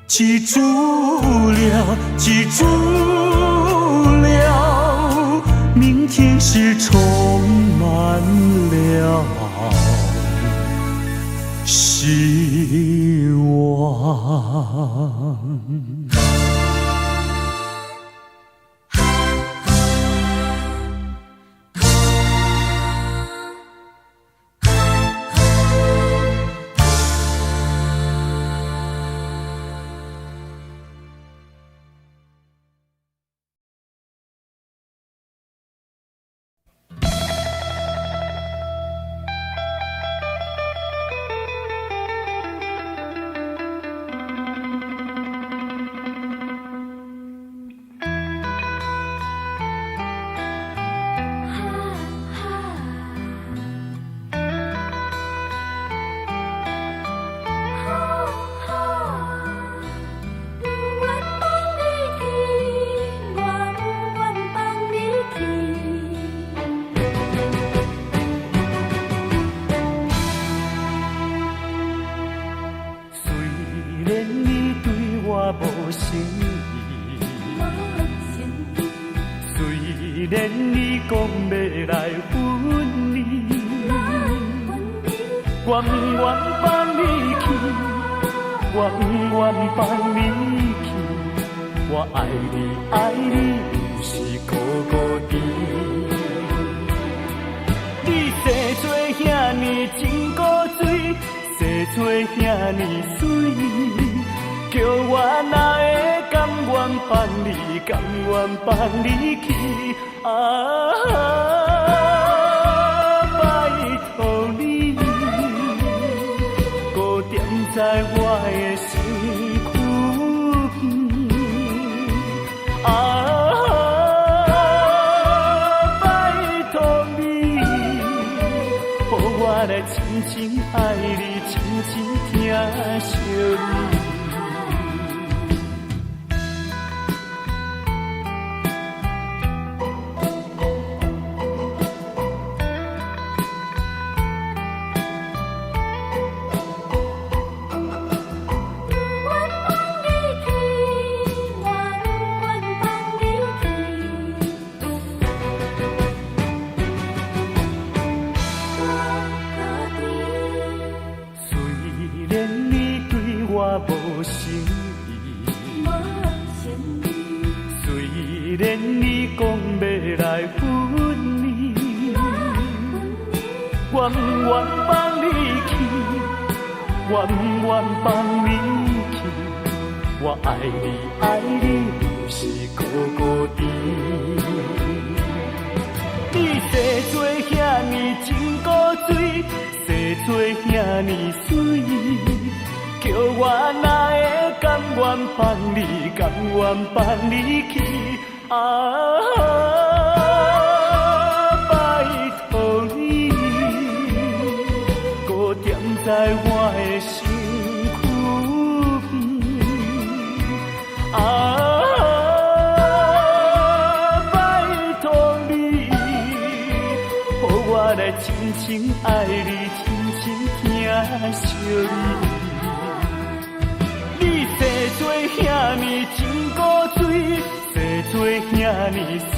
记住了，记住了，明天是充满了希望。无心意，虽然你讲要来分离，我不愿放你去，我不愿放你去，我爱你爱你又是孤孤单。你生做遐尼真古锥，生做遐尼水。叫我哪会甘愿放你，甘愿放你去？拜托你，搁踮在我的身躯。拜托你，予我来亲亲爱你，深深疼惜你。无心意，虽然你讲要来分离，我不愿放你去，我不愿放你去，我爱你爱你就是孤孤单。你生做遐尼真古锥，生做遐尼水。叫我哪会甘愿放你，甘愿放你去？拜托你，搁踮在我的身躯边。拜托你，予我来深深爱你，深深疼惜你。生做遐尼真古锥，生做遐尼水，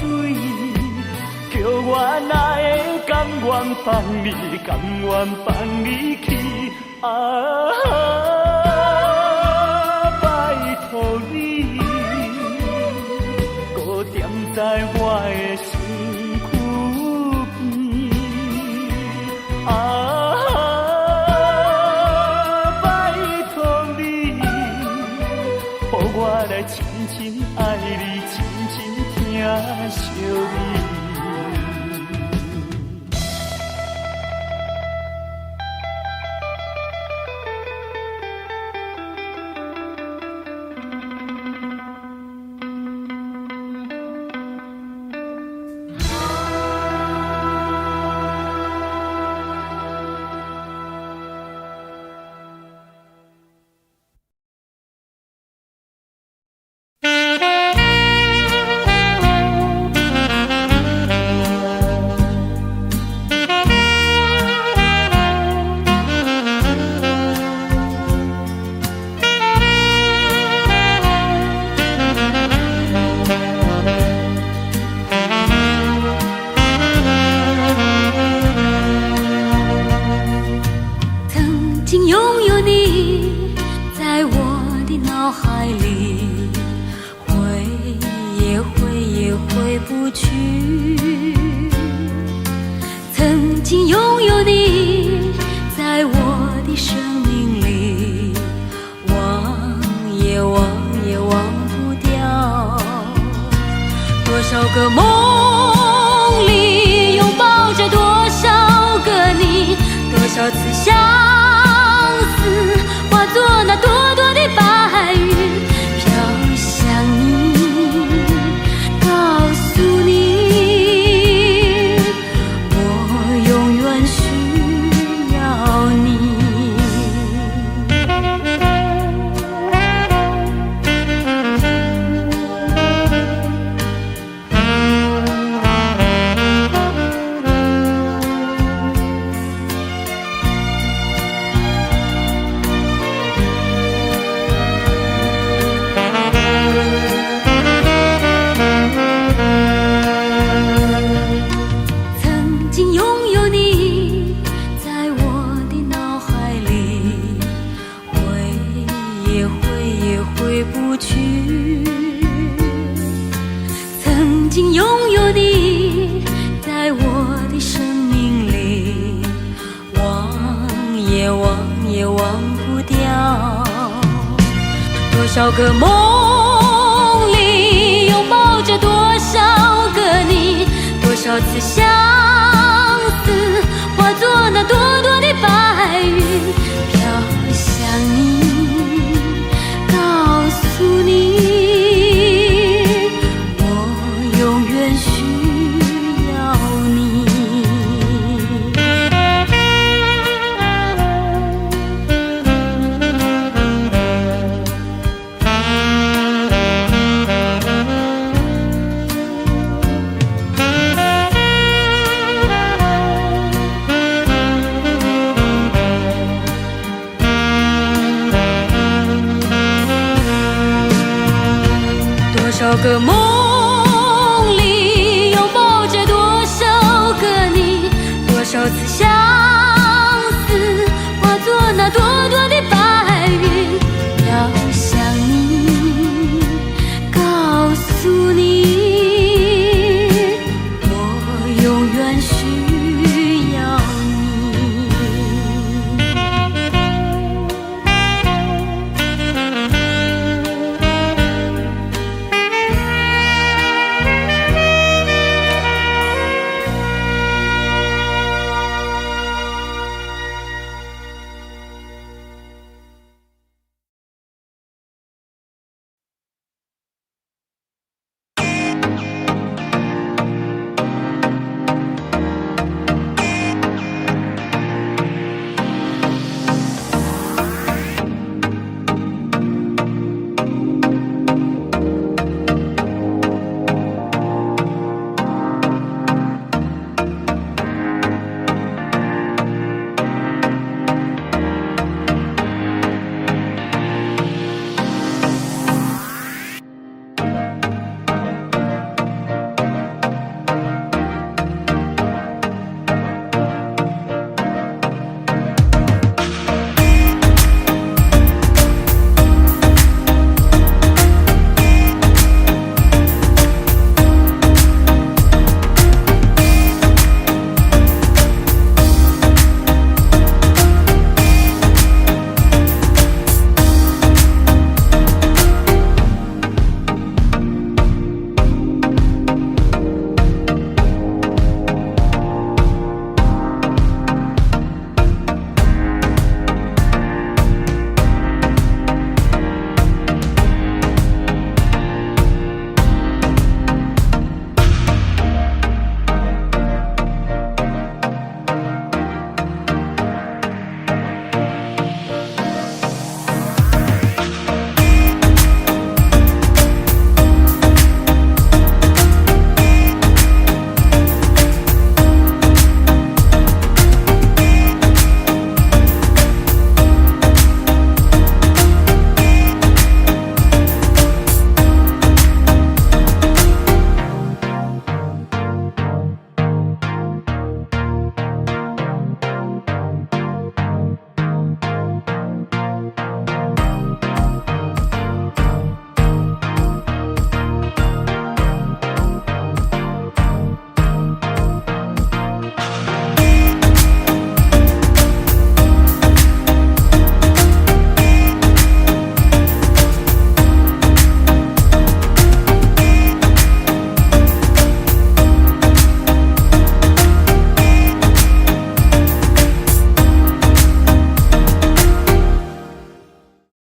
叫我哪会甘愿放你，甘愿放你去？拜托你，搁踮在我的身躯边。我来深深爱你，深深疼惜你。少个梦里拥抱着多少个你，多少次相思化作那朵朵的白云，飘向你，告诉你，我永远需要你。少个梦里拥抱着多少个你，多少次想